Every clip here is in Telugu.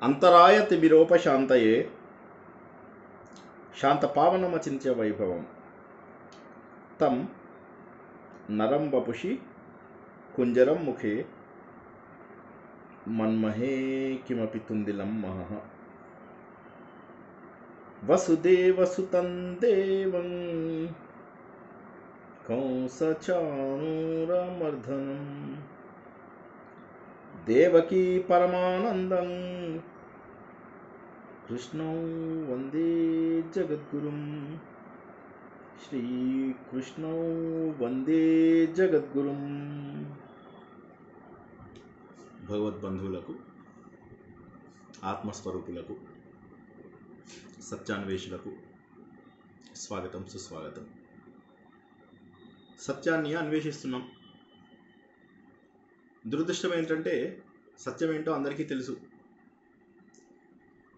అంతరాయ తిమిరోపశాంతయే శాంతపావనమచింత్య వైభవం తం నరం వపుషి కుంజరం ముఖే మన్మహే కిమపి తుందిలం మహః వసుదేవసుతం దేవం కంసచాణూరమర్దనం దేవకీ పరమానందం కృష్ణం వందే జగద్గురుం శ్రీకృష్ణం వందే జగద్గురుం. భగవద్బంధువులకు, ఆత్మస్వరూపులకు, సత్యాన్వేషులకు స్వాగతం, సుస్వాగతం. సత్యాన్ని అన్వేషిస్తున్నాం. దురదృష్టం ఏంటంటే సత్యం ఏంటో అందరికీ తెలుసు,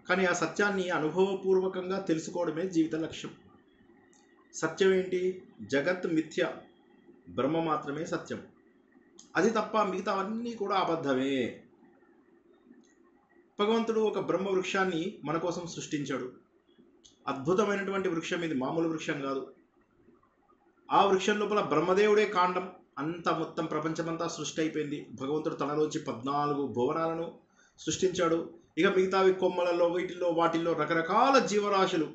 కానీ ఆ సత్యాన్ని అనుభవపూర్వకంగా తెలుసుకోవడమే జీవిత లక్ష్యం. సత్యం ఏంటి? జగత్ మిథ్య, బ్రహ్మ మాత్రమే సత్యం. అది తప్ప మిగతావన్నీ కూడా అబద్ధమే. భగవంతుడు ఒక బ్రహ్మ వృక్షాన్ని మన కోసం సృష్టించాడు. అద్భుతమైనటువంటి వృక్షం ఇది, మామూలు వృక్షం కాదు. ఆ వృక్షం లోపల బ్రహ్మదేవుడే కాండం. అంత మొత్తం ప్రపంచమంతా సృష్టి అయిపోయింది. భగవంతుడు తనలోంచి 14 భువనాలను సృష్టించాడు. ఇక మిగతావి కొమ్మలలో, వాటిల్లో రకరకాల జీవరాశులు,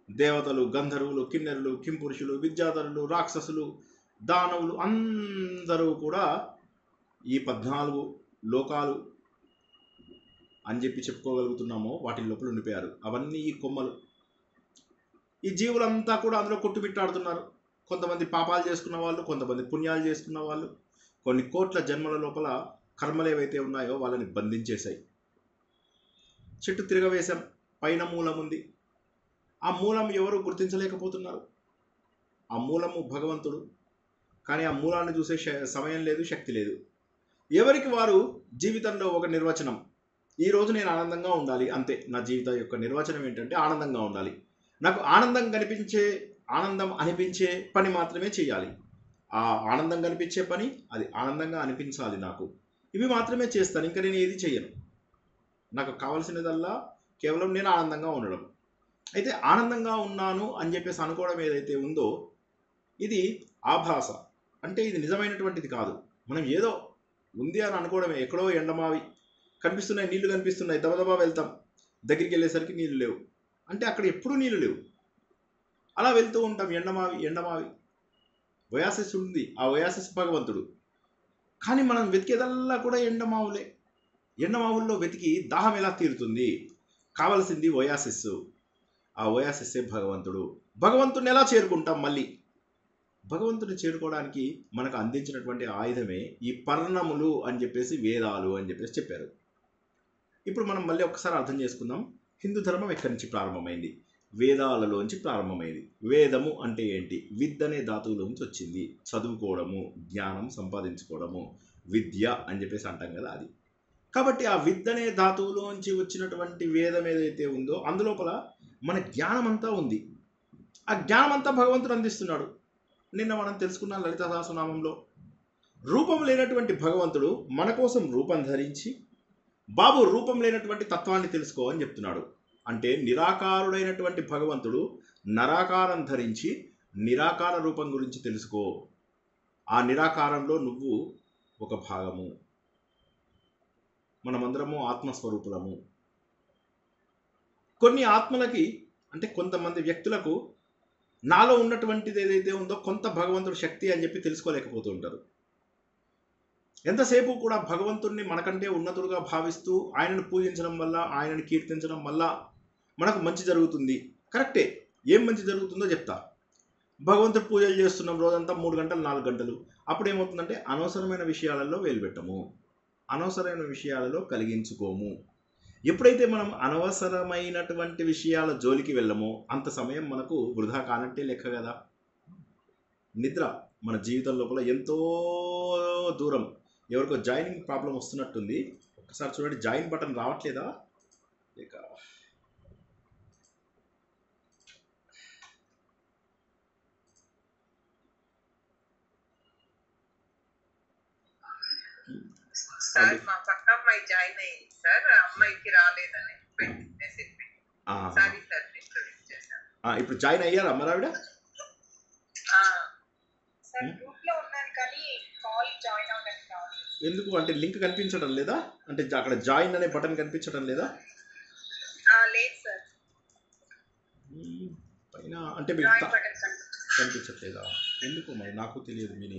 దేవతలు, గంధర్వులు, కిన్నెరులు, కింపురుషులు, విద్యాధరులు, రాక్షసులు, దానవులు అందరూ కూడా ఈ 14 లోకాలు అని చెప్పుకోగలుగుతున్నామో వాటి లోపల ఉండిపోయారు. అవన్నీ ఈ కొమ్మలు. ఈ జీవులంతా కూడా అందులో కొట్టుమిట్టాడుతున్నారు. కొంతమంది పాపాలు చేసుకున్న వాళ్ళు, కొంతమంది పుణ్యాలు చేసుకున్న వాళ్ళు. కొన్ని కోట్ల జన్మల లోపల కర్మలు ఏవైతే ఉన్నాయో వాళ్ళని బంధించేశాయి. చెట్టు తిరగవేశాం, పైన మూలం ఉంది. ఆ మూలం ఎవరు గుర్తించలేకపోతున్నారు. ఆ మూలము భగవంతుడు. కానీ ఆ మూలాన్ని చూసే సమయం లేదు, శక్తి లేదు. ఎవరికి వారు జీవితంలో ఒక నిర్వచనం. ఈరోజు నేను ఆనందంగా ఉండాలి, అంతే. నా జీవితం యొక్క నిర్వచనం ఏంటంటే ఆనందంగా ఉండాలి. నాకు ఆనందం అనిపించే పని మాత్రమే చేయాలి. ఆ ఆనందం కనిపించే పని, అది ఆనందంగా అనిపించాలి నాకు. ఇవి మాత్రమే చేస్తాను, ఇంకా నేను ఏది చేయను. నాకు కావాల్సినదల్లా కేవలం నేను ఆనందంగా ఉండడం. అయితే ఆనందంగా ఉన్నాను అని చెప్పేసి అనుకోవడం ఏదైతే ఉందో ఇది ఆభాస. అంటే ఇది నిజమైనటువంటిది కాదు. మనం ఏదో ఉంది అని అనుకోవడమే. ఎక్కడో ఎండమావి కనిపిస్తున్నాయి, నీళ్లు కనిపిస్తున్నాయి, దబదబా వెళ్తాం. దగ్గరికి వెళ్ళేసరికి నీళ్ళు లేవు. అంటే అక్కడ ఎప్పుడూ నీళ్ళు లేవు. అలా వెళ్తూ ఉంటాం. ఎండమావి ఒయాసిస్ ఉంది. ఆ ఒయాసిస్ భగవంతుడు. కానీ మనం వెతికేదల్లా కూడా ఎండమావులే. ఎండమావుల్లో వెతికి దాహం ఎలా తీరుతుంది? కావలసింది ఒయాసిస్. ఆ ఒయాసిస్సే భగవంతుడు. భగవంతుడిని ఎలా చేరుకుంటాం? మళ్ళీ భగవంతుడిని చేరుకోవడానికి మనకు అందించినటువంటి ఆయుధమే ఈ పర్ణములు అని చెప్పేసి, వేదాలు అని చెప్పేసి చెప్పారు. ఇప్పుడు మనం మళ్ళీ ఒకసారి అర్థం చేసుకుందాం. హిందూ ధర్మం ఎక్కడి నుంచి ప్రారంభమైంది? వేదాలలోంచి ప్రారంభమైంది. వేదము అంటే ఏంటి? విద్ అనే ధాతువులోంచి వచ్చింది. చదువుకోవడము, జ్ఞానం సంపాదించుకోవడము, విద్య అని చెప్పేసి అంటాం కదా, అది. కాబట్టి ఆ విద్ అనే ధాతువులోంచి వచ్చినటువంటి వేదం ఏదైతే ఉందో అందులోపల మన జ్ఞానం అంతా ఉంది. ఆ జ్ఞానం అంతా భగవంతుడు అందిస్తున్నాడు. నిన్న మనం తెలుసుకున్న లలితా సహస్రనామంలో రూపం లేనటువంటి భగవంతుడు మన కోసం రూపం ధరించి, బాబు రూపం లేనటువంటి తత్వాన్ని తెలుసుకో అని చెప్తున్నాడు. అంటే నిరాకారుడైనటువంటి భగవంతుడు నరాకారం ధరించి నిరాకార రూపం గురించి తెలుసుకో. ఆ నిరాకారంలో నువ్వు ఒక భాగము. మనమందరము ఆత్మస్వరూపులము. కొన్ని ఆత్మలకి, అంటే కొంతమంది వ్యక్తులకు నాలో ఉన్నటువంటిది ఏదైతే ఉందో కొంత భగవంతుడు శక్తి అని చెప్పి తెలుసుకోలేకపోతూ ఉంటారు. ఎంతసేపు కూడా భగవంతుడిని మనకంటే ఉన్నతుడుగా భావిస్తూ ఆయనను పూజించడం వల్ల, ఆయనను కీర్తించడం వల్ల మనకు మంచి జరుగుతుంది. కరెక్టే. ఏం మంచి జరుగుతుందో చెప్తా. భగవంతుడు పూజలు చేస్తున్నాం రోజంతా 3 గంటలు 4 గంటలు. అప్పుడు ఏమవుతుందంటే అనవసరమైన విషయాలలో వేలుపెట్టము, అనవసరమైన విషయాలలో కలిగించుకోము. ఎప్పుడైతే మనం అనవసరమైనటువంటి విషయాల జోలికి వెళ్ళమో అంత సమయం మనకు వృధా కానట్టే లెక్క కదా. నిద్ర మన జీవితం లోపల ఎంతో దూరం. ఎవరికో జాయినింగ్ ప్రాబ్లం వస్తున్నట్టుంది. ఒక్కసారి చూడండి, జాయిన్ బటన్ రావట్లేదా లేక సార్ మా పక్క అమ్మాయి జాయిన్ అయింది సార్, అమ్మాయికి రాలేదని మెసేజ్ పెట్టి. సారీ సార్, ఇంట్రొడ్యూస్ చేశాను. ఇప్పుడు జాయిన్ అయ్యారా మరి ఆవిడ? సార్ గ్రూప్ లో ఉన్నాను కానీ కాల్ జాయిన్ అవ్వడానికి కావాలి. ఎందుకు అంటే లింక్ కనిపించడం లేదా? అంటే అక్కడ జాయిన్ అనే బటన్ కనిపించడం లేదా? లేదు సార్, పైన అంటే మీకు కనిపించట్లేదా? ఎందుకు మరి నాకు తెలియదు. మీది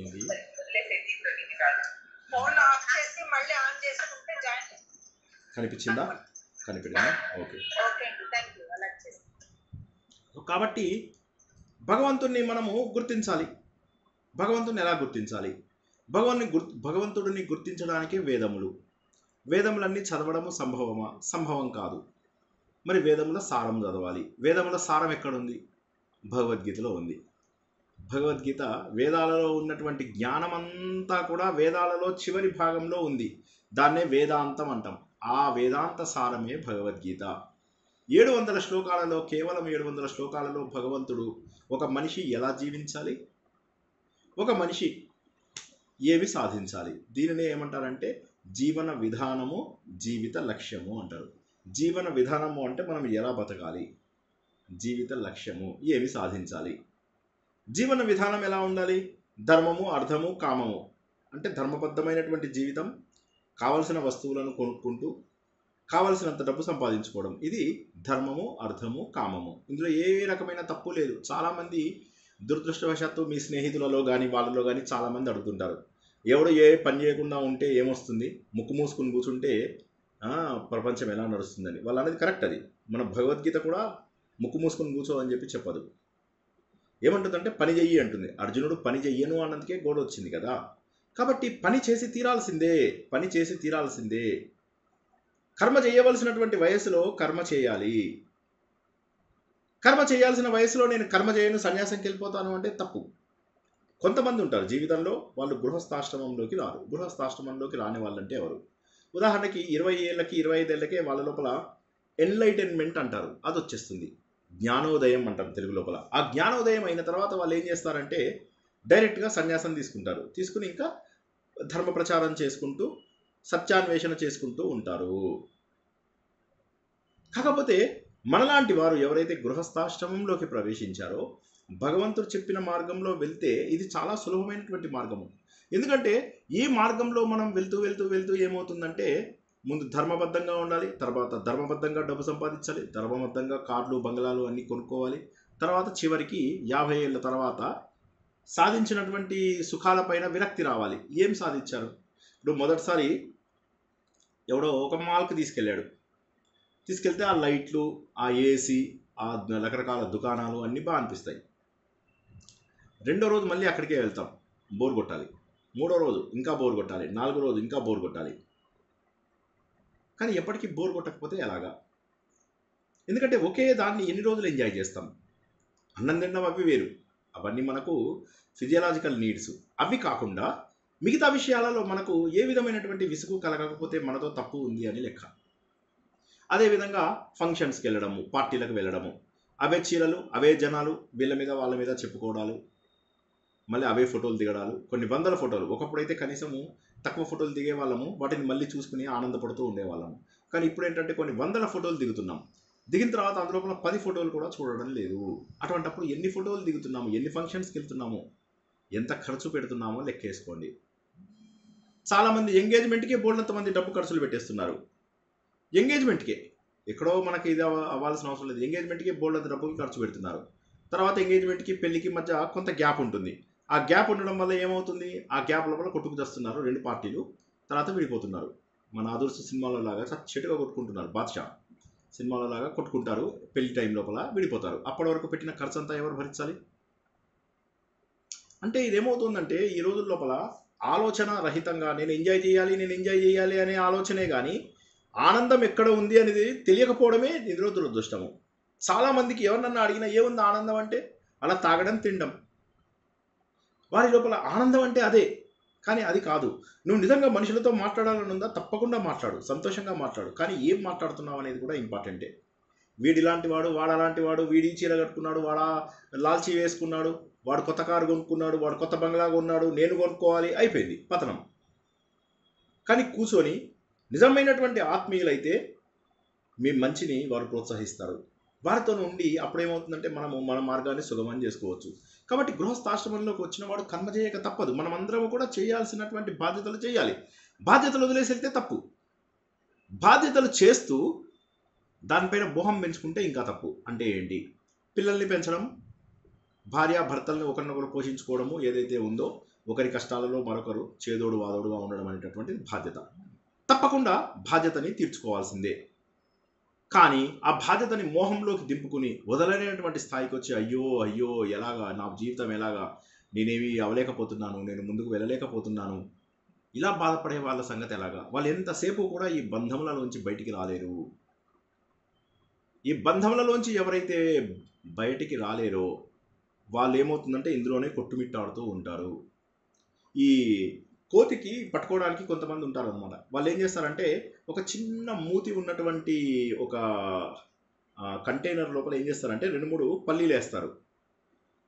ఫోన్ ఆఫ్ చేసి మళ్ళీ ఆన్ చేసుకుంటే జాయిన్ కనిపించిందా? కనిపించిందా? ఓకే. థాంక్యూ. అలా చేసి కాబట్టి భగవంతుడిని మనము గుర్తించాలి. భగవంతుడిని ఎలా గుర్తించాలి? భగవంతుడిని గుర్తించడానికి వేదములు. వేదములన్నీ చదవడము సంభవమా? సంభవం కాదు. మరి వేదముల సారం చదవాలి. వేదముల సారం ఎక్కడుంది? భగవద్గీతలో ఉంది. భగవద్గీత వేదాలలో ఉన్నటువంటి జ్ఞానమంతా కూడా వేదాలలో చివరి భాగంలో ఉంది. దాన్నే వేదాంతం అంటాం. ఆ వేదాంత సారమే భగవద్గీత. 700 శ్లోకాలలో, కేవలం 700 శ్లోకాలలో భగవంతుడు ఒక మనిషి ఎలా జీవించాలి, ఒక మనిషి ఏమి సాధించాలి, దీనినే ఏమంటారంటే జీవన విధానము, జీవిత లక్ష్యము అంటారు. జీవన విధానము అంటే మనం ఎలా బతకాలి, జీవిత లక్ష్యము ఏమి సాధించాలి. జీవన విధానం ఎలా ఉండాలి? ధర్మము, అర్థము, కామము అంటే ధర్మబద్ధమైనటువంటి జీవితం, కావలసిన వస్తువులను కొనుక్కుంటూ కావలసినంత డబ్బు సంపాదించుకోవడం. ఇది ధర్మము, అర్థము, కామము. ఇందులో ఏ రకమైన తప్పు లేదు. చాలామంది దురదృష్టవశాత్తు మీ స్నేహితులలో కానీ వాళ్ళలో కానీ చాలామంది అడుగుతుంటారు, ఎవడు ఏ పని చేయకుండా ఉంటే ఏమొస్తుంది, ముక్కు మూసుకుని కూర్చుంటే ప్రపంచం ఎలా నడుస్తుందని. వాళ్ళు అనేది కరెక్ట్. అది మన భగవద్గీత కూడా ముక్కు మూసుకొని కూర్చో అని చెప్పి చెప్పదు. ఏమంటుందంటే పని చెయ్యి అంటుంది. అర్జునుడు పని చెయ్యను అన్నందుకే గోడ వచ్చింది కదా. కాబట్టి పని చేసి తీరాల్సిందే, పని చేసి తీరాల్సిందే. కర్మ చేయవలసినటువంటి వయసులో కర్మ చేయాలి. కర్మ చేయాల్సిన వయసులో నేను కర్మ చేయను, సన్యాసంకి వెళ్ళిపోతాను అంటే తప్పు. కొంతమంది ఉంటారు జీవితంలో, వాళ్ళు గృహస్థాశ్రమంలోకి రారు. గృహస్థాశ్రమంలోకి రాని వాళ్ళంటే ఎవరు? ఉదాహరణకి 20 ఏళ్ళకి 25 ఏళ్ళకే వాళ్ళ లోపల ఎన్లైటన్మెంట్ అంటారు, అది వచ్చేస్తుంది. జ్ఞానోదయం అంటారు తెలుగు లోపల. ఆ జ్ఞానోదయం అయిన తర్వాత వాళ్ళు ఏం చేస్తారంటే డైరెక్ట్గా సన్యాసం తీసుకుంటారు. తీసుకుని ఇంకా ధర్మ ప్రచారం చేసుకుంటూ సత్యాన్వేషణ చేసుకుంటూ ఉంటారు. కాకపోతే మనలాంటి వారు ఎవరైతే గృహస్థాశ్రమంలోకి ప్రవేశించారో భగవంతుడు చెప్పిన మార్గంలో వెళ్తే ఇది చాలా సులభమైనటువంటి మార్గము. ఎందుకంటే ఈ మార్గంలో మనం వెళ్తూ వెళ్తూ వెళ్తూ ఏమవుతుందంటే ముందు ధర్మబద్ధంగా ఉండాలి, తర్వాత ధర్మబద్ధంగా డబ్బు సంపాదించాలి, ధర్మబద్ధంగా కార్లు, బంగ్లాలు అన్నీ కొనుక్కోవాలి. తర్వాత చివరికి 50 ఏళ్ళ తర్వాత సాధించినటువంటి సుఖాలపైన విరక్తి రావాలి. ఏం సాధించారు? ఇప్పుడు మొదటిసారి ఎవడో ఒక మాల్కి తీసుకెళ్తే ఆ లైట్లు, ఆ ఏసీ, ఆ రకరకాల దుకాణాలు అన్నీ బాగా అనిపిస్తాయి. రెండో రోజు మళ్ళీ అక్కడికే వెళ్తాం, బోర్ కొట్టాలి. మూడో రోజు ఇంకా బోర్ కొట్టాలి. నాలుగో రోజు ఇంకా బోర్ కొట్టాలి. కానీ ఎప్పటికీ బోర్ కొట్టకపోతే ఎలాగా? ఎందుకంటే ఒకే దాన్ని ఎన్ని రోజులు ఎంజాయ్ చేస్తాం? అన్నం తినడం అవి వేరు, అవన్నీ మనకు ఫిజియలాజికల్ నీడ్స్. అవి కాకుండా మిగతా విషయాలలో మనకు ఏ విధమైనటువంటి విసుగు కలగకపోతే మనతో తప్పు ఉంది అని లెక్క. అదేవిధంగా ఫంక్షన్స్కి వెళ్ళడము, పార్టీలకు వెళ్ళడము, అవే చీరలు, అవే జనాలు, వీళ్ళ మీద వాళ్ళ మీద చెప్పుకోవడాలు, మళ్ళీ అవే ఫోటోలు దిగడాలు, కొన్ని వందల ఫోటోలు. ఒకప్పుడైతే కనీసము తక్కువ ఫోటోలు దిగే వాళ్ళము, వాటిని మళ్ళీ చూసుకుని ఆనందపడుతూ ఉండేవాళ్ళము. కానీ ఇప్పుడు ఏంటంటే కొన్ని వందల ఫోటోలు దిగుతున్నాం. దిగిన తర్వాత అందులో 10 ఫోటోలు కూడా చూడడం లేదు. అటువంటిప్పుడు ఎన్ని ఫోటోలు దిగుతున్నాము, ఎన్ని ఫంక్షన్స్కి వెళ్తున్నాము, ఎంత ఖర్చు పెడుతున్నామో లెక్కేసుకోండి. చాలామంది ఎంగేజ్మెంట్కే బోల్డంతమంది డబ్బు ఖర్చులు పెట్టేస్తున్నారు. ఎంగేజ్మెంట్కే, ఎక్కడో మనకి ఇది అవ్వాల్సిన అవసరం లేదు, ఎంగేజ్మెంట్కే బోల్డంత డబ్బులు ఖర్చు పెడుతున్నారు. తర్వాత ఎంగేజ్మెంట్కి పెళ్లికి మధ్య కొంత గ్యాప్ ఉంటుంది. ఆ గ్యాప్ ఉండడం వల్ల ఏమవుతుంది? ఆ గ్యాప్ లోపల కొట్టుకు చేస్తున్నారు 2 పార్టీలు, తర్వాత విడిపోతున్నారు. మన అదృష్ట సినిమాలో లాగా చెట్టుగా కొట్టుకుంటున్నారు. బాద్షా సినిమాలో లాగా కొట్టుకుంటారు, పెళ్లి టైం లోపల విడిపోతారు. అప్పటి వరకు పెట్టిన ఖర్చు అంతా ఎవరు భరించాలి? అంటే ఇదేమవుతుందంటే ఈ రోజుల లోపల ఆలోచన రహితంగా నేను ఎంజాయ్ చేయాలి అనే ఆలోచనే కానీ ఆనందం ఎక్కడ ఉంది అనేది తెలియకపోవడమే ఇందులో దురదృష్టము. చాలామందికి ఎవరినన్నా అడిగినా ఏముంది ఆనందం అంటే, అలా తాగడం, తినడం. వారి లోపల ఆనందం అంటే అదే, కానీ అది కాదు. నువ్వు నిజంగా మనుషులతో మాట్లాడాలని ఉందా, తప్పకుండా మాట్లాడు, సంతోషంగా మాట్లాడు. కానీ ఏం మాట్లాడుతున్నావు అనేది కూడా ఇంపార్టెంటే. వీడి ఇలాంటి వాడు, వాడు అలాంటి వాడు, వీడి చీర కట్టుకున్నాడు, వాడు లాల్చీ వేసుకున్నాడు, వాడు కొత్త కారు కొనుక్కున్నాడు, వాడు కొత్త బంగ్లా కొన్నాడు, నేను కొనుక్కోవాలి, అయిపోయింది పతనం. కానీ కూర్చొని నిజమైనటువంటి ఆత్మీయులైతే మీ మంచిని వారు ప్రోత్సహిస్తారు. వారితో ఉండి అప్పుడేమవుతుందంటే మనము మన మార్గాన్ని సుగమం చేసుకోవచ్చు. కాబట్టి గృహస్థాశ్రమంలోకి వచ్చిన వాడు కర్మ చేయక తప్పదు. మనమందరం కూడా చేయాల్సినటువంటి బాధ్యతలు చేయాలి. బాధ్యతలు వదిలేసి వెళ్తే తప్పు. బాధ్యతలు చేస్తూ దానిపైన మోహం పెంచుకుంటే ఇంకా తప్పు. అంటే ఏంటి? పిల్లల్ని పెంచడం, భార్య భర్తల్ని ఒకరినొకరు పోషించుకోవడము ఏదైతే ఉందో, ఒకరి కష్టాలలో మరొకరు చేదోడు వాదోడుగా ఉండడం అనేటటువంటిది బాధ్యత. తప్పకుండా బాధ్యతని తీర్చుకోవాల్సిందే. కానీ ఆ బాధ్యతని మోహంలోకి దింపుకుని వదలలేనటువంటి స్థాయికి వచ్చి అయ్యో అయ్యో ఎలాగా నా జీవితం ఎలాగా, నేనేమి అవ్వలేకపోతున్నాను, నేను ముందుకు వెళ్ళలేకపోతున్నాను, ఇలా బాధపడే వాళ్ళ సంగతి ఎలాగా? వాళ్ళు ఎంతసేపు కూడా ఈ బంధములలోంచి బయటికి రాలేరు. ఈ బంధములలోంచి ఎవరైతే బయటికి రాలేరో వాళ్ళు ఏమవుతుందంటే ఇందులోనే కొట్టుమిట్టాడుతూ ఉంటారు. ఈ కోతికి పట్టుకోవడానికి కొంతమంది ఉంటారు అనమాట. వాళ్ళు ఏం చేస్తారంటే ఒక చిన్న మూతి ఉన్నటువంటి ఒక కంటైనర్ లోపల ఏం చేస్తారంటే 2-3 పల్లీలు వేస్తారు.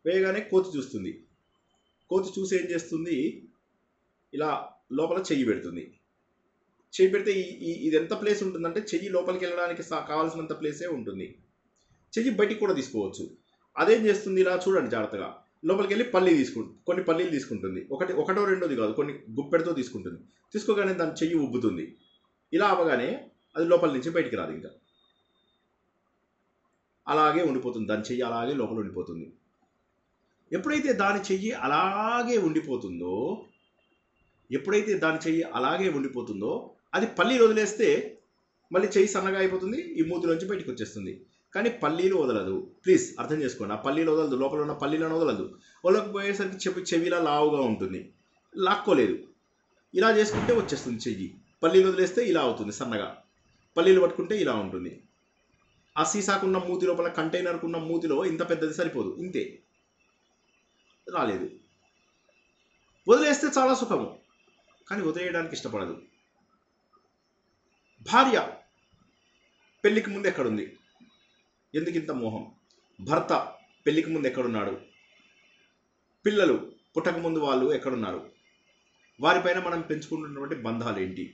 వేయగానే కోతి చూస్తుంది. కోతి చూసి ఏం చేస్తుంది, ఇలా లోపల చెయ్యి పెడుతుంది. చెయ్యి పెడితే ఇది ఎంత ప్లేస్ ఉంటుందంటే చెయ్యి లోపలికి వెళ్ళడానికి కావాల్సినంత ప్లేసే ఉంటుంది. చెయ్యి బయటికి కూడా తీసుకోవచ్చు. అదేం చేస్తుంది, ఇలా చూడండి జాగ్రత్తగా, లోపలికి వెళ్ళి కొన్ని పల్లీలు తీసుకుంటుంది. ఒకటో రెండోది కాదు, కొన్ని గుప్పెడితో తీసుకుంటుంది. తీసుకోగానే దాని చెయ్యి ఉబ్బుతుంది. ఇలా అవ్వగానే అది లోపల నుంచి బయటికి రాదు. ఇంకా అలాగే ఉండిపోతుంది. దాని చెయ్యి అలాగే లోపల ఉండిపోతుంది. ఎప్పుడైతే దాని చెయ్యి అలాగే ఉండిపోతుందో అది పల్లీలు వదిలేస్తే మళ్ళీ చెయ్యి సన్నగా అయిపోతుంది, ఈ మూతిలోంచి బయటకు వచ్చేస్తుంది. కానీ పల్లీలు వదలదు. ప్లీజ్ అర్థం చేసుకోండి. ఆ పల్లీలు వదలదు, లోపల ఉన్న పల్లీలను వదలదు. వదలకపోయేసరికి చెవిలా లావుగా ఉంటుంది, లాక్కోలేదు. ఇలా చేసుకుంటే వచ్చేస్తుంది చెయ్యి. పల్లీలు వదిలేస్తే ఇలా అవుతుంది సన్నగా, పల్లీలు పట్టుకుంటే ఇలా ఉంటుంది. ఆ సీసాకున్న మూతి లోపల, కంటైనర్కున్న మూతిలో ఇంత పెద్దది సరిపోదు, ఇంతే రాలేదు. వదిలేస్తే చాలా సుఖము, కానీ వదిలేయడానికి ఇష్టపడదు. భార్య పెళ్లికి ముందు ఎక్కడుంది, ఎందుకు ఇంత మోహం? భర్త పెళ్లికి ముందు ఎక్కడున్నాడు? పిల్లలు పుట్టక ముందు వాళ్ళు ఎక్కడున్నారు? వారిపైన మనం పెంచుకుంటున్నటువంటి బంధాలు ఏంటి?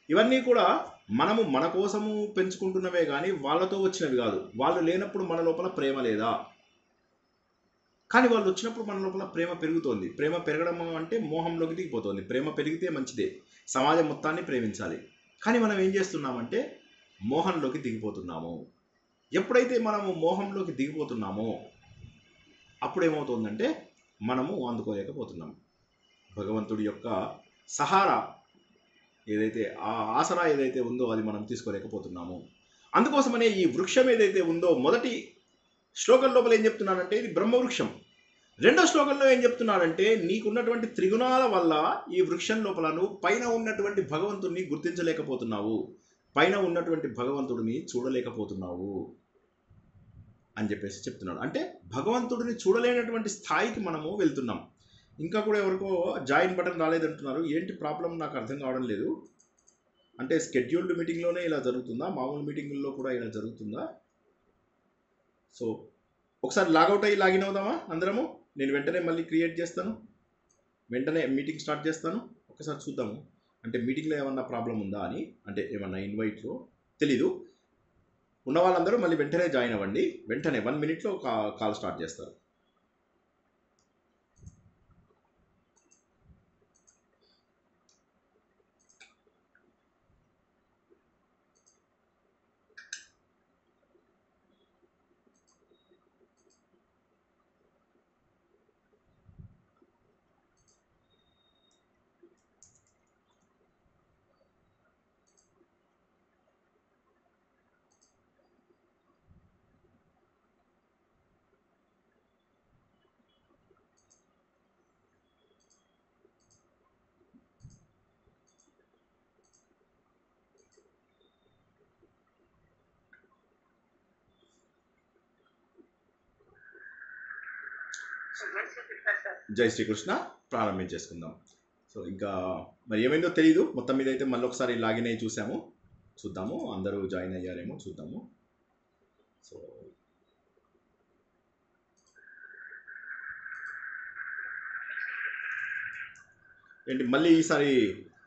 ఇవన్నీ కూడా మనము మన కోసము పెంచుకుంటున్నవే కానీ వాళ్ళతో వచ్చినవి కాదు. వాళ్ళు లేనప్పుడు మన లోపల ప్రేమ లేదా? కానీ వాళ్ళు వచ్చినప్పుడు మన లోపల ప్రేమ పెరుగుతోంది. ప్రేమ పెరగడం అంటే మోహంలోకి దిగిపోతుంది. ప్రేమ పెరిగితే మంచిదే, సమాజం మొత్తాన్ని ప్రేమించాలి. కానీ మనం ఏం చేస్తున్నామంటే మోహంలోకి దిగిపోతున్నాము. ఎప్పుడైతే మనము మోహంలోకి దిగిపోతున్నామో అప్పుడేమవుతుందంటే మనము అందుకోలేకపోతున్నాము. భగవంతుడి యొక్క సహారా ఏదైతే, ఆ ఆసరా ఏదైతే ఉందో అది మనం తీసుకోలేకపోతున్నాము. అందుకోసమనే ఈ వృక్షం ఏదైతే ఉందో మొదటి శ్లోకం లోపల ఏం చెప్తున్నానంటే ఇది బ్రహ్మవృక్షం. రెండో శ్లోకంలో ఏం చెప్తున్నాడంటే నీకున్నటువంటి త్రిగుణాల వల్ల ఈ వృక్షం లోపల నువ్వు పైన ఉన్నటువంటి భగవంతుడిని గుర్తించలేకపోతున్నావు, పైన ఉన్నటువంటి భగవంతుడిని చూడలేకపోతున్నావు అని చెప్పేసి చెప్తున్నాడు. అంటే భగవంతుడిని చూడలేనటువంటి స్థాయికి మనము వెళ్తున్నాం. ఇంకా కూడా ఎవరికో జాయిన్ బటన్ రాలేదంటున్నారు. ఏంటి ప్రాబ్లం నాకు అర్థం కావడం లేదు. అంటే స్కెడ్యూల్డ్ మీటింగ్లోనే ఇలా జరుగుతుందా, మామూలు మీటింగుల్లో కూడా ఇలా జరుగుతుందా? సో ఒకసారి లాగౌట్ అయ్యి లాగిన్ అవుదామా అందరము? నేను వెంటనే మళ్ళీ క్రియేట్ చేస్తాను, వెంటనే మీటింగ్ స్టార్ట్ చేస్తాను. ఒకసారి చూద్దాము అంటే మీటింగ్లో ఏమన్నా ప్రాబ్లం ఉందా అని. అంటే ఏమన్నా ఇన్వైట్లో తెలీదు. ఉన్న వాళ్ళందరూ మళ్ళీ వెంటనే జాయిన్ అవ్వండి. వెంటనే 1 minute కాల్ స్టార్ట్ చేస్తారు. జై శ్రీకృష్ణ. ప్రారంభించేసుకుందాం. సో ఇంకా మరి ఏమైందో తెలియదు. మొత్తం మీద అయితే మళ్ళీ ఒకసారి లాగిన్ అయ్యి చూద్దాము అందరూ జాయిన్ అయ్యారేమో చూద్దాము. సో ఏంటి మళ్ళీ ఈసారి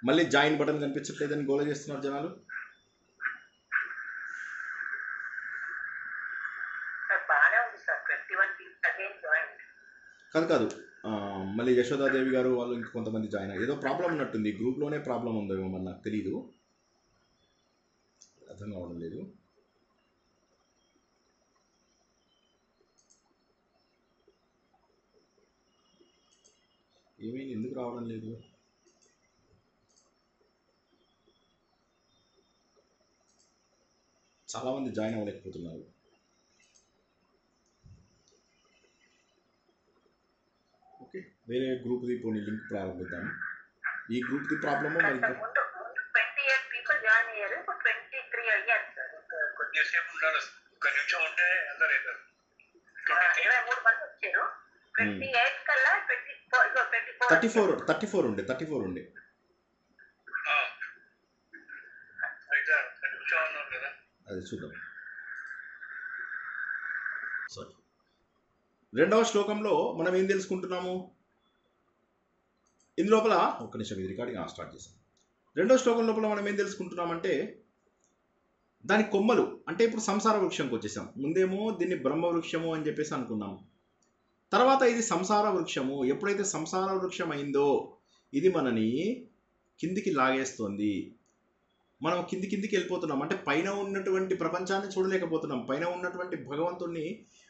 మళ్ళీ జాయిన్ బటన్ కనిపించట్లేదని గోల చేస్తున్నారు జనాలు. కాదు మళ్ళీ యశోదాదేవి గారు వాళ్ళు ఇంక కొంతమంది జాయిన్ అయ్యారు. ఏదో ప్రాబ్లం ఉన్నట్టుంది, గ్రూప్లోనే ప్రాబ్లం ఉందేమో మరి నాకు తెలియదు, అర్థం కావడం లేదు. ఏమైంది, ఎందుకు రావడం లేదు? చాలామంది జాయిన్ అవ్వలేకపోతున్నారు. ఓకే, వేరే గ్రూప్ది పోనీ లింక్ ప్రారంభిద్దాం. ఈ గ్రూప్ది ప్రాబ్లము మరి థర్టీ ఫోర్ ఉండే అది చూద్దాం. సారీ, 2వ శ్లోకంలో మనం ఏం తెలుసుకుంటున్నాము? ఇందులోపల ఒక్క నిమిషం, ఇది రికార్డింగ్ స్టార్ట్ చేసాం. 2వ శ్లోకం లోపల మనం ఏం తెలుసుకుంటున్నామంటే దాని కొమ్మలు, అంటే ఇప్పుడు సంసార వృక్షంకి వచ్చేసాం. ముందేమో దీన్ని బ్రహ్మ వృక్షము అని చెప్పేసి అనుకున్నాం, తర్వాత ఇది సంసార వృక్షము. ఎప్పుడైతే సంసార వృక్షం అయిందో ఇది మనని కిందికి లాగేస్తుంది. మనం కిందికి వెళ్ళిపోతున్నాం, అంటే పైన ఉన్నటువంటి ప్రపంచాన్ని చూడలేకపోతున్నాం, పైన ఉన్నటువంటి భగవంతుడిని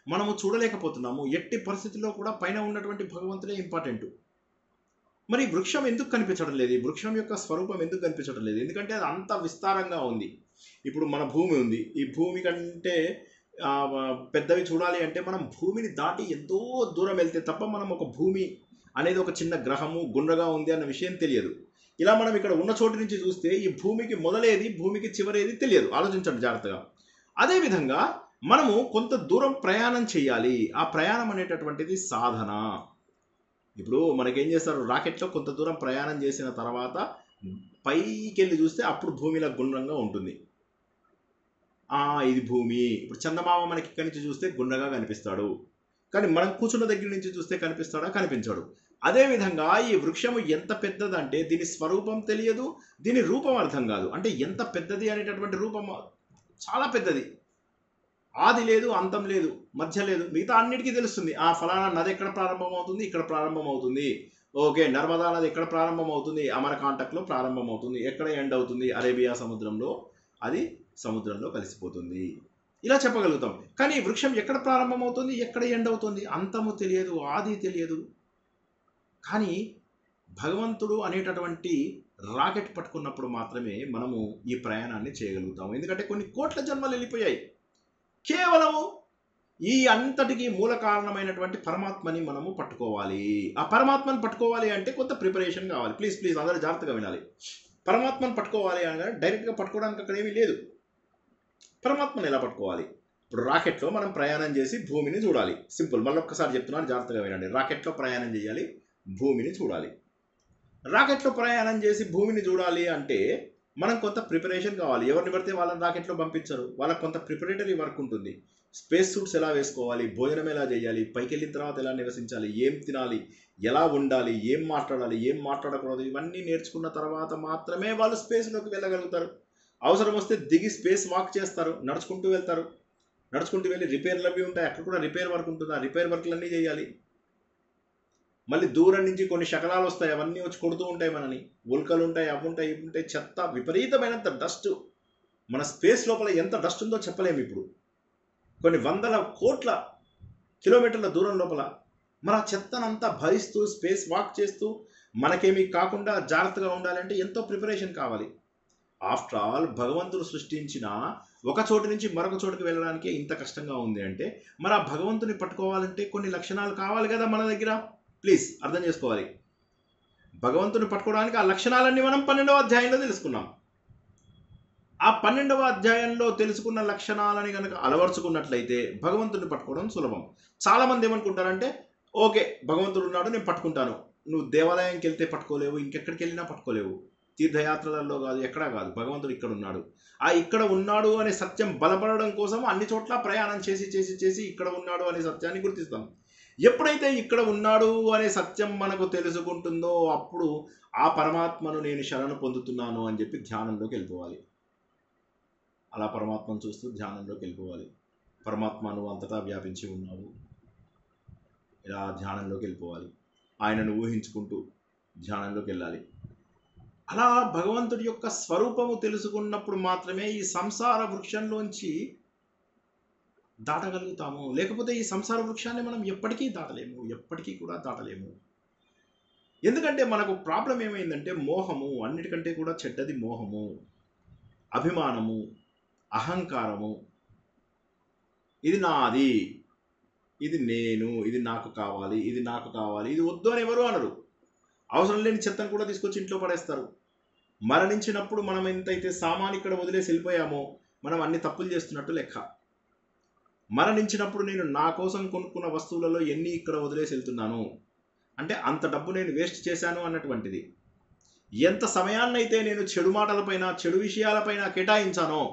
మనము చూడలేకపోతున్నాము. ఎట్టి పరిస్థితుల్లో కూడా పైన ఉన్నటువంటి భగవంతుడే ఇంపార్టెంట్. మరి వృక్షం ఎందుకు కనిపించడం లేదు? వృక్షం యొక్క స్వరూపం ఎందుకు కనిపించడం లేదు? ఎందుకంటే అది అంత విస్తారంగా ఉంది. ఇప్పుడు మన భూమి ఉంది, ఈ భూమి కంటే పెద్దవి చూడాలి అంటే మనం భూమిని దాటి ఎంతో దూరం వెళ్తే తప్ప మనం ఒక భూమి అనేది ఒక చిన్న గ్రహము గుండ్రగా ఉంది అన్న విషయం తెలియదు. ఇలా మనం ఇక్కడ ఉన్న చోటు నుంచి చూస్తే ఈ భూమికి మొదలేది భూమికి చివరేది తెలియదు. ఆలోచించండి జాగ్రత్తగా. అదేవిధంగా మనము కొంత దూరం ప్రయాణం చేయాలి. ఆ ప్రయాణం అనేటటువంటిది సాధన. ఇప్పుడు మనకేం చేస్తారు, రాకెట్లో కొంత దూరం ప్రయాణం చేసిన తర్వాత పైకి వెళ్ళి చూస్తే అప్పుడు భూమిలో గుండ్రంగా ఉంటుంది. ఇది భూమి. ఇప్పుడు చందమామ మనకి ఇక్కడి నుంచి చూస్తే గుండ్రంగా కనిపిస్తాడు, కానీ మనం కూర్చున్న దగ్గర నుంచి చూస్తే కనిపిస్తాడా? కనిపించాడు. అదేవిధంగా ఈ వృక్షము ఎంత పెద్దదంటే దీని స్వరూపం తెలియదు, దీని రూపం అర్థం కాదు. అంటే ఎంత పెద్దది అనేటటువంటి రూపం చాలా పెద్దది. ఆది లేదు, అంతం లేదు, మధ్య లేదు, మిగతా అన్నిటికీ తెలుస్తుంది. ఫలానా నది ఎక్కడ ప్రారంభం అవుతుంది, ఇక్కడ ప్రారంభం అవుతుంది. ఓకే, నర్మదా నది ఎక్కడ ప్రారంభం అవుతుంది? అమరకాంటక్లో ప్రారంభం అవుతుంది. ఎక్కడ ఎండ్ అవుతుంది? అరేబియా సముద్రంలో, అది సముద్రంలో కలిసిపోతుంది. ఇలా చెప్పగలుగుతాం. కానీ వృక్షం ఎక్కడ ప్రారంభం అవుతుంది, ఎక్కడ ఎండ్ అవుతుంది? అంతము తెలియదు, ఆది తెలియదు. కానీ భగవంతుడు అనేటటువంటి రాకెట్ పట్టుకున్నప్పుడు మాత్రమే మనము ఈ ప్రయాణాన్ని చేయగలుగుతాము. ఎందుకంటే కొన్ని కోట్ల జన్మలు వెళ్ళిపోయాయి. కేవలము ఈ అంతటికి మూల కారణమైనటువంటి పరమాత్మని మనము పట్టుకోవాలి. ఆ పరమాత్మని పట్టుకోవాలి అంటే కొంత ప్రిపరేషన్ కావాలి. ప్లీజ్ అందరూ జాగ్రత్తగా వినాలి. పరమాత్మని పట్టుకోవాలి అనగా డైరెక్ట్గా పట్టుకోవడానికి అక్కడ ఏమీ లేదు. పరమాత్మని ఎలా పట్టుకోవాలి? ఇప్పుడు రాకెట్లో మనం ప్రయాణం చేసి భూమిని చూడాలి. సింపుల్. మళ్ళొక్కసారి చెప్తున్నాను, జాగ్రత్తగా వినండి. రాకెట్లో ప్రయాణం చేయాలి, భూమిని చూడాలి. రాకెట్లో ప్రయాణం చేసి భూమిని చూడాలి అంటే మనం కొంత ప్రిపరేషన్ కావాలి. ఎవరిని పడితే వాళ్ళని రాకెట్లో పంపించరు. వాళ్ళకి కొంత ప్రిపరేటరీ వర్క్ ఉంటుంది. స్పేస్ సూట్స్ ఎలా వేసుకోవాలి, భోజనం ఎలా చేయాలి, పైకి వెళ్ళిన తర్వాత ఎలా నివసించాలి, ఏం తినాలి, ఎలా ఉండాలి, ఏం మాట్లాడాలి, ఏం మాట్లాడకూడదు, ఇవన్నీ నేర్చుకున్న తర్వాత మాత్రమే వాళ్ళు స్పేస్లోకి వెళ్ళగలుగుతారు. అవసరం వస్తే దిగి స్పేస్ వాక్ చేస్తారు, నడుచుకుంటూ వెళ్తారు. నడుచుకుంటూ వెళ్ళి రిపేర్లు అవి ఉంటాయి, అక్కడ కూడా రిపేర్ వర్క్ ఉంటుంది. ఆ రిపేర్ వర్క్లన్నీ చేయాలి. మళ్ళీ దూరం నుంచి కొన్ని శకలాలు వస్తాయి, అవన్నీ వచ్చి కొడుతూ ఉంటాయి మనని. ఉల్కలు ఉంటాయి, అవి ఉంటాయి, ఇవి ఉంటాయి, చెత్త, విపరీతమైనంత డస్ట్. మన స్పేస్ లోపల ఎంత డస్ట్ ఉందో చెప్పలేము. ఇప్పుడు కొన్ని వందల కోట్ల కిలోమీటర్ల దూరం లోపల మన చెత్తనంతా భరిస్తూ స్పేస్ వాక్ చేస్తూ మనకేమీ కాకుండా జాగ్రత్తగా ఉండాలంటే ఎంతో ప్రిపరేషన్ కావాలి. ఆఫ్టర్ ఆల్ భగవంతుడు సృష్టించిన ఒక చోటు నుంచి మరొక చోటుకి వెళ్ళడానికి ఇంత కష్టంగా ఉంది అంటే మరి ఆ భగవంతుని పట్టుకోవాలంటే కొన్ని లక్షణాలు కావాలి కదా మన దగ్గర. ప్లీజ్ అర్థం చేసుకోవాలి. భగవంతుని పట్టుకోవడానికి ఆ లక్షణాలన్నీ మనం 12వ అధ్యాయంలో తెలుసుకున్నాం. ఆ 12వ అధ్యాయంలో తెలుసుకున్న లక్షణాలని కనుక అలవర్చుకున్నట్లయితే భగవంతుని పట్టుకోవడం సులభం. చాలామంది ఏమనుకుంటారంటే ఓకే భగవంతుడు ఉన్నాడు, నేను పట్టుకుంటాను. నువ్వు దేవాలయంకి వెళ్తే పట్టుకోలేవు, ఇంకెక్కడికి వెళ్ళినా పట్టుకోలేవు. తీర్థయాత్రలలో కాదు, ఎక్కడా కాదు, భగవంతుడు ఇక్కడ ఉన్నాడు. ఆ ఇక్కడ ఉన్నాడు అనే సత్యం బలపడడం కోసం అన్ని చోట్ల ప్రయాణం చేసి చేసి చేసి ఇక్కడ ఉన్నాడు అనే సత్యాన్ని గుర్తిస్తాం. ఎప్పుడైతే ఇక్కడ ఉన్నాడు అనే సత్యం మనకు తెలుసుకుంటుందో అప్పుడు ఆ పరమాత్మను నేను శరణు పొందుతున్నాను అని చెప్పి ధ్యానంలోకి వెళ్ళిపోవాలి. అలా పరమాత్మను చూస్తూ ధ్యానంలోకి వెళ్ళిపోవాలి. పరమాత్మ నువ్వు అంతటా వ్యాపించి ఉన్నావు, ఇలా ధ్యానంలోకి వెళ్ళిపోవాలి. ఆయనను ఊహించుకుంటూ ధ్యానంలోకి వెళ్ళాలి. అలా భగవంతుడి యొక్క స్వరూపము తెలుసుకున్నప్పుడు మాత్రమే ఈ సంసార వృక్షంలోంచి దాటగలుగుతాము. లేకపోతే ఈ సంసార వృక్షాన్ని మనం ఎప్పటికీ దాటలేము, ఎప్పటికీ కూడా దాటలేము. ఎందుకంటే మనకు ప్రాబ్లం ఏమైందంటే మోహము, అన్నిటికంటే కూడా చెడ్డది మోహము, అభిమానము, అహంకారము. ఇది నాది, ఇది నేను, ఇది నాకు కావాలి, ఇది నాకు కావాలి, ఇది వద్దు అని ఎవరు అనరు. అవసరం లేని చెత్తను కూడా తీసుకొచ్చి ఇంట్లో పడేస్తారు. మరణించినప్పుడు మనం ఎంతైతే సామాను ఇక్కడ వదిలేసి వెళ్ళిపోయామో మనం అన్ని తప్పులు చేస్తున్నట్టు లెక్క. మరణించినప్పుడు నేను నా కోసం కొనుక్కున్న వస్తువులలో ఎన్ని ఇక్కడ వదిలేసి వెళ్తున్నాను అంటే అంత డబ్బు నేను వేస్ట్ చేశాను అన్నటువంటిది. ఎంత సమయాన్నైతే నేను చెడు మాటలపైన, చెడు విషయాలపైన కేటాయించానో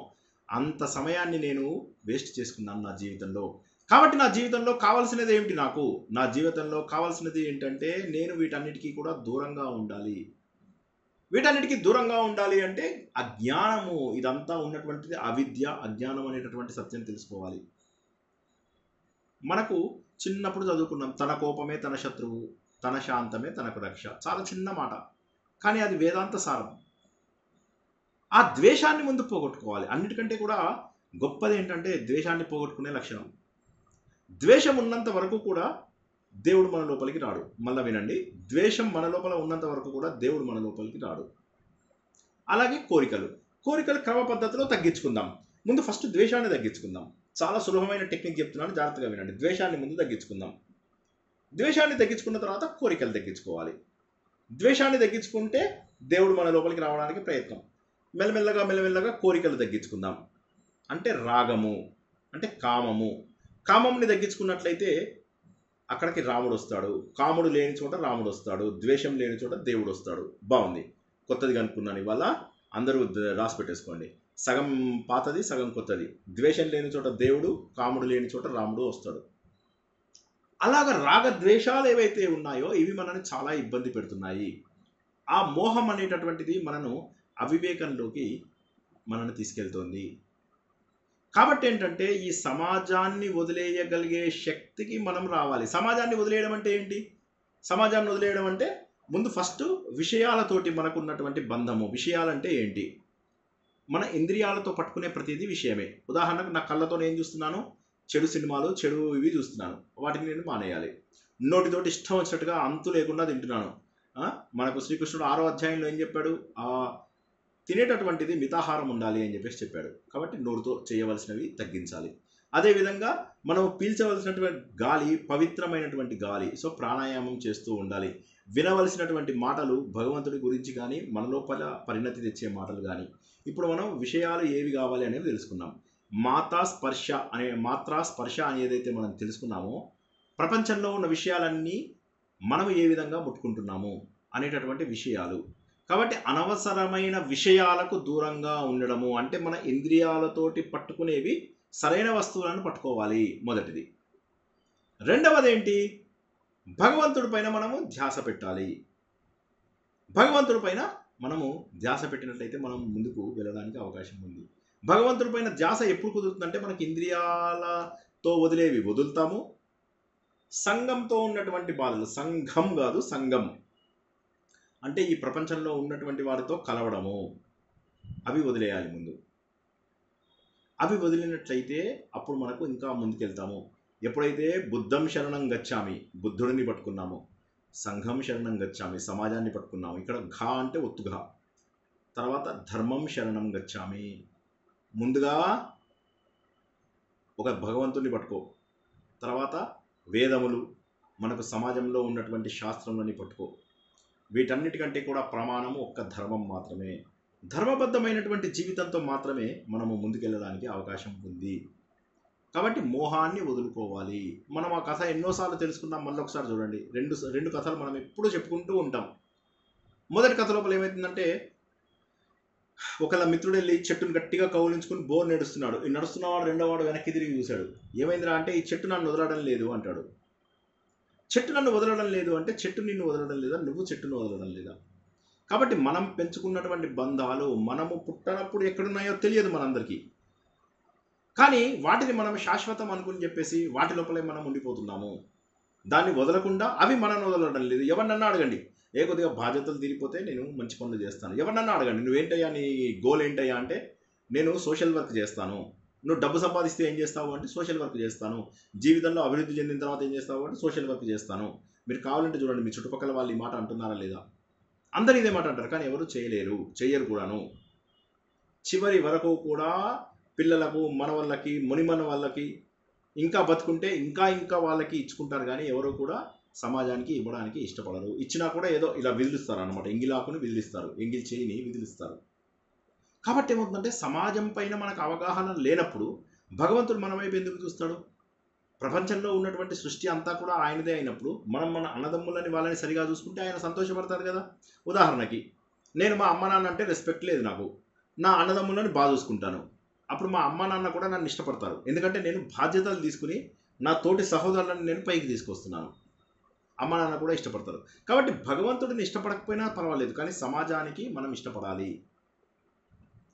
అంత సమయాన్ని నేను వేస్ట్ చేసుకున్నాను నా జీవితంలో. కాబట్టి నా జీవితంలో కావాల్సినది ఏమిటి? నా జీవితంలో కావాల్సినది ఏంటంటే నేను వీటన్నిటికీ కూడా దూరంగా ఉండాలి. వీటన్నిటికీ దూరంగా ఉండాలి అంటే అజ్ఞానము, ఇదంతా ఉన్నటువంటిది అవిద్య, అజ్ఞానం అనేటటువంటి సత్యం తెలుసుకోవాలి. మనకు చిన్నప్పుడు చదువుకున్నాం, తన కోపమే తన శత్రువు, తన శాంతమే తనకు రక్ష. చాలా చిన్న మాట, కానీ అది వేదాంత సారం. ఆ ద్వేషాన్ని ముందు పోగొట్టుకోవాలి. అన్నిటికంటే కూడా గొప్పది ఏంటంటే ద్వేషాన్ని పోగొట్టుకునే లక్షణం. ద్వేషం ఉన్నంత వరకు కూడా దేవుడు మన లోపలికి రాడు. మళ్ళీ వినండి, ద్వేషం మన లోపల ఉన్నంత వరకు కూడా దేవుడు మన లోపలికి రాడు. అలాగే కోరికలు క్రమ పద్ధతిలో తగ్గించుకుందాం. ముందు ఫస్ట్ ద్వేషాన్ని తగ్గించుకుందాం. చాలా సులభమైన టెక్నిక్ చెప్తున్నాను, జాగ్రత్తగా వినండి. ద్వేషాన్ని ముందు తగ్గించుకుందాం. ద్వేషాన్ని తగ్గించుకున్న తర్వాత కోరికలు తగ్గించుకోవాలి. ద్వేషాన్ని తగ్గించుకుంటే దేవుడు మన లోపలికి రావడానికి ప్రయత్నం. మెల్లమెల్లగా కోరికలు తగ్గించుకుందాం. అంటే రాగము, అంటే కామంని తగ్గించుకున్నట్లయితే అక్కడికి రాముడు వస్తాడు. కాముడు లేని చోట రాముడు వస్తాడు. ద్వేషం లేని చోట దేవుడు వస్తాడు. బాగుంది, కొత్తది కనుక్కున్నాను ఇవాళ. అందరూ రాసి పెట్టేసుకోండి. సగం పాతది, సగం కొత్తది. ద్వేషం లేని చోట దేవుడు, కాముడు లేని చోట రాముడు వస్తాడు. అలాగ రాగద్వేషాలు ఏవైతే ఉన్నాయో ఇవి మనల్ని చాలా ఇబ్బంది పెడుతున్నాయి. ఆ మోహం అనేటటువంటిది మనను అవివేకంలోకి మనల్ని తీసుకెళ్తోంది. కాబట్టి ఏంటంటే ఈ సమాజాన్ని వదిలేయగలిగే శక్తికి మనం రావాలి. సమాజాన్ని వదిలేయడం అంటే ఏంటి? సమాజాన్ని వదిలేయడం అంటే ముందు ఫస్ట్ విషయాలతోటి మనకున్నటువంటి బంధము. విషయాలంటే ఏంటి? మన ఇంద్రియాలతో పట్టుకునే ప్రతిదీ విషయమే. ఉదాహరణకు నా కళ్ళతో నేను చూస్తున్నాను, చెడు సినిమాలు, చెడు ఇవి చూస్తున్నాను. వాటిని నేను మానేయాలి. నోటితోటి ఇష్టం వచ్చినట్టుగా అంతు లేకుండా తింటున్నాను. మనకు శ్రీకృష్ణుడు 6వ అధ్యాయంలో ఏం చెప్పాడు? తినేటటువంటిది మితాహారం ఉండాలి అని చెప్పాడు. కాబట్టి నోరుతో చేయవలసినవి తగ్గించాలి. అదేవిధంగా మనం పీల్చవలసినటువంటి గాలి పవిత్రమైనటువంటి గాలి. సో ప్రాణాయామం చేస్తూ ఉండాలి. వినవలసినటువంటి మాటలు భగవంతుడి గురించి కానీ, మన లోపల పరిణతి తెచ్చే మాటలు కానీ. ఇప్పుడు మనం విషయాలు ఏవి కావాలి అనేవి తెలుసుకున్నాం. మాత్రా స్పర్శ అనేదైతే మనం తెలుసుకున్నామో, ప్రపంచంలో ఉన్న విషయాలన్నీ మనం ఏ విధంగా ముట్టుకుంటున్నాము అనేటటువంటి విషయాలు. కాబట్టి అనవసరమైన విషయాలకు దూరంగా ఉండడము అంటే మన ఇంద్రియాలతోటి పట్టుకునేవి సరైన వస్తువులను పట్టుకోవాలి, మొదటిది. రెండవది ఏంటి? భగవంతుడి పైన మనము ధ్యాస పెట్టాలి. భగవంతుడి పైన మనము ధ్యాస పెట్టినట్లయితే మనం ముందుకు వెళ్ళడానికి అవకాశం ఉంది. భగవంతుడి పైన ధ్యాస ఎప్పుడు కుదురుతుందంటే మనకి ఇంద్రియాలతో వదిలేవి వదులుతాము. సంఘంతో ఉన్నటువంటి బాధలు, సంఘం కాదు సంఘం అంటే ఈ ప్రపంచంలో ఉన్నటువంటి వారితో కలవడము, అవి వదిలేయాలి ముందు. అవి వదిలినట్లయితే అప్పుడు మనకు ఇంకా ముందుకెళ్తాము. ఎప్పుడైతే బుద్ధం శరణం గచ్చామి, బుద్ధుడిని పట్టుకున్నాము, సంఘం శరణం గచ్చామి, సమాజాన్ని పట్టుకున్నాము. ఇక్కడ ఘా అంటే ఒత్తుఘా. తర్వాత ధర్మం శరణం గచ్చామి, ముందుగా ఒక భగవంతుడిని పట్టుకో. తర్వాత వేదములు, మనకు సమాజంలో ఉన్నటువంటి శాస్త్రములని పట్టుకో. వీటన్నిటికంటే కూడా ప్రమాణము ఒక్క ధర్మం మాత్రమే. ధర్మబద్ధమైనటువంటి జీవితంతో మాత్రమే మనము ముందుకెళ్ళడానికి అవకాశం ఉంది. కాబట్టి మోహాన్ని వదులుకోవాలి. మనం ఆ కథ ఎన్నోసార్లు తెలుసుకున్నాం. మళ్ళీ ఒకసారి చూడండి. రెండు కథలు మనం ఎప్పుడూ చెప్పుకుంటూ ఉంటాం. మొదటి కథ లోపల ఏమవుతుందంటే, ఒకళ్ళ మిత్రుడు వెళ్ళి చెట్టును గట్టిగా కౌలించుకుని బోర్ నడుస్తున్నాడు. ఈ నడుస్తున్నవాడు రెండోవాడు వెనక్కి తిరిగి చూశాడు. ఏమైందిరా అంటే, ఈ చెట్టు నన్ను వదలడం లేదు అంటాడు. చెట్టు నన్ను వదలడం లేదు అంటే చెట్టు నిన్ను వదలడం లేదా, నువ్వు చెట్టును వదలడం లేదా. కాబట్టి మనం పెంచుకున్నటువంటి బంధాలు మనము పుట్టనప్పుడు ఎక్కడున్నాయో తెలియదు మనందరికీ. కానీ వాటిని మనం శాశ్వతం అనుకుని చెప్పేసి వాటి లోపలే మనం ఉండిపోతున్నాము. దాన్ని వదలకుండా అవి మనల్ని వదలడం లేదు. ఎవరినన్నా అడగండి, కొద్దిగా బాధ్యతలు తీరిపోతే నేను మంచి పనులు చేస్తాను. ఎవరినన్నా అడగండి, నువ్వేంటయ్యా నీ గోల్ ఏంటయ్యా అంటే నేను సోషల్ వర్క్ చేస్తాను. నువ్వు డబ్బు సంపాదిస్తే ఏం చేస్తావు అంటే సోషల్ వర్క్ చేస్తాను. జీవితంలో అభివృద్ధి చెందిన తర్వాత ఏం చేస్తావు అంటే సోషల్ వర్క్ చేస్తాను. మీరు కావాలంటే చూడండి, మీ చుట్టుపక్కల వాళ్ళు ఈ మాట అంటున్నారా లేదా. అందరూ ఇదే మాట అంటారు, కానీ ఎవరు చెయ్యరు కూడాను. చివరి వరకు కూడా పిల్లలకు, మనవళ్ళకి, మునిమన వాళ్ళకి ఇంకా బతుకుంటే ఇంకా వాళ్ళకి ఇచ్చుకుంటారు, కానీ ఎవరు కూడా సమాజానికి ఇవ్వడానికి ఇష్టపడరు. ఇచ్చినా కూడా ఏదో ఇలా విదిలిస్తారు అనమాట. ఎంగిలాకుని విదిలిస్తారు, ఎంగిల్ చేయిని విదిలిస్తారు. కాబట్టి ఏమవుతుందంటే సమాజం పైన మనకు అవగాహన లేనప్పుడు భగవంతుడు మన వైపు ఎందుకు చూస్తాడు? ప్రపంచంలో ఉన్నటువంటి సృష్టి అంతా కూడా ఆయనదే అయినప్పుడు మనం మన అన్నదమ్ములని వాళ్ళని సరిగా చూసుకుంటే ఆయన సంతోషపడతాడు కదా. ఉదాహరణకి నేను మా అమ్మ నాన్న అంటే రెస్పెక్ట్ లేదు నాకు, నా అన్నదమ్ములని బాగా చూసుకుంటాను. అప్పుడు మా అమ్మ నాన్న కూడా నన్ను ఇష్టపడతారు, ఎందుకంటే నేను బాధ్యతలు తీసుకుని నా తోటి సహోదరులను నేను పైకి తీసుకొస్తున్నాను. అమ్మ నాన్న కూడా ఇష్టపడతారు. కాబట్టి భగవంతుడిని ఇష్టపడకపోయినా పర్వాలేదు, కానీ సమాజానికి మనం ఇష్టపడాలి.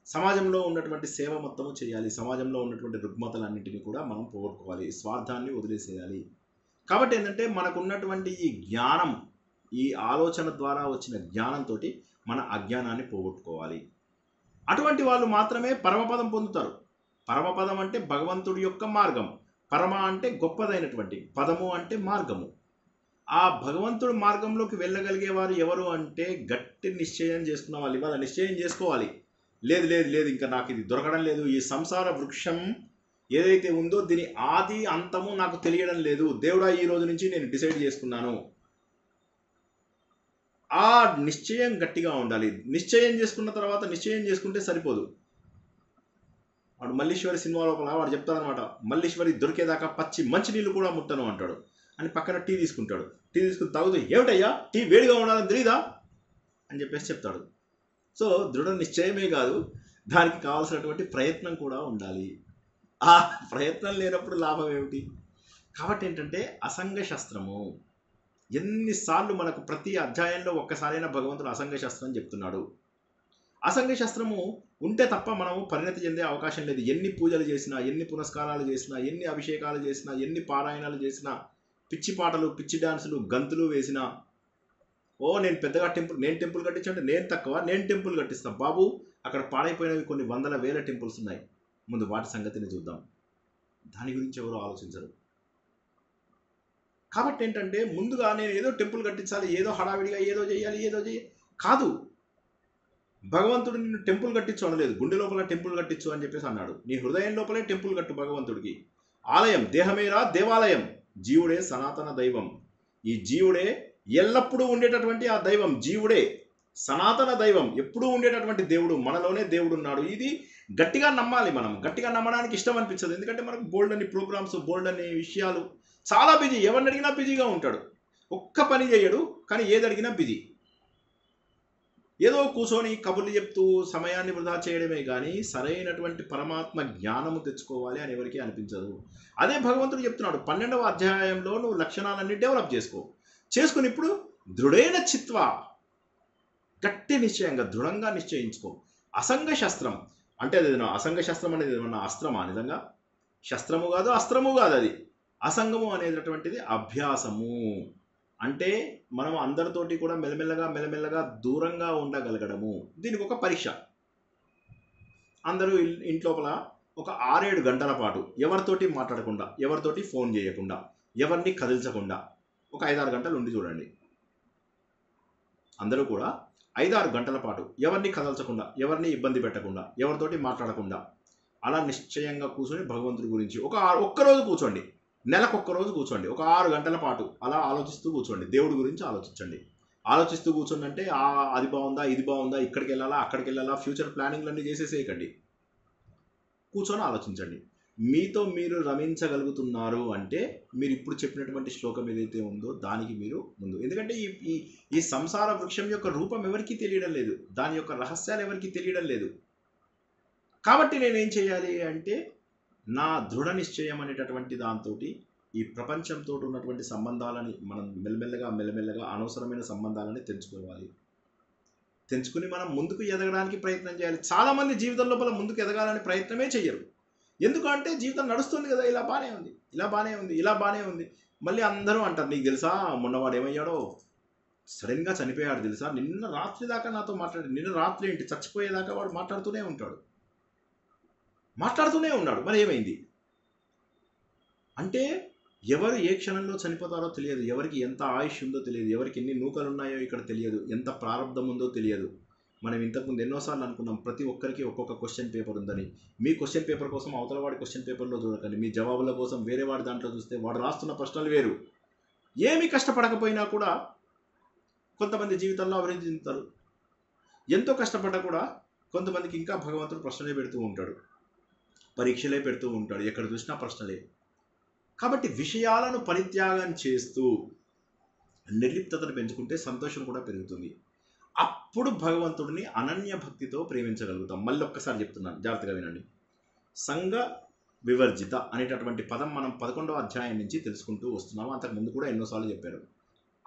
సమాజంలో ఉన్నటువంటి సేవ మొత్తము చేయాలి. సమాజంలో ఉన్నటువంటి రుగ్మతలన్నింటినీ కూడా మనం పోగొట్టుకోవాలి. స్వార్థాన్ని వదిలేసేయాలి. కాబట్టి ఏంటంటే మనకు ఉన్నటువంటి ఈ జ్ఞానం, ఈ ఆలోచన ద్వారా వచ్చిన జ్ఞానంతో మన అజ్ఞానాన్ని పోగొట్టుకోవాలి. అటువంటి వాళ్ళు మాత్రమే పరమపదం పొందుతారు. పరమపదం అంటే భగవంతుడి యొక్క మార్గం. పరమ అంటే గొప్పదైనటువంటి, పదము అంటే మార్గము. ఆ భగవంతుడి మార్గంలోకి వెళ్ళగలిగే వారు ఎవరు అంటే గట్టి నిశ్చయం చేసుకున్న వాళ్ళు. ఇవాళ నిశ్చయం చేసుకోవాలి, లేదు ఇంకా నాకు ఇది దొరకడం లేదు, ఈ సంసార వృక్షం ఏదైతే ఉందో దీని ఆది అంతము నాకు తెలియడం లేదు, దేవుడా ఈ రోజు నుంచి నేను డిసైడ్ చేసుకున్నాను. ఆ నిశ్చయం గట్టిగా ఉండాలి. నిశ్చయం చేసుకున్న తర్వాత నిశ్చయం చేసుకుంటే సరిపోదు. వాడు మల్లీశ్వరి సినిమా లోపల వాడు చెప్తాడనమాట, మల్లీశ్వరి దొరికేదాకా పచ్చి మంచినీళ్ళు కూడా ముట్టను అంటాడు. అని పక్కన టీ తీసుకుంటాడు. టీ తీసుకుని తాగుతూ, ఏమిటయ్యా టీ వేడిగా ఉండాలని తెలీదా అని చెప్పేసి చెప్తాడు. సో దృఢ నిశ్చయమే కాదు, దానికి కావాల్సినటువంటి ప్రయత్నం కూడా ఉండాలి. ఆ ప్రయత్నం లేనప్పుడు లాభం ఏమిటి? కాబట్టి ఏంటంటే అసంగ శస్త్రము. ఎన్నిసార్లు మనకు ప్రతి అధ్యాయంలో ఒక్కసారైనా భగవంతుడు అసంగ శస్త్రం చెప్తున్నాడు. అసంగ శస్త్రము ఉంటే తప్ప మనము పరిణతి చెందే అవకాశం లేదు. ఎన్ని పూజలు చేసినా, ఎన్ని పునస్కారాలు చేసినా, ఎన్ని అభిషేకాలు చేసినా, ఎన్ని పారాయణాలు చేసినా, పిచ్చి పాటలు, పిచ్చి డాన్సులు, గంతులు వేసినా, నేను పెద్దగా నేను టెంపుల్ కట్టించంటే నేను తక్కువ, నేను టెంపుల్ కట్టిస్తాను బాబు. అక్కడ పాడైపోయినవి కొన్ని వందల వేల టెంపుల్స్ ఉన్నాయి. ముందు వాటి సంగతిని చూద్దాం. దాని గురించి ఎవరు ఆలోచించరు. కాబట్టి ఏంటంటే ముందుగా నేను ఏదో టెంపుల్ కట్టించాలి, ఏదో హడావిడిగా ఏదో చేయాలి కాదు. భగవంతుడు నిన్ను టెంపుల్ కట్టించు అనలేదు, గుండె లోపల టెంపుల్ కట్టించు అని చెప్పేసి అన్నాడు. నీ హృదయం లోపలే టెంపుల్ కట్టు భగవంతుడికి. ఆలయం దేహమేరా దేవాలయం, జీవుడే సనాతన దైవం. ఈ జీవుడే ఎల్లప్పుడూ ఉండేటటువంటి ఆ దైవం, జీవుడే సనాతన దైవం, ఎప్పుడూ ఉండేటటువంటి దేవుడు, మనలోనే దేవుడు ఉన్నాడు. ఇది గట్టిగా నమ్మాలి. మనం గట్టిగా నమ్మడానికి ఇష్టం అనిపించదు, ఎందుకంటే మనకు బోల్డ్ అని ప్రోగ్రామ్స్, బోల్డ్ అని విషయాలు, చాలా బిజీ. ఎవరిని అడిగినా బిజీగా ఉంటాడు, ఒక్క పని చేయడు, కానీ ఏది అడిగినా బిజీ. ఏదో కూర్చొని కబుర్లు చెప్తూ సమయాన్ని వృధా చేయడమే కానీ సరైనటువంటి పరమాత్మ జ్ఞానము తెచ్చుకోవాలి అని ఎవరికీ అనిపించదు. అదే భగవంతుడు చెప్తున్నాడు 12వ అధ్యాయంలో, నువ్వు లక్షణాలన్నీ డెవలప్ చేసుకుని ఇప్పుడు దృఢైన చిత్వ, గట్టి నిశ్చయంగా దృఢంగా నిశ్చయించుకో. అసంగ శస్త్రం అంటే అది అసంగ శస్త్రం అనేది ఏమన్నా అస్త్రమా? నిజంగా శస్త్రము కాదు, అస్త్రము కాదు. అది అసంగము అనేటటువంటిది అభ్యాసము. అంటే మనం అందరితోటి కూడా మెల్లమెల్లగా దూరంగా ఉండగలగడము. దీనికి ఒక పరీక్ష. అందరూ ఇంట్లోపల ఒక 6-7 గంటల పాటు ఎవరితోటి మాట్లాడకుండా, ఎవరితోటి ఫోన్ చేయకుండా, ఎవరిని కదిల్చకుండా ఒక 5-6 గంటలు ఉండి చూడండి. అందరూ కూడా 5-6 గంటల పాటు ఎవరిని కదల్చకుండా, ఎవరిని ఇబ్బంది పెట్టకుండా, ఎవరితోటి మాట్లాడకుండా అలా నిశ్చయంగా కూర్చొని భగవంతుడి గురించి ఒక్కరోజు కూర్చోండి. నెలకొక్క రోజు కూర్చోండి. ఒక 6 గంటల పాటు అలా ఆలోచిస్తూ కూర్చోండి. దేవుడి గురించి ఆలోచించండి. ఆలోచిస్తూ కూర్చోండి అంటే అది బాగుందా, ఇది బాగుందా, ఇక్కడికి వెళ్ళాలా, అక్కడికి వెళ్ళాలా, ఫ్యూచర్ ప్లానింగ్లన్నీ చేసేసేయకండి. కూర్చొని ఆలోచించండి. మీతో మీరు రమించగలుగుతున్నారు అంటే మీరు ఇప్పుడు చెప్పినటువంటి శ్లోకం ఏదైతే ఉందో దానికి మీరు ముందు. ఎందుకంటే ఈ సంసార వృక్షం యొక్క రూపం ఎవరికీ తెలియడం లేదు, దాని యొక్క రహస్యాలు ఎవరికీ తెలియడం లేదు. కాబట్టి నేనేం చేయాలి అంటే నా దృఢ నిశ్చయం అనేటటువంటి దాంతో ఈ ప్రపంచంతో ఉన్నటువంటి సంబంధాలని మనం మెల్లమెల్లగా అనవసరమైన సంబంధాలని తెంచుకుని మనం ముందుకు ఎదగడానికి ప్రయత్నం చేయాలి. చాలామంది జీవితం లోపల ముందుకు ఎదగాలని ప్రయత్నమే చెయ్యరు. ఎందుకంటే జీవితం నడుస్తుంది కదా, ఇలా బాగానే ఉంది. మళ్ళీ అందరూ అంటారు, నీకు తెలుసా మొన్నవాడు ఏమయ్యాడో, సడన్గా చనిపోయాడు తెలుసా, నిన్న రాత్రి దాకా నాతో మాట్లాడి, నిన్న రాత్రి ఏంటి చచ్చిపోయేదాకా వాడు మాట్లాడుతూనే ఉన్నాడు. మరి ఏమైంది అంటే, ఎవరు ఏ క్షణంలో చనిపోతారో తెలియదు, ఎవరికి ఎంత ఆయుష్ ఉందో తెలియదు, ఎవరికి ఎన్ని నూకలు ఉన్నాయో ఇక్కడ తెలియదు, ఎంత ప్రారంధం ఉందో తెలియదు. మనం ఇంతకుముందు ఎన్నోసార్లు అనుకున్నాం ప్రతి ఒక్కరికి ఒక్కొక్క క్వశ్చన్ పేపర్ ఉందని. మీ క్వశ్చన్ పేపర్ కోసం అవతల వాడి క్వశ్చన్ పేపర్లో చూడకండి, మీ జవాబుల కోసం వేరే వాడి దాంట్లో చూస్తే వాడు రాస్తున్న ప్రశ్నలు వేరు. ఏమీ కష్టపడకపోయినా కూడా కొంతమంది జీవితంలో అభివృద్ధి చెందుతారు. ఎంతో కష్టపడ్డా కూడా కొంతమందికి ఇంకా భగవంతుడు ప్రశ్నలే పెడుతూ ఉంటాడు, పరీక్షలే పెడుతూ ఉంటాడు, ఎక్కడ చూసినా ప్రశ్నలే. కాబట్టి విషయాలను పరిత్యాగం చేస్తూ నిర్లిప్తతను పెంచుకుంటే సంతోషం కూడా పెరుగుతుంది. అప్పుడు భగవంతుడిని అనన్య భక్తితో ప్రేమించగలుగుతాం. మళ్ళీ ఒక్కసారి చెప్తున్నాను, జాగ్రత్తగా వినండి. సంఘ వివర్జిత అనేటటువంటి పదం మనం 11వ అధ్యాయం నుంచి తెలుసుకుంటూ వస్తున్నాము. అంతకుముందు కూడా ఎన్నోసార్లు చెప్పారు.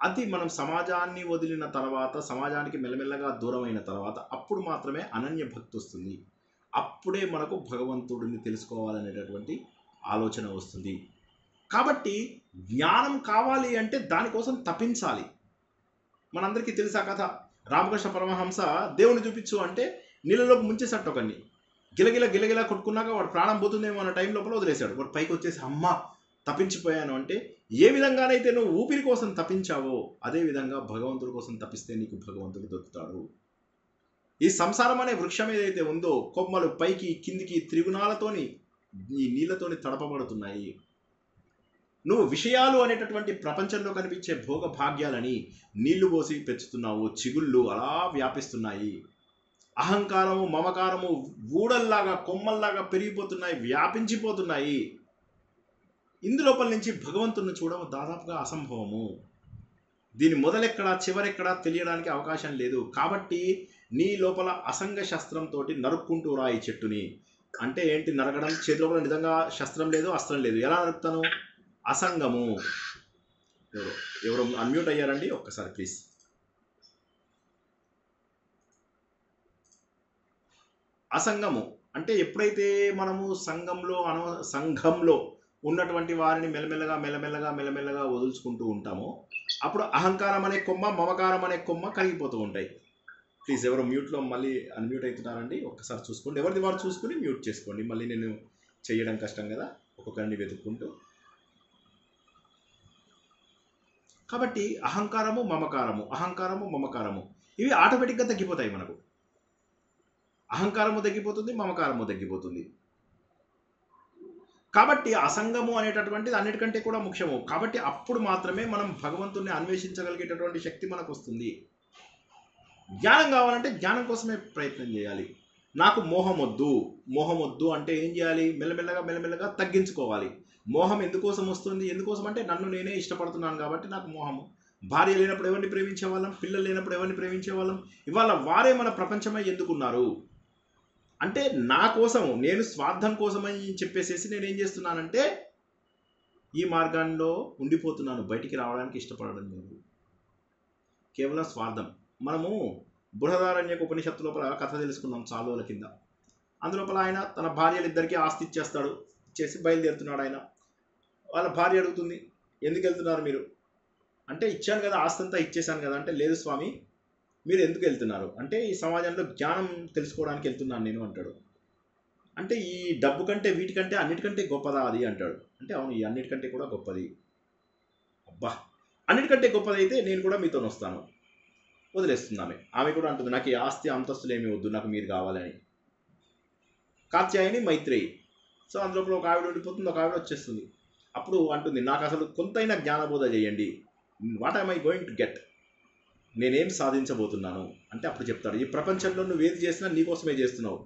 అది మనం సమాజాన్ని వదిలిన తర్వాత, సమాజానికి మెల్లమెల్లగా దూరమైన తర్వాత అప్పుడు మాత్రమే అనన్య భక్తి వస్తుంది. అప్పుడే మనకు భగవంతుడిని తెలుసుకోవాలనేటటువంటి ఆలోచన వస్తుంది. కాబట్టి జ్ఞానం కావాలి అంటే దానికోసం తపించాలి. మనందరికీ తెలుసా కథ, రామకృష్ణ పరమహంస దేవుని చూపించు అంటే నీళ్ళలోకి ముంచేసట్టు ఒకరిని, గిలగిల కొట్టుకున్నాక వాడు ప్రాణం పోతుందేమో అన్న టైం లోపల వదిలేశాడు. వాడు పైకి వచ్చేసి అమ్మ తప్పించిపోయాను అంటే, ఏ విధంగానైతే నువ్వు ఊపిరి కోసం తప్పించావో అదే విధంగా భగవంతుడి కోసం తప్పిస్తే నీకు భగవంతుడు దొరుకుతాడు. ఈ సంసారం అనే వృక్షం ఏదైతే ఉందో, కొమ్మలు పైకి కిందికి త్రిగుణాలతోని ఈ నీళ్ళతోని తడపబడుతున్నాయి. నువ్వు విషయాలు అనేటటువంటి ప్రపంచంలో కనిపించే భోగ భాగ్యాలని నీళ్లు పోసి పెంచుతున్నావు, చిగుళ్ళు అలా వ్యాపిస్తున్నాయి. అహంకారము మమకారము ఊడల్లాగా కొమ్మల్లాగా పెరిగిపోతున్నాయి, వ్యాపించిపోతున్నాయి. ఇందులోపల నుంచి భగవంతుని చూడడం దాదాపుగా అసంభవము. దీని మొదలెక్కడా చివరెక్కడా తెలియడానికి అవకాశం లేదు. కాబట్టి నీ లోపల అసంగ శస్త్రంతో నరుక్కుంటూ రాయి చెట్టుని. అంటే ఏంటి నరకడం? చేతి లోపల నిజంగా శస్త్రం లేదు, అస్త్రం లేదు, ఎలా నరుకుతాను? అసంగము. ఎవరు అన్మ్యూట్ అయ్యారండి ఒక్కసారి ప్లీజ్. అసంగము అంటే ఎప్పుడైతే మనము సంఘంలో ఉన్నటువంటి వారిని మెల్లమెల్లగా వదులుచుకుంటూ ఉంటామో అప్పుడు అహంకారం అనే కొమ్మ, మమకారం అనే కొమ్మ కరిగిపోతూ ఉంటాయి. ప్లీజ్ ఎవరు మ్యూట్లో మళ్ళీ అన్మ్యూట్ అవుతున్నారండి ఒక్కసారి చూసుకోండి, ఎవరిది వారు చూసుకుని మ్యూట్ చేసుకోండి. మళ్ళీ నేను చేయడం కష్టం కదా ఒక్కొక్కరిని వెతుక్కుంటూ. కాబట్టి అహంకారము మమకారము ఇవి ఆటోమేటిక్గా తగ్గిపోతాయి. మనకు అహంకారము తగ్గిపోతుంది, మమకారము తగ్గిపోతుంది. కాబట్టి అసంగము అనేటటువంటిది అన్నిటికంటే కూడా ముఖ్యము. కాబట్టి అప్పుడు మాత్రమే మనం భగవంతుణ్ణి అన్వేషించగలిగేటటువంటి శక్తి మనకు వస్తుంది. జ్ఞానం కావాలంటే జ్ఞానం కోసమే ప్రయత్నం చేయాలి. నాకు మోహం వద్దు అంటే ఏం చేయాలి? మెల్లమెల్లగా తగ్గించుకోవాలి. మోహం ఎందుకోసం వస్తుంది? ఎందుకోసం అంటే నన్ను నేనే ఇష్టపడుతున్నాను కాబట్టి నాకు మోహము. భార్య లేనప్పుడు ఎవరిని ప్రేమించేవాళ్ళం, పిల్లలు లేనప్పుడు ఎవరిని ప్రేమించేవాళ్ళం. ఇవాళ వారే మన ప్రపంచమై ఎందుకున్నారు అంటే నా కోసము, నేను స్వార్థం కోసమని చెప్పేసేసి నేనేం చేస్తున్నానంటే ఈ మార్గాల్లో ఉండిపోతున్నాను, బయటికి రావడానికి ఇష్టపడడం లేదు, కేవలం స్వార్థం. మనము బృహదారణ్యక ఉపనిషత్తు లోపల కథ తెలుసుకున్నాం చాలా రోజుల కింద. అందులోపల ఆయన తన భార్యలిద్దరికీ ఆస్తి ఇచ్చేస్తాడు, ఇచ్చేసి బయలుదేరుతున్నాడు. ఆయన వాళ్ళ భార్య అడుగుతుంది, ఎందుకు వెళ్తున్నారు మీరు అంటే, ఇచ్చాను కదా ఆస్తి అంతా ఇచ్చేసాను కదా అంటే, లేదు స్వామి మీరు ఎందుకు వెళ్తున్నారు అంటే, ఈ సమాజంలో జ్ఞానం తెలుసుకోవడానికి వెళ్తున్నాను నేను అంటాడు. అంటే ఈ డబ్బు కంటే వీటికంటే అన్నిటికంటే గొప్పదా అది అంటాడు. అంటే అవును, ఈ అన్నిటికంటే కూడా గొప్పది. అబ్బా అన్నిటికంటే గొప్పది అయితే నేను కూడా మీతో వస్తాను, వదిలేస్తుంది ఆమె కూడా అంటుంది, నాకు ఈ ఆస్తి అంతస్తులు ఏమీ వద్దు, నాకు మీరు కావాలని. కాత్యాయని మైత్రేయి. సో అందులో ఒక ఆవిడ ఉండిపోతుంది, ఒక ఆవిడ వచ్చేస్తుంది. అప్పుడు అంటుంది, నాకు అసలు కొంతైనా జ్ఞానబోధ చేయండి, what I going to get, నేనేం సాధించబోతున్నాను అంటే. అప్పుడు చెప్తాడు, ఈ ప్రపంచంలో నువ్వు ఏది చేసినా నీకోసమే చేస్తున్నావు,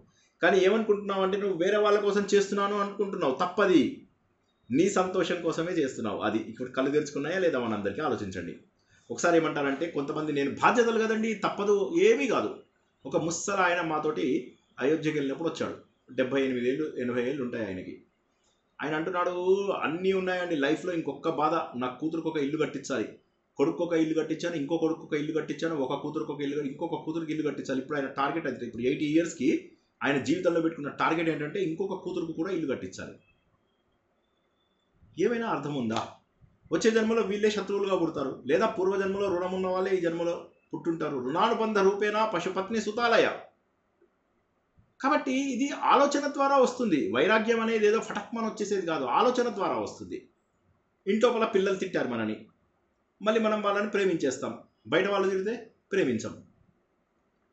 కానీ ఏమనుకుంటున్నావు అంటే నువ్వు వేరే వాళ్ళ కోసం చేస్తున్నాను అనుకుంటున్నావు, తప్పది, నీ సంతోషం కోసమే చేస్తున్నావు. అది ఇప్పుడు కళ్ళు తెరుచుకున్నాయా లేదా మనందరికీ ఆలోచించండి. ఒకసారి ఏమంటారంటే, కొంతమంది నేను బాధ్యతలు కదండి తప్పదు, ఏమీ కాదు. ఒక ముస్సల ఆయన మాతోటి అయోధ్యకి వెళ్ళినప్పుడు వచ్చాడు, 78 ఏళ్ళు 80 ఏళ్ళు ఉంటాయి ఆయనకి. ఆయన అంటున్నాడు, అన్నీ ఉన్నాయండి లైఫ్లో, ఇంకొక బాధ, నా కూతురుకు ఒక ఇల్లు కట్టించాలి, కొడుకు ఒక ఇల్లు కట్టించాను, ఇంకో కొడుకు ఒక ఇల్లు కట్టించాను, ఒక కూతురుకు ఒక ఇల్లు, ఇంకొక కూతురుకి ఇల్లు కట్టించాలి. ఇప్పుడు ఆయన టార్గెట్ అయితే ఇప్పుడు 80 ఇయర్స్కి ఆయన జీవితంలో పెట్టుకున్న టార్గెట్ ఏంటంటే ఇంకొక కూతురుకు కూడా ఇల్లు కట్టించాలి. ఏమైనా అర్థం ఉందా? వచ్చే జన్మలో వీళ్ళే శత్రువులుగా పుడతారు, లేదా పూర్వజన్మలో రుణం ఉన్న వాళ్ళే ఈ జన్మలో పుట్టుంటారు. రుణానుబంధ రూపేణ పశుపత్ని సుతాలయ. కాబట్టి ఇది ఆలోచన ద్వారా వస్తుంది. వైరాగ్యం అనేది ఏదో ఫటక్మని వచ్చేసేది కాదు, ఆలోచన ద్వారా వస్తుంది. ఇంట్లో వాళ్ళ పిల్లలు తిట్టారు మనని, మళ్ళీ మనం వాళ్ళని ప్రేమించేస్తాం. బయట వాళ్ళు తిడితే ప్రేమించం.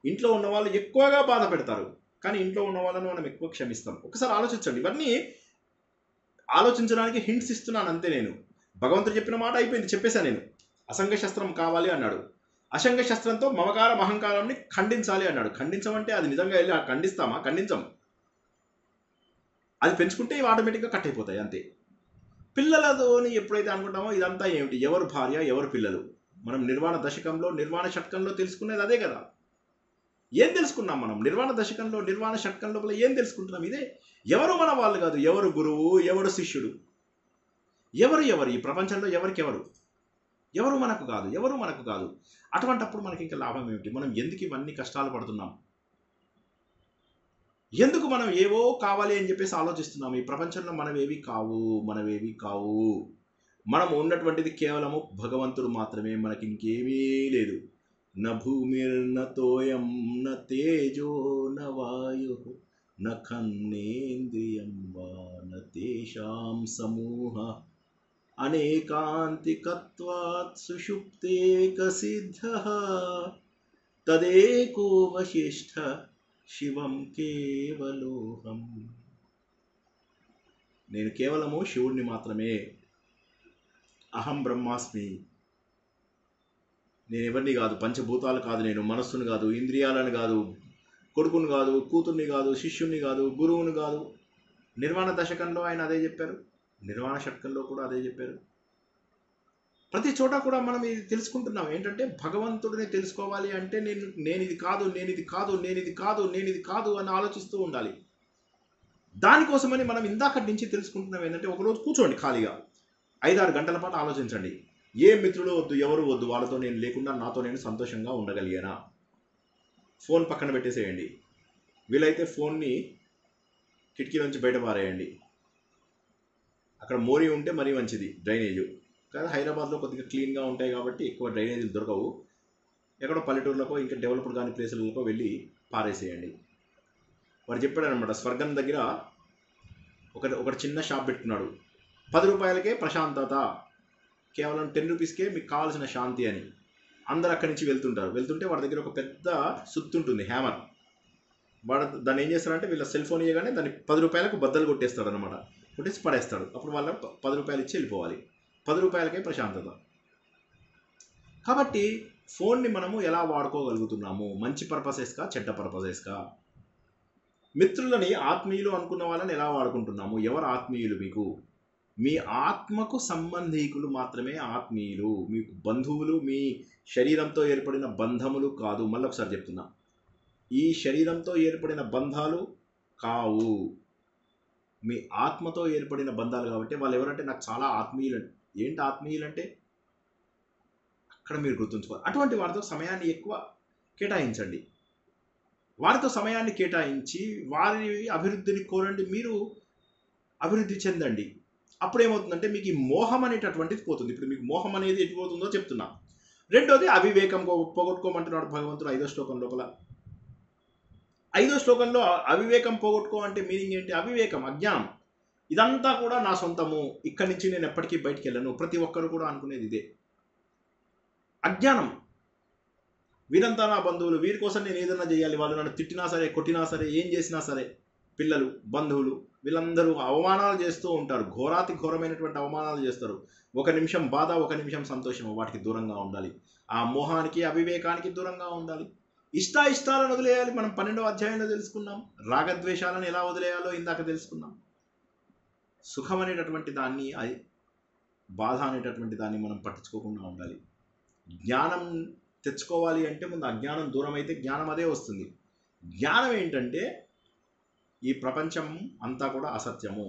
ఇంట్లో ఉన్న వాళ్ళు ఎక్కువగా బాధ పెడతారు, కానీ ఇంట్లో ఉన్న వాళ్ళని మనం ఎక్కువ క్షమిస్తాం. ఒకసారి ఆలోచించండి. ఇవన్నీ ఆలోచించడానికి హింట్స్ ఇస్తున్నాను అంతే. నేను భగవంతుడు చెప్పిన మాట అయిపోయింది, చెప్పేశాను నేను. అసంగ శస్త్రం కావాలి అన్నాడు. అసంగ శస్త్రంతో మమకారం అహంకారాన్ని ఖండించాలి అన్నాడు. ఖండించమంటే అది నిజంగా వెళ్ళి ఖండిస్తామా? ఖండించం. అది పెంచుకుంటే ఇవి ఆటోమేటిక్గా కట్ అయిపోతాయి అంతే. పిల్లలతోని ఎప్పుడైతే అనుకుంటామో ఇదంతా ఏమిటి, ఎవరు భార్య ఎవరు పిల్లలు, మనం నిర్వాణ దశకంలో నిర్వాణ షట్కంలో తెలుసుకునేది అదే కదా. ఏం తెలుసుకున్నాం మనం నిర్వాణ దశకంలో నిర్వాణ షట్కం లోపల? ఏం తెలుసుకుంటున్నాం? ఇదే. ఎవరు మన వాళ్ళు కాదు, ఎవరు గురువు ఎవరు శిష్యుడు, ఎవరు ఈ ప్రపంచంలో ఎవరికెవరు, ఎవరు మనకు కాదు, ఎవరు మనకు కాదు. అటువంటప్పుడు మనకి ఇంకా లాభం ఏమిటి? మనం ఎందుకు ఇవన్నీ కష్టాలు పడుతున్నాం? ఎందుకు మనం ఏవో కావాలి అని చెప్పేసి ఆలోచిస్తున్నాం? ఈ ప్రపంచంలో మనవేవి కావు. మనం ఉన్నటువంటిది కేవలము భగవంతుడు మాత్రమే, మనకి ఇంకేమీ లేదు. న భూమిర్న తోయం న తేజో న వాయు న ఖన్నేంద్రియం వా న తేషాం సమూహ అనేకాంతికత్వాత్ సుషుప్తేక సిద్ధః తదేకో వశిష్ఠ శివం కేవలోహం. నేను కేవలము శివుణ్ణి మాత్రమే. అహం బ్రహ్మాస్మి. నేను ఎవరిని కాదు, పంచభూతాలు కాదు, నేను మనస్సును కాదు, ఇంద్రియాలను కాదు, కొడుకుని కాదు, కూతుర్ని కాదు, శిష్యుణ్ణి కాదు, గురువుని కాదు. నిర్వాణ దశకంలో ఆయన అదే చెప్పారు, నిర్వాణ షట్కంలో కూడా అదే చెప్పారు. ప్రతి చోట కూడా మనం ఇది తెలుసుకుంటున్నాం. ఏంటంటే భగవంతుడిని తెలుసుకోవాలి అంటే నేను ఇది కాదు అని ఆలోచిస్తూ ఉండాలి. దానికోసమని మనం ఇందాకటి నుంచి తెలుసుకుంటున్నాం ఏంటంటే, ఒకరోజు కూర్చోండి ఖాళీగా 5-6 గంటల పాటు ఆలోచించండి. ఏ మిత్రులు వద్దు, ఎవరు వద్దు, వాళ్ళతో నేను లేకుండా నాతో నేను సంతోషంగా ఉండగలిగానా? ఫోన్ పక్కన పెట్టేసేయండి. వీలైతే ఫోన్ని కిటికీ నుంచి బయట పారేయండి. అక్కడ మోరీ ఉంటే మరీ మంచిది, డ్రైనేజు కాదు. హైదరాబాద్లో కొద్దిగా క్లీన్గా ఉంటాయి కాబట్టి ఎక్కువ డ్రైనేజీలు దొరకవు. ఎక్కడో పల్లెటూర్లకో ఇంకా డెవలప్డ్ కాని ప్లేసులకో వెళ్ళి పారేసేయండి. వాడు చెప్పాడనమాట, స్వర్గం దగ్గర ఒక చిన్న షాప్ పెట్టుకున్నాడు. 10 రూపాయలకే ప్రశాంతత, కేవలం 10 రూపీస్కే మీకు కావాల్సిన శాంతి అని. అందరు అక్కడి నుంచి వెళ్తుంటే వాడి దగ్గర ఒక పెద్ద సుత్తి ఉంటుంది, హ్యామర్. వాడు దాన్ని ఏం చేస్తాడంటే, వీళ్ళ సెల్ ఫోన్ ఇవ్వగానే దాన్ని 10 రూపాయలకు బద్దలు కొట్టేస్తాడు అనమాట. కొట్టేసి పడేస్తాడు. అప్పుడు వాళ్ళకి 10 రూపాయలు ఇచ్చి వెళ్ళిపోవాలి. 10 రూపాయలకే ప్రశాంతత. కాబట్టి ఫోన్ని మనము ఎలా వాడుకోగలుగుతున్నాము? మంచి పర్పసెస్కా, చెడ్డ పర్పసెస్కా? మిత్రులని, ఆత్మీయులు అనుకున్న వాళ్ళని ఎలా వాడుకుంటున్నాము? ఎవరు ఆత్మీయులు మీకు? మీ ఆత్మకు సంబంధీకులు మాత్రమే ఆత్మీయులు. మీకు బంధువులు మీ శరీరంతో ఏర్పడిన బంధములు కాదు. మళ్ళొకసారి చెప్తున్నా, ఈ శరీరంతో ఏర్పడిన బంధాలు కావు, మీ ఆత్మతో ఏర్పడిన బంధాలు. కాబట్టి వాళ్ళు ఎవరంటే నాకు చాలా ఆత్మీయులు. ఏంటి ఆత్మీయులు అంటే? అక్కడ మీరు గుర్తుంచుకోవాలి. అటువంటి వారితో సమయాన్ని ఎక్కువ కేటాయించండి. వారితో సమయాన్ని కేటాయించి వారి అభివృద్ధిని కోరండి, మీరు అభివృద్ధి చెందండి. అప్పుడు ఏమవుతుందంటే మీకు ఈ మోహం అనేటటువంటిది పోతుంది. ఇప్పుడు మీకు మోహం అనేది ఎటు పోతుందో చెప్తున్నా. రెండోది అవివేకం పోగొట్టుకోమంటున్నాడు భగవంతుడు 5వ శ్లోకం లోపల. 5వ శ్లోకంలో అవివేకం పోగొట్టుకో అంటే మీనింగ్ ఏంటి? అవివేకం, అజ్ఞానం. ఇదంతా కూడా నా సొంతము, ఇక్కడి నుంచి నేను ఎప్పటికీ బయటికి వెళ్ళను. ప్రతి ఒక్కరు కూడా అనుకునేది ఇదే. అజ్ఞానం. వీరంతా నా బంధువులు, వీరి కోసం నేను ఏదైనా చేయాలి. వాళ్ళు నన్ను తిట్టినా సరే, కొట్టినా సరే, ఏం చేసినా సరే, పిల్లలు, బంధువులు, వీళ్ళందరూ అవమానాలు చేస్తూ ఉంటారు. ఘోరాతి ఘోరమైనటువంటి అవమానాలు చేస్తారు. 1 నిమిషం బాధ, 1 నిమిషం సంతోషం, వాటికి దూరంగా ఉండాలి. ఆ మోహానికి, అవివేకానికి దూరంగా ఉండాలి. ఇష్టాలను వదిలేయాలి. మనం 12వ అధ్యాయంలో తెలుసుకున్నాం. రాగద్వేషాలను ఎలా వదిలేయాలో ఇందాక తెలుసుకున్నాం. సుఖం అనేటటువంటి దాన్ని, బాధ అనేటటువంటి దాన్ని మనం పట్టించుకోకుండా ఉండాలి. జ్ఞానం తెచ్చుకోవాలి అంటే ముందు అజ్ఞానం దూరం అయితే జ్ఞానం అదే వస్తుంది. జ్ఞానం ఏంటంటే ఈ ప్రపంచం అంతా కూడా అసత్యము,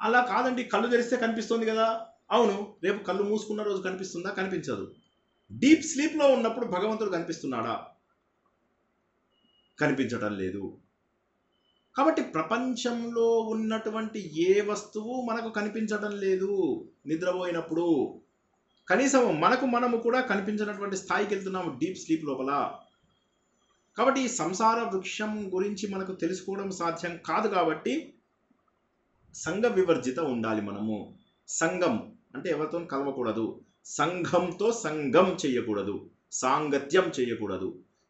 అలా కాదండి, కళ్ళు తెరిస్తే కనిపిస్తుంది కదా. అవును, రేపు కళ్ళు మూసుకున్న రోజు కనిపిస్తుందా? కనిపించదు. డీప్ స్లీప్లో ఉన్నప్పుడు భగవంతుడు కనిపిస్తున్నాడా? కనిపించటం లేదు. కాబట్టి ప్రపంచంలో ఉన్నటువంటి ఏ వస్తువు మనకు కనిపించడం లేదు నిద్రపోయినప్పుడు. కనీసం మనము కూడా కనిపించినటువంటి స్థాయికి వెళ్తున్నాము డీప్ స్లీప్ లోపల. కాబట్టి ఈ సంసార వృక్షం గురించి మనకు తెలుసుకోవడం సాధ్యం కాదు. కాబట్టి సంఘ వివర్జిత ఉండాలి మనము. సంఘం అంటే ఎవరితో కలవకూడదు, సంఘంతో సంఘం చేయకూడదు, సాంగత్యం చేయకూడదు.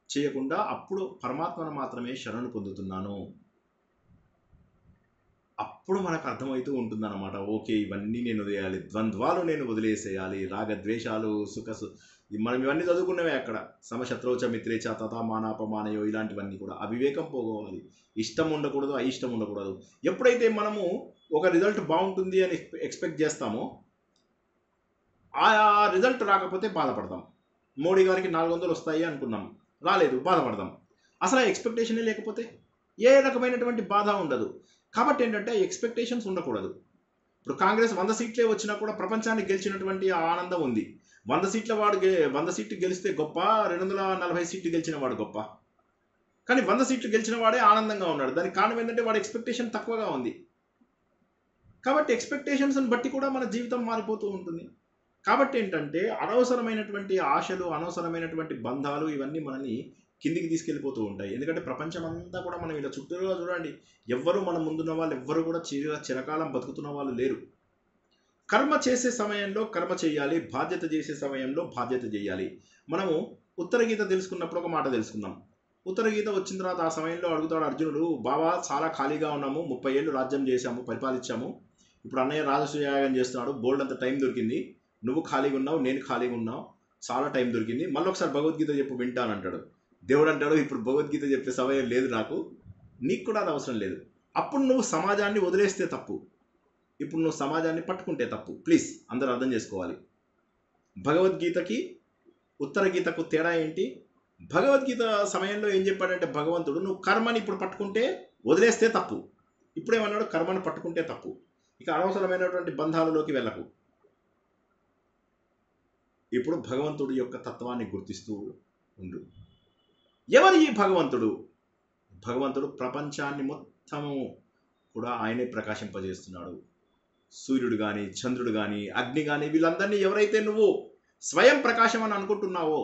చేయకుండా అప్పుడు పరమాత్మను మాత్రమే శరణు పొందుతున్నాను, అప్పుడు మనకు అర్థమవుతూ ఉంటుందన్నమాట. ఓకే, ఇవన్నీ నేను వదిలేయాలి, ద్వంద్వాలు నేను వదిలేసేయాలి, రాగద్వేషాలు మనం ఇవన్నీ చదువుకున్నవే అక్కడ. సమశత్రౌచ మిత్రేచ తథా మానాపమానయో, ఇలాంటివన్నీ కూడా అవివేకం పోగోవాలి. ఇష్టం ఉండకూడదు, అయిష్టం ఉండకూడదు. ఎప్పుడైతే మనము ఒక రిజల్ట్ బాగుంటుంది అని ఎక్స్పెక్ట్ చేస్తామో ఆ రిజల్ట్ రాకపోతే బాధపడతాం. మోడీ గారికి 400 వస్తాయి అనుకున్నాం, రాలేదు, బాధపడతాం. అసలు ఎక్స్పెక్టేషనే లేకపోతే ఏ రకమైనటువంటి బాధ ఉండదు. కాబట్టి ఏంటంటే ఎక్స్పెక్టేషన్స్ ఉండకూడదు. ఇప్పుడు కాంగ్రెస్ 100 సీట్లే వచ్చినా కూడా ప్రపంచాన్ని గెలిచినటువంటి ఆనందం ఉంది. 100 సీట్ల వాడు 100 సీట్లు గెలిస్తే గొప్ప, 240 సీట్లు గెలిచిన వాడు గొప్ప. కానీ 100 సీట్లు గెలిచిన వాడే ఆనందంగా ఉన్నాడు. దానికి కారణం ఏంటంటే వాడి ఎక్స్పెక్టేషన్ తక్కువగా ఉంది. కాబట్టి ఎక్స్పెక్టేషన్స్ని బట్టి కూడా మన జీవితం మారిపోతూ ఉంటుంది. కాబట్టి ఏంటంటే అనవసరమైనటువంటి ఆశలు, అనవసరమైనటువంటి బంధాలు, ఇవన్నీ మనని కిందికి తీసుకెళ్ళిపోతూ ఉంటాయి. ఎందుకంటే ప్రపంచం అంతా కూడా మనం ఇలా చుట్టూరుగా చూడండి, ఎవ్వరు మన ముందున్న వాళ్ళు ఎవ్వరు కూడా చిరకాలం బతుకుతున్న వాళ్ళు లేరు. కర్మ చేసే సమయంలో కర్మ చేయాలి, బాధ్యత చేసే సమయంలో బాధ్యత చేయాలి. మనము ఉత్తర గీత తెలుసుకున్నప్పుడు ఒక మాట తెలుసుకున్నాం. ఉత్తర గీత వచ్చిన తర్వాత ఆ సమయంలో అడుగుతాడు అర్జునుడు, బాబా చాలా ఖాళీగా ఉన్నాము, 30 ఏళ్ళు రాజ్యం చేశాము, పరిపాలించాము, ఇప్పుడు అన్నయ్య రాజసూయాగం చేస్తున్నాడు, బోల్డ్ అంత టైం దొరికింది, నువ్వు ఖాళీగా ఉన్నావు, నేను ఖాళీగా ఉన్నావు, చాలా టైం దొరికింది, మళ్ళీ ఒకసారి భగవద్గీత చెప్పు వింటానంటాడు. దేవుడు అంటాడు, ఇప్పుడు భగవద్గీత చెప్పే సమయం లేదు నాకు, నీకు కూడా అది అవసరం లేదు. అప్పుడు నువ్వు సమాజాన్ని వదిలేస్తే తప్పు, ఇప్పుడు నువ్వు సమాజాన్ని పట్టుకుంటే తప్పు. ప్లీజ్ అందరూ అర్థం చేసుకోవాలి. భగవద్గీతకి ఉత్తర గీతకు తేడా ఏంటి? భగవద్గీత సమయంలో ఏం చెప్పాడంటే భగవంతుడు, నువ్వు కర్మని ఇప్పుడు పట్టుకుంటే వదిలేస్తే తప్పు. ఇప్పుడేమన్నాడు? కర్మను పట్టుకుంటే తప్పు. ఇక అనవసరమైనటువంటి బంధాలలోకి వెళ్ళకు. ఇప్పుడు భగవంతుడి యొక్క తత్వాన్ని గుర్తిస్తూ ఉండు. ఎవరు ఈ భగవంతుడు? భగవంతుడు ప్రపంచాన్ని మొత్తము కూడా ఆయనే ప్రకాశింపజేస్తున్నాడు. సూర్యుడు కానీ, చంద్రుడు కానీ, అగ్ని కానీ, వీళ్ళందరినీ ఎవరైతే నువ్వు స్వయం ప్రకాశం అని అనుకుంటున్నావో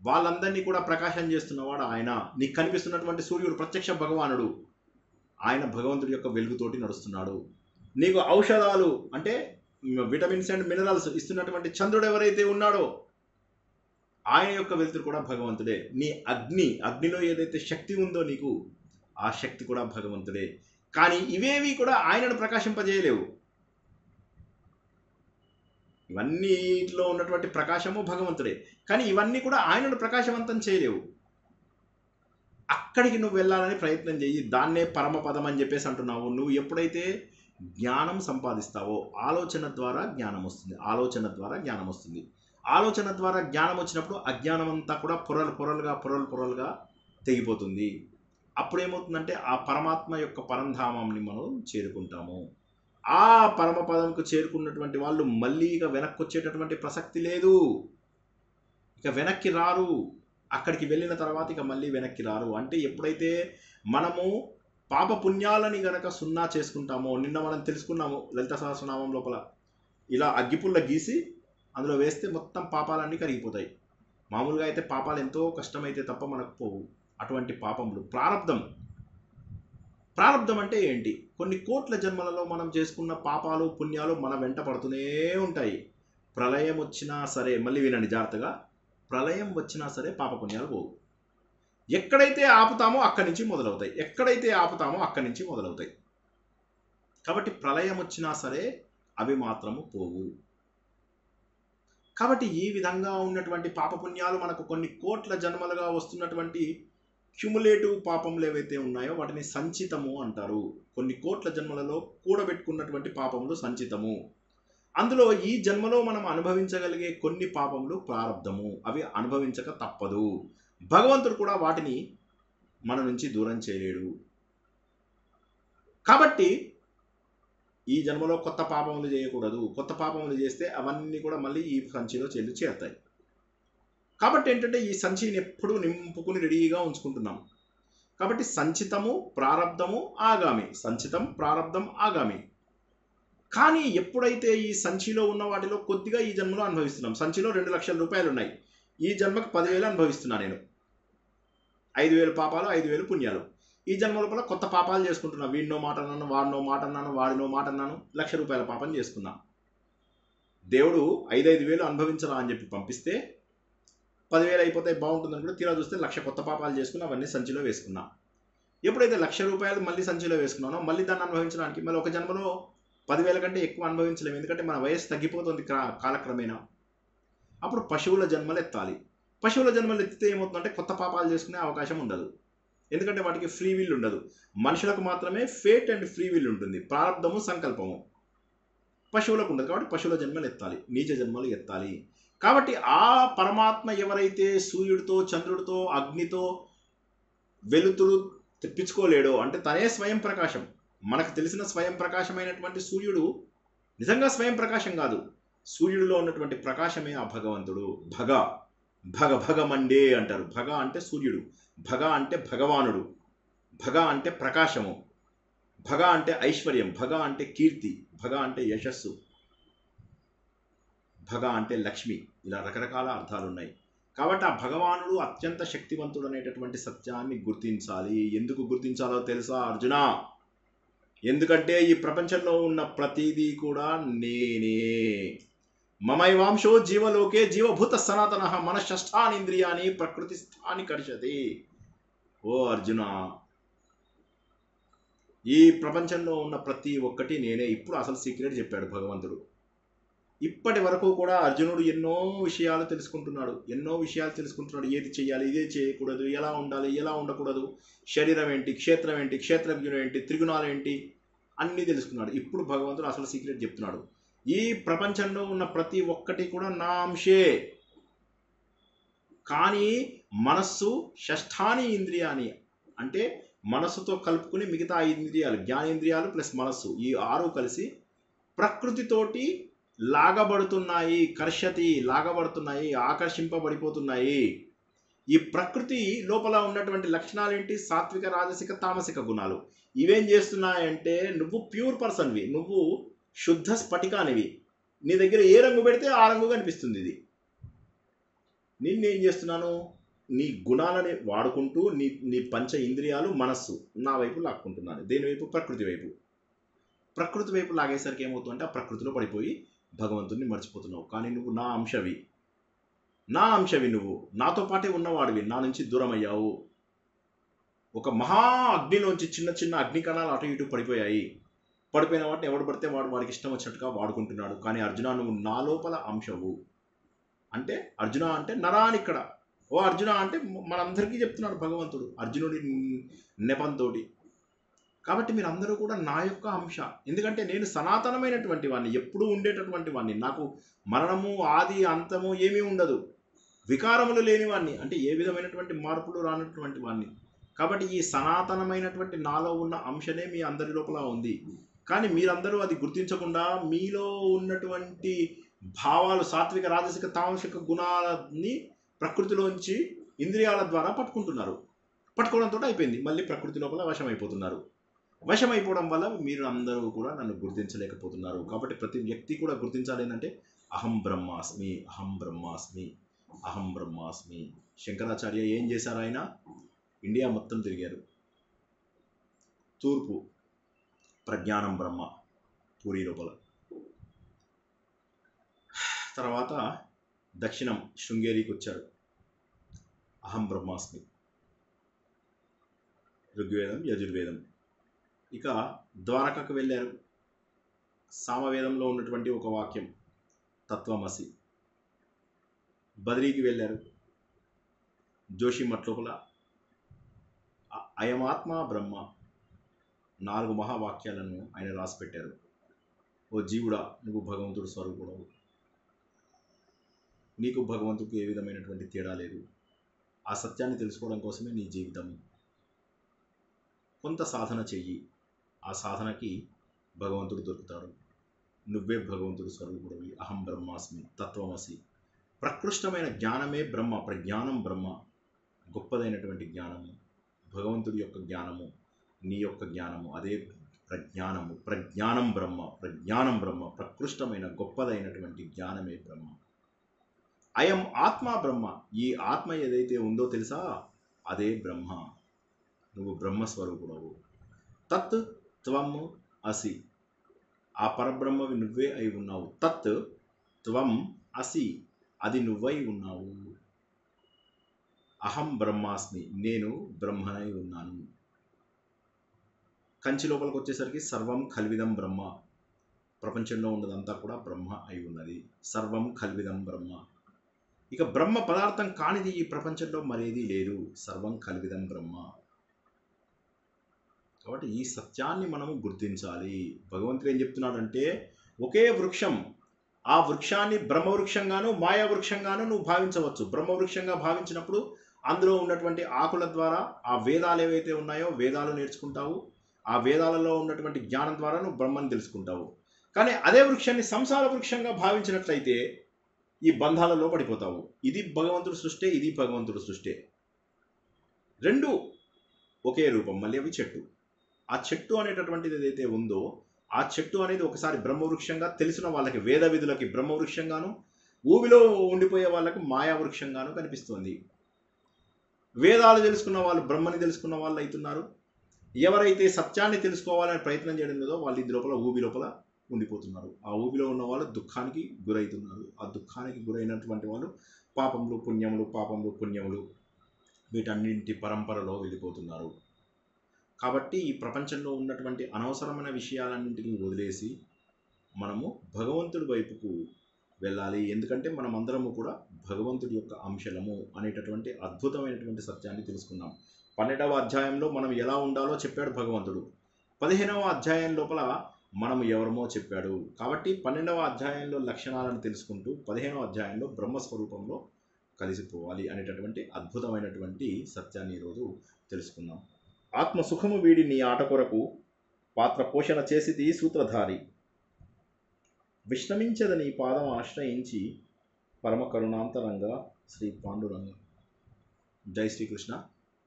వాళ్ళందరినీ కూడా ప్రకాశం చేస్తున్నవాడు ఆయన. నీకు కనిపిస్తున్నటువంటి సూర్యుడు ప్రత్యక్ష భగవానుడు, ఆయన భగవంతుడి యొక్క వెలుగుతోటి నడుస్తున్నాడు. నీకు ఔషధాలు అంటే విటమిన్స్ అండ్ మినరల్స్ ఇస్తున్నటువంటి చంద్రుడు ఎవరైతే ఉన్నాడో ఆయన యొక్క వెలుతురు కూడా భగవంతుడే. నీ అగ్నిలో ఏదైతే శక్తి ఉందో నీకు, ఆ శక్తి కూడా భగవంతుడే. కానీ ఇవేవి కూడా ఆయనను ప్రకాశింపజేయలేవు. ఇవన్నీలో ఉన్నటువంటి ప్రకాశము భగవంతుడే, కానీ ఇవన్నీ కూడా ఆయనను ప్రకాశవంతం చేయలేవు. అక్కడికి నువ్వు వెళ్ళాలని ప్రయత్నం చెయ్యి. దాన్నే పరమపదం అని చెప్పేసి అంటున్నావు. నువ్వు ఎప్పుడైతే జ్ఞానం సంపాదిస్తావో ఆలోచన ద్వారా జ్ఞానం వస్తుంది, ఆలోచన ద్వారా జ్ఞానం వస్తుంది. ఆలోచన ద్వారా జ్ఞానం వచ్చినప్పుడు అజ్ఞానం అంతా కూడా పొరలుగా తెగిపోతుంది. అప్పుడు ఏమవుతుందంటే ఆ పరమాత్మ యొక్క పరంధామాన్ని మనం చేరుకుంటాము. ఆ పరమపదంకు చేరుకున్నటువంటి వాళ్ళు మళ్ళీ ఇక వెనక్కి వచ్చేటటువంటి ప్రసక్తి లేదు. ఇక వెనక్కి రారు. అక్కడికి వెళ్ళిన తర్వాత ఇక మళ్ళీ వెనక్కి రారు. అంటే ఎప్పుడైతే మనము పాప పుణ్యాలని గనక సున్నా చేసుకుంటామో, నిన్న మనం తెలుసుకున్నాము లలిత సహస్రనామం లోపల, ఇలా అగ్గిపుల్ల గీసి అందులో వేస్తే మొత్తం పాపాలన్నీ కరిగిపోతాయి. మామూలుగా అయితే పాపాలు ఎంతో కష్టమైతే తప్ప మనకు పోవు. అటువంటి పాపములు ప్రారబ్ధం అంటే ఏంటి? కొన్ని కోట్ల జన్మలలో మనం చేసుకున్న పాపాలు పుణ్యాలు మన వెంట పడుతూనే ఉంటాయి. ప్రళయం వచ్చినా సరే, మళ్ళీ వినండి జాగ్రత్తగా, ప్రళయం వచ్చినా సరే పాపపుణ్యాలు పోవు. ఎక్కడైతే ఆపుతామో అక్కడి నుంచి మొదలవుతాయి, ఎక్కడైతే ఆపుతామో అక్కడి నుంచి మొదలవుతాయి. కాబట్టి ప్రళయం వచ్చినా సరే అవి మాత్రము పోవు. కాబట్టి ఈ విధంగా ఉన్నటువంటి పాపపుణ్యాలు మనకు కొన్ని కోట్ల జన్మలుగా వస్తున్నటువంటి క్యుములేటివ్ పాపములు ఏవైతే ఉన్నాయో వాటిని సంచితము అంటారు. కొన్ని కోట్ల జన్మలలో కూడబెట్టుకున్నటువంటి పాపములు సంచితము. అందులో ఈ జన్మలో మనం అనుభవించగలిగే కొన్ని పాపములు ప్రారబ్ధము, అవి అనుభవించక తప్పదు. భగవంతుడు కూడా వాటిని మన నుంచి దూరం చేయలేడు. కాబట్టి ఈ జన్మలో కొత్త పాపములు చేయకూడదు. కొత్త పాపములు చేస్తే అవన్నీ కూడా మళ్ళీ ఈ సంచిలో చేరుతాయి. కాబట్టి ఏంటంటే ఈ సంచిని ఎప్పుడూ నింపుకుని రెడీగా ఉంచుకుంటున్నాం. కాబట్టి సంచితము, ప్రారబ్ధము, ఆగామి. సంచితం, ప్రారబ్ధం, ఆగామి. కానీ ఎప్పుడైతే ఈ సంచిలో ఉన్న వాటిలో కొద్దిగా ఈ జన్మలో అనుభవిస్తున్నాం. సంచిలో 2 లక్షల రూపాయలు ఉన్నాయి. ఈ జన్మకు 10,000 అనుభవిస్తున్నా నేను. 5,000 పాపాలు, 5,000 పుణ్యాలు. ఈ జన్మ లోపల కొత్త పాపాలు చేసుకుంటున్నా. వీడినో మాట అన్నాను, వాడినో మాట అన్నాను, వాడినో మాట అన్నాను, 1,00,000 రూపాయల పాపం చేసుకున్నా. దేవుడు 5,000 అనుభవించరా అని చెప్పి పంపిస్తే 10,000 అయిపోతే బాగుంటుందని కూడా తీరా చూస్తే 1,00,000 కొత్త పాపాలు చేసుకుని అవన్నీ సంచిలో వేసుకున్నా. ఎప్పుడైతే 1,00,000 రూపాయలు మళ్ళీ సంచిలో వేసుకున్నానో మళ్ళీ దాన్ని అనుభవించడానికి మళ్ళీ ఒక జన్మలో 10,000 కంటే ఎక్కువ అనుభవించలేము. ఎందుకంటే మన వయస్సు తగ్గిపోతుంది కాలక్రమేణా. అప్పుడు పశువుల జన్మలు ఎత్తాలి. పశువుల జన్మలు ఎత్తితే ఏమవుతుందంటే కొత్త పాపాలు చేసుకునే అవకాశం ఉండదు. ఎందుకంటే వాటికి ఫ్రీ విల్ ఉండదు. మనుషులకు మాత్రమే ఫేట్ అండ్ ఫ్రీ విల్ ఉంటుంది, ప్రారంధము, సంకల్పము. పశువులకు ఉండదు. కాబట్టి పశువుల జన్మలు ఎత్తాలి, నీచ జన్మలు ఎత్తాలి. కాబట్టి ఆ పరమాత్మ ఎవరైతే సూర్యుడితో, చంద్రుడితో, అగ్నితో వెలుతురు తెప్పించుకోలేడో, అంటే తనే స్వయం ప్రకాశం. మనకు తెలిసిన స్వయం ప్రకాశమైనటువంటి సూర్యుడు నిజంగా స్వయం ప్రకాశం కాదు. సూర్యుడిలో ఉన్నటువంటి ప్రకాశమే ఆ భగవంతుడు. భగమండే అంటారు. భగ అంటే సూర్యుడు, భగ అంటే భగవానుడు, భగ అంటే ప్రకాశము, భగ అంటే ఐశ్వర్యం, భగ అంటే కీర్తి, భగ అంటే యశస్సు, భగ అంటే లక్ష్మి. ఇలా రకరకాల అర్థాలు ఉన్నాయి. కాబట్టి ఆ భగవానుడు అత్యంత శక్తివంతుడు అనేటటువంటి సత్యాన్ని గుర్తించాలి. ఎందుకు గుర్తించాలో తెలుసా అర్జున? ఎందుకంటే ఈ ప్రపంచంలో ఉన్న ప్రతిదీ కూడా నేనే. మమైవాంశో జీవలోకే జీవభూత సనాతన మనశ్షష్టానింద్రియాని ప్రకృతి స్థాని కర్షతి. ఓ అర్జున, ఈ ప్రపంచంలో ఉన్న ప్రతి ఒక్కటి నేనే. ఇప్పుడు అసలు సీక్రెట్ చెప్పాడు భగవంతుడు. ఇప్పటి వరకు కూడా అర్జునుడు ఎన్నో విషయాలు తెలుసుకుంటున్నాడు. ఏది చేయాలి, ఇదే చేయకూడదు, ఎలా ఉండాలి, ఎలా ఉండకూడదు, శరీరం ఏంటి, క్షేత్రం ఏంటి, క్షేత్రజ్ఞుడు ఏంటి, త్రిగుణాలు ఏంటి, అన్నీ తెలుసుకున్నాడు. ఇప్పుడు భగవంతుడు అసలు సీక్రెట్ చెప్తున్నాడు. ఈ ప్రపంచంలో ఉన్న ప్రతి ఒక్కటి కూడా నా అంశే. కానీ మనస్సు షష్ఠాని ఇంద్రియాని, అంటే మనస్సుతో కలుపుకుని మిగతా 5 ఇంద్రియాలు, జ్ఞానేంద్రియాలు ప్లస్ మనస్సు, ఈ 6 కలిసి ప్రకృతితోటి లాగబడుతున్నాయి. లాగబడుతున్నాయి, ఆకర్షింపబడిపోతున్నాయి. ఈ ప్రకృతి లోపల ఉన్నటువంటి లక్షణాలు ఏంటి? సాత్విక, రాజసిక, తామసిక గుణాలు. ఇవేం చేస్తున్నాయంటే, నువ్వు ప్యూర్ పర్సన్వి, నువ్వు శుద్ధ స్ఫటికానివి. నీ దగ్గర ఏ రంగు పెడితే ఆ రంగు కనిపిస్తుంది. ఇది నిన్నేం చేస్తున్నాను, నీ గుణాలని వాడుకుంటూ నీ పంచ ఇంద్రియాలు, మనస్సు నా వైపు లాక్కుంటున్నాను. దేని వైపు? ప్రకృతి వైపు. ప్రకృతి వైపు లాగేసరికి ఏమవుతుందంటే ఆ ప్రకృతిలో పడిపోయి భగవంతుడిని మర్చిపోతున్నావు. కానీ నువ్వు నా అంశవి, నువ్వు నాతో పాటే ఉన్నవాడివి. నా నుంచి దూరం అయ్యావు. ఒక మహా అగ్నిలోంచి చిన్న చిన్న అగ్ని కణాలు అటు ఇటు పడిపోయిన వాటిని ఎవడు పడితే వాడికి ఇష్టం వచ్చినట్టుగా వాడుకుంటున్నాడు. కానీ అర్జున, నువ్వు నా లోపల అంశవు. అంటే అర్జున అంటే నరాని ఇక్కడ. ఓ అర్జున అంటే మనందరికీ చెప్తున్నాడు భగవంతుడు అర్జునుడి నెపంతోటి. కాబట్టి మీరందరూ కూడా నా యొక్క అంశ. ఎందుకంటే నేను సనాతనమైనటువంటి వాడిని, ఎప్పుడూ ఉండేటటువంటి వాడిని. నాకు మరణము, ఆది, అంతము ఏమీ ఉండదు. వికారములు లేనివాడిని, అంటే ఏ విధమైనటువంటి మార్పులు రానటువంటి వాడిని. కాబట్టి ఈ సనాతనమైనటువంటి నాలో ఉన్న అంశనే మీ అందరి లోపల ఉంది. కానీ మీరందరూ అది గుర్తించకుండా మీలో ఉన్నటువంటి భావాలు, సాత్విక, రాజసిక, తామసిక గుణాలని ప్రకృతిలోంచి ఇంద్రియాల ద్వారా పట్టుకోవడంతో అయిపోయింది. మళ్ళీ ప్రకృతి లోపల వశమైపోవడం వల్ల మీరు అందరూ కూడా నన్ను గుర్తించలేకపోతున్నారు. కాబట్టి ప్రతి వ్యక్తి కూడా గుర్తించాలి ఏంటంటే అహం బ్రహ్మాస్మి. శంకరాచార్య ఏం చేశారు? ఆయన ఇండియా మొత్తం తిరిగారు. తూర్పు ప్రజ్ఞానం బ్రహ్మ, పూరి లోపల. తర్వాత దక్షిణం శృంగేరికి వచ్చారు, అహం బ్రహ్మాస్మి, ఋగ్వేదం, యజుర్వేదం. ఇక ద్వారకకు వెళ్ళారు, సామవేదంలో ఉన్నటువంటి ఒక వాక్యం తత్వమసి. బద్రీకి వెళ్ళారు, జోషిమఠ్ లోపల అయమాత్మ బ్రహ్మ 4 మహావాక్యాలను ఆయన రాసిపెట్టారు. ఓ జీవుడా, నువ్వు భగవంతుడు స్వరూపుడవు. నీకు భగవంతుడికి ఏ విధమైనటువంటి తేడా లేదు. ఆ సత్యాన్ని తెలుసుకోవడం కోసమే నీ జీవితం. కొంత సాధన చెయ్యి. ఆ సాధనకి భగవంతుడు దొరుకుతాడు. నువ్వే భగవంతుడు స్వరూపుడివి. అహం బ్రహ్మాస్మి, తత్వమసి. ప్రకృష్టమైన జ్ఞానమే బ్రహ్మ. ప్రజ్ఞానం బ్రహ్మ. గొప్పదైనటువంటి జ్ఞానము భగవంతుడి యొక్క జ్ఞానము, నీ యొక్క జ్ఞానము, అదే ప్రజ్ఞానము. ప్రజ్ఞానం బ్రహ్మ. ప్రజ్ఞానం బ్రహ్మ. ప్రకృష్టమైన గొప్పదైనటువంటి జ్ఞానమే బ్రహ్మ. అయం ఆత్మ బ్రహ్మ. ఈ ఆత్మ ఏదైతే ఉందో తెలుసా, అదే బ్రహ్మ. నువ్వు బ్రహ్మస్వరూపుడవు. తత్ త్వం అసి. ఆ పరబ్రహ్మవి నువ్వే అయి ఉన్నావు. తత్ త్వం అసి. అది నువ్వై ఉన్నావు. అహం బ్రహ్మాస్మి. నేను బ్రహ్మనై ఉన్నాను. కంచి లోపలికి వచ్చేసరికి సర్వం కల్విదం బ్రహ్మ. ప్రపంచంలో ఉన్నదంతా కూడా బ్రహ్మ అయి ఉన్నది. సర్వం కల్విదం బ్రహ్మ. ఇక బ్రహ్మ పదార్థం కానిది ఈ ప్రపంచంలో మరేది లేదు. సర్వం కల్విదం బ్రహ్మ. కాబట్టి ఈ సత్యాన్ని మనము గుర్తించాలి. భగవంతుడు ఏం చెప్తున్నాడంటే, ఒకే వృక్షం, ఆ వృక్షాన్ని బ్రహ్మవృక్షంగాను మాయావృక్షంగాను నువ్వు భావించవచ్చు. బ్రహ్మవృక్షంగా భావించినప్పుడు అందులో ఉన్నటువంటి ఆకుల ద్వారా ఆ వేదాలు ఏవైతే ఉన్నాయో వేదాలు నేర్చుకుంటావు. ఆ వేదాలలో ఉన్నటువంటి జ్ఞానం ద్వారా నువ్వు బ్రహ్మని తెలుసుకుంటావు. కానీ అదే వృక్షాన్ని సంసార వృక్షంగా భావించినట్లయితే ఈ బంధాలలో పడిపోతావు. ఇది భగవంతుడి సృష్టి, ఇది భగవంతుడి సృష్టి. రెండు ఒకే రూపం. మళ్ళీ అవి చెట్టు. ఆ చెట్టు అనేటటువంటిది ఏదైతే ఉందో, ఆ చెట్టు అనేది ఒకసారి బ్రహ్మవృక్షంగా తెలిసిన వాళ్ళకి, వేద విధులకి బ్రహ్మవృక్షంగాను, ఊబిలో ఉండిపోయే వాళ్ళకి మాయావృక్షంగాను కనిపిస్తుంది. వేదాలు తెలుసుకున్న వాళ్ళు బ్రహ్మని తెలుసుకున్న వాళ్ళు అవుతున్నారు. ఎవరైతే సత్యాన్ని తెలుసుకోవాలని ప్రయత్నం చేయడం లేదో వాళ్ళు ఇది లోపల ఊబి లోపల ఉండిపోతున్నారు. ఆ ఊబిలో ఉన్న వాళ్ళు దుఃఖానికి గురవుతున్నారు. ఆ దుఃఖానికి గురైనటువంటి వాళ్ళు పాపములు పుణ్యములు, పాపములు పుణ్యములు వీటన్నింటి పరంపరలో వెళ్ళిపోతున్నారు. కాబట్టి ఈ ప్రపంచంలో ఉన్నటువంటి అనవసరమైన విషయాలన్నింటినీ వదిలేసి మనము భగవంతుడి వైపుకు వెళ్ళాలి. ఎందుకంటే మనం అందరము కూడా భగవంతుడి యొక్క అంశలము అనేటటువంటి అద్భుతమైనటువంటి సత్యాన్ని తెలుసుకున్నాం. 12వ అధ్యాయంలో మనం ఎలా ఉండాలో చెప్పాడు భగవంతుడు. 15వ అధ్యాయం లోపల మనం ఎవరమో చెప్పాడు. కాబట్టి 12వ అధ్యాయంలో లక్షణాలను తెలుసుకుంటూ 15వ అధ్యాయంలో బ్రహ్మస్వరూపంలో కలిసిపోవాలి అనేటటువంటి అద్భుతమైనటువంటి సత్యాన్ని ఈరోజు తెలుసుకుందాం. ఆత్మ సుఖము వీడి నీ ఆట కొరకు పాత్ర పోషణ చేసిది సూత్రధారి. విశ్రమించద నీ పాదం ఆశ్రయించి పరమ కరుణాంతరంగా శ్రీ పాండురంగ. జై శ్రీకృష్ణ.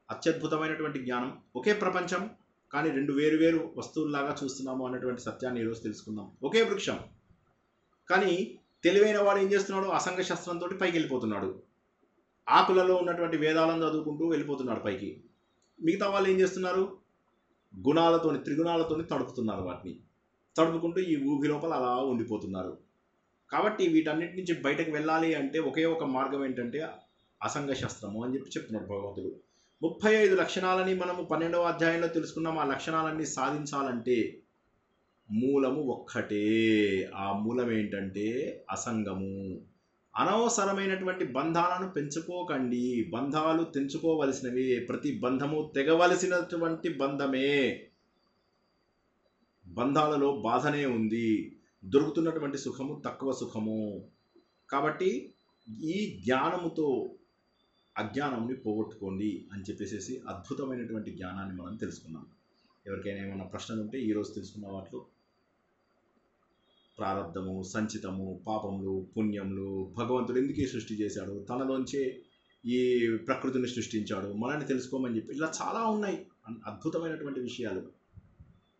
అత్యద్భుతమైనటువంటి జ్ఞానం. ఒకే ప్రపంచం కానీ రెండు వేరు వేరు వస్తువుల్లాగా చూస్తున్నాము అనేటువంటి సత్యాన్ని ఈరోజు తెలుసుకుందాం. ఒకే వృక్షం కానీ తెలివైన వాడు ఏం చేస్తున్నాడు, అసంగ శస్త్రంతో పైకి వెళ్ళిపోతున్నాడు. ఆకులలో ఉన్నటువంటి వేదాలను చదువుకుంటూ వెళ్ళిపోతున్నాడు పైకి. మిగతా వాళ్ళు ఏం చేస్తున్నారు, గుణాలతోని త్రిగుణాలతోని తడుపుతున్నారు. వాటిని తడుపుకుంటూ ఈ ఊబి లోపల అలా ఉండిపోతున్నారు. కాబట్టి వీటన్నిటి నుంచి బయటకు వెళ్ళాలి అంటే ఒకే ఒక మార్గం ఏంటంటే అసంగ శస్త్రము అని చెప్తున్నాడు భగవంతుడు. 35 లక్షణాలని మనము 12వ అధ్యాయంలో తెలుసుకున్నాం. ఆ లక్షణాలన్నీ సాధించాలంటే మూలము ఒక్కటే. ఆ మూలం ఏంటంటే అసంగము. అనవసరమైనటువంటి బంధాలను పెంచుకోకండి. బంధాలు తెంచుకోవలసినవి. ప్రతి బంధము తెగవలసినటువంటి బంధమే. బంధాలలో బాధనే ఉంది. దొరుకుతున్నటువంటి సుఖము తక్కువ సుఖము. కాబట్టి ఈ జ్ఞానముతో అజ్ఞానంని పోగొట్టుకోండి అని చెప్పేసి అద్భుతమైనటువంటి జ్ఞానాన్ని మనం తెలుసుకున్నాం. ఎవరికైనా ఏమైనా ప్రశ్నలు ఉంటే ఈరోజు తెలుసుకున్న వాటిలో ప్రారబ్ధము, సంచితము, పాపములు, పుణ్యములు, భగవంతుడు ఎందుకు ఈ సృష్టి చేశాడు, తనలోంచే ఈ ప్రకృతిని సృష్టించాడు, మనల్ని తెలుసుకోమని చెప్పి ఇలా చాలా ఉన్నాయి అద్భుతమైనటువంటి విషయాలు.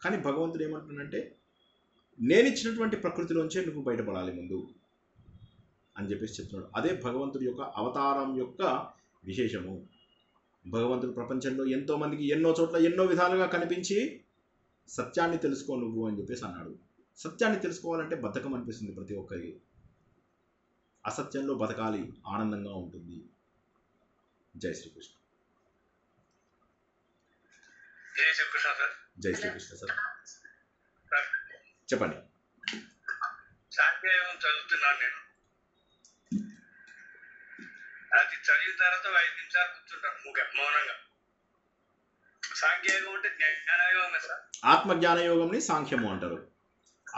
కానీ భగవంతుడు ఏమంటున్నాడంటే నేను ఇచ్చినటువంటి ప్రకృతిలోంచే నువ్వు బయటపడాలి ముందు అని చెప్పేసి చెప్తున్నాడు. అదే భగవంతుడి యొక్క అవతారం యొక్క విశేషము. భగవంతుడు ప్రపంచంలో ఎంతోమందికి ఎన్నో చోట్ల ఎన్నో విధాలుగా కనిపించి సత్యాన్ని తెలుసుకో నువ్వు అని చెప్పేసి అన్నాడు. సత్యాన్ని తెలుసుకోవాలంటే బద్ధకం అనిపిస్తుంది ప్రతి ఒక్కరికి. అసత్యంలో బతకాలి, ఆనందంగా ఉంటుంది. జై శ్రీకృష్ణ. జై శ్రీకృష్ణ సార్. జై శ్రీకృష్ణ సార్. చెప్పండి. సాంఖ్యయోగం చదువుతున్నాను నేను. అది చదివిన తర్వాత 5 నిమిషాలు కూర్చుంటాను మౌనంగా. సాంఖ్యయోగం అంటే జ్ఞానయోగమే సార్. ఆత్మజ్ఞాన యోగంని సాంఖ్యము అంటారు.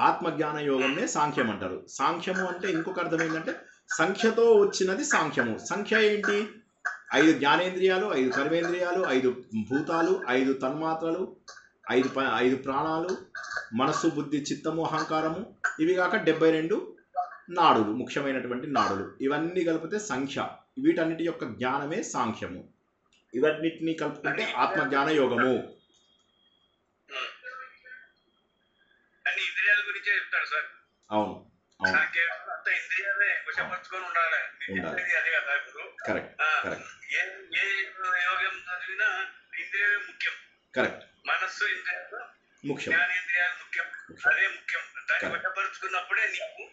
ఆత్మజ్ఞాన యోగంనే సాంఖ్యం అంటారు. సాంఖ్యము అంటే ఇంకొక అర్థం ఏంటంటే సంఖ్యతో వచ్చినది సాంఖ్యము. సంఖ్య ఏంటి? 5 జ్ఞానేంద్రియాలు, 5 కర్మేంద్రియాలు, 5 భూతాలు, 5 తన్మాత్రలు, ఐదు ప్రాణాలు, మనస్సు, బుద్ధి, చిత్తము, అహంకారము, ఇవి కాక 72 నాడులు, ముఖ్యమైనటువంటి నాడులు. ఇవన్నీ కలిపితే సంఖ్య. వీటన్నిటి యొక్క జ్ఞానమే సాంఖ్యము. ఇవన్నిటిని కలుపుకుంటే ఆత్మజ్ఞాన యోగము. అన్ని ఇంద్రియాల గురించే చెప్తాడు సార్. అవును, అవును, అంత ఇంద్రియాలే వశపరుచుకొని ఉండాలి. అదే కదా ఇప్పుడు. కరెక్ట్, కరెక్ట్, ఏ యోగం చదివినా ఇంద్రియాలే ముఖ్యం. కరెక్ట్, మనస్సు ఇంద్రియాలు ముఖ్యం, జ్ఞానేంద్రియాలు ముఖ్యం. అదే ముఖ్యం. దాన్ని వశపరుచుకున్నప్పుడే నీకు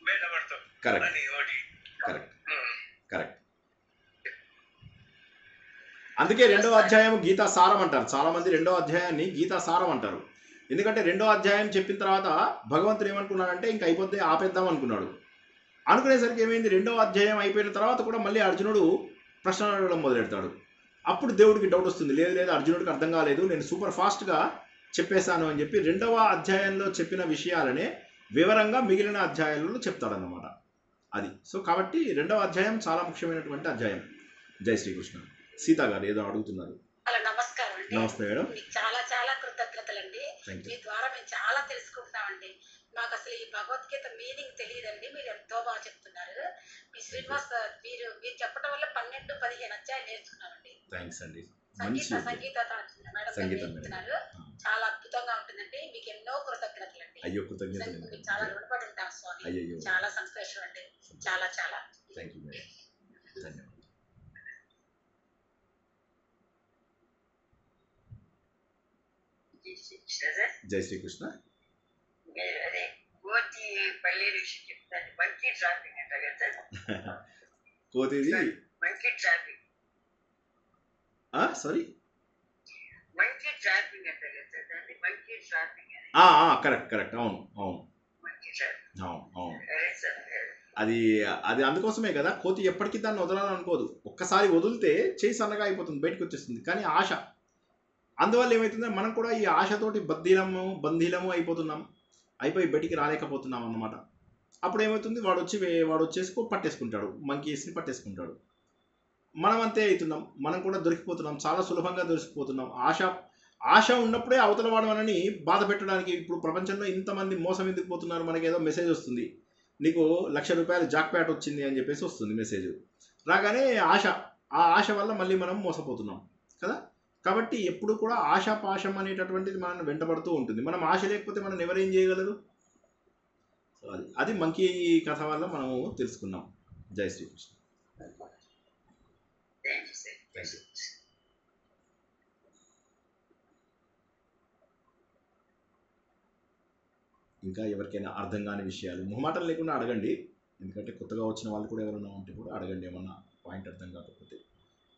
బయటపడతావు. కరెక్ట్, అని ఒకటి. Correct, correct. అందుకే 2వ అధ్యాయం గీతా సారం అంటారు. చాలా మంది 2వ అధ్యాయాన్ని గీతా సారం అంటారు. ఎందుకంటే 2వ అధ్యాయం చెప్పిన తర్వాత భగవంతుడు ఏమనుకున్నాడంటే ఇంకా అయిపోతే ఆపేద్దాం అనుకున్నాడు. అనుకునేసరికి ఏమైంది, 2వ అధ్యాయం అయిపోయిన తర్వాత కూడా మళ్ళీ అర్జునుడు ప్రశ్నలు అడగడం మొదలెడతాడు. అప్పుడు దేవుడికి డౌట్ వస్తుంది, లేదు లేదు అర్జునుడికి అర్థం కాలేదు, నేను సూపర్ ఫాస్ట్గా చెప్పేశాను అని చెప్పి 2వ అధ్యాయంలో చెప్పిన విషయాలనే వివరంగా మిగిలిన అధ్యాయాలలో చెప్తాడన్నమాట. అది సో కాబట్టి 2వ అధ్యాయం చాలా ముఖ్యమైనటువంటి అధ్యాయం. జై శ్రీకృష్ణ. సీతా గారు ఏదో అడుగుతున్నారు. నమస్కారం అండి. నమస్తే మేడం. మీకు చాలా చాలా కృతజ్ఞతలండి. మీ ద్వారా మేము చాలా తెలుసుకుంటున్నామండి. మాకు అసలు ఈ భగవద్గీత మీనింగ్ తెలియదండి. మీరు ఎంతో బాగా చెప్తున్నారు. మీ శ్రీనివాస్ మీరు చెప్పడం వల్ల 12, 15 అధ్యాయాలు నేర్చుకున్నామండి. థ్యాంక్స్ అండి. సంగీత మేడం చెప్తున్నారు. చాలా అద్భుతంగా ఉంటుందండి. మీకు ఎన్నో కృతజ్ఞతలండి. అయ్యో కృతజ్ఞతలు. చాలా రుణపడి ఉంటాం స్వామి. అయ్యో చాలా సంతోషం అండి. చాలా చాలా థ్యాంక్ యూ మేడం. ధన్యవాదాలు. జై శ్రీకృష్ణ. అదే కోతి పల్లీలు చెప్తాను. మంకీ ట్రాపింగ్ అంట కదా. కోతిది monkey trapping. Sorry, monkey trapping అంట కదా. Monkey trapping. Correct, correct. అవును, అవును, మంకీ ట్రాపింగ్. అవును, అవును. అది అది అందుకోసమే కదా, కోతి ఎప్పటికీ దాన్ని వదలాలనుకోదు. ఒక్కసారి వదిలితే చేయి సన్నగా అయిపోతుంది, బయటకు వచ్చేస్తుంది. కానీ ఆశ, అందువల్ల ఏమవుతుందంటే మనం కూడా ఈ ఆశతోటి బందీలము అయిపోతున్నాం, అయిపోయి బయటికి రాలేకపోతున్నాం అన్నమాట. అప్పుడు ఏమవుతుంది, వాడు వచ్చేసి పట్టేసుకుంటాడు, మంకీస్ని పట్టేసుకుంటాడు. మనం అంతే అవుతున్నాం, మనం కూడా దొరికిపోతున్నాం, చాలా సులభంగా దొరికిపోతున్నాం. ఆశ ఉన్నప్పుడే అవతల వాడు మనని బాధ పెట్టడానికి. ఇప్పుడు ప్రపంచంలో ఇంతమంది మోసం ఎందుకు పోతున్నారు, మనకి ఏదో మెసేజ్ వస్తుంది, నీకు ₹1,00,000 జాక్పాట్ వచ్చింది అని చెప్పేసి వస్తుంది మెసేజ్ రాగానే. ఆ ఆశ వల్ల మళ్ళీ మనం మోసపోతున్నాం కదా. కాబట్టి ఎప్పుడు కూడా ఆశాపాశం అనేటటువంటిది మనల్ని వెంటబడుతూ ఉంటుంది. మనం ఆశ లేకపోతే మనం ఎవరేం చేయగలరు. సో అది మంకీ కథ వల్ల మనము తెలుసుకున్నాం. జై శ్రీకృష్ణ. ఇంకా ఎవరికైనా అర్థం కాని విషయాలు మొహమాటం లేకుండా అడగండి. ఎందుకంటే కొత్తగా వచ్చిన వాళ్ళు కూడా ఎవరైనా ఉంటే కూడా అడగండి. ఏమన్నా పాయింట్ అర్థం కాకపోతే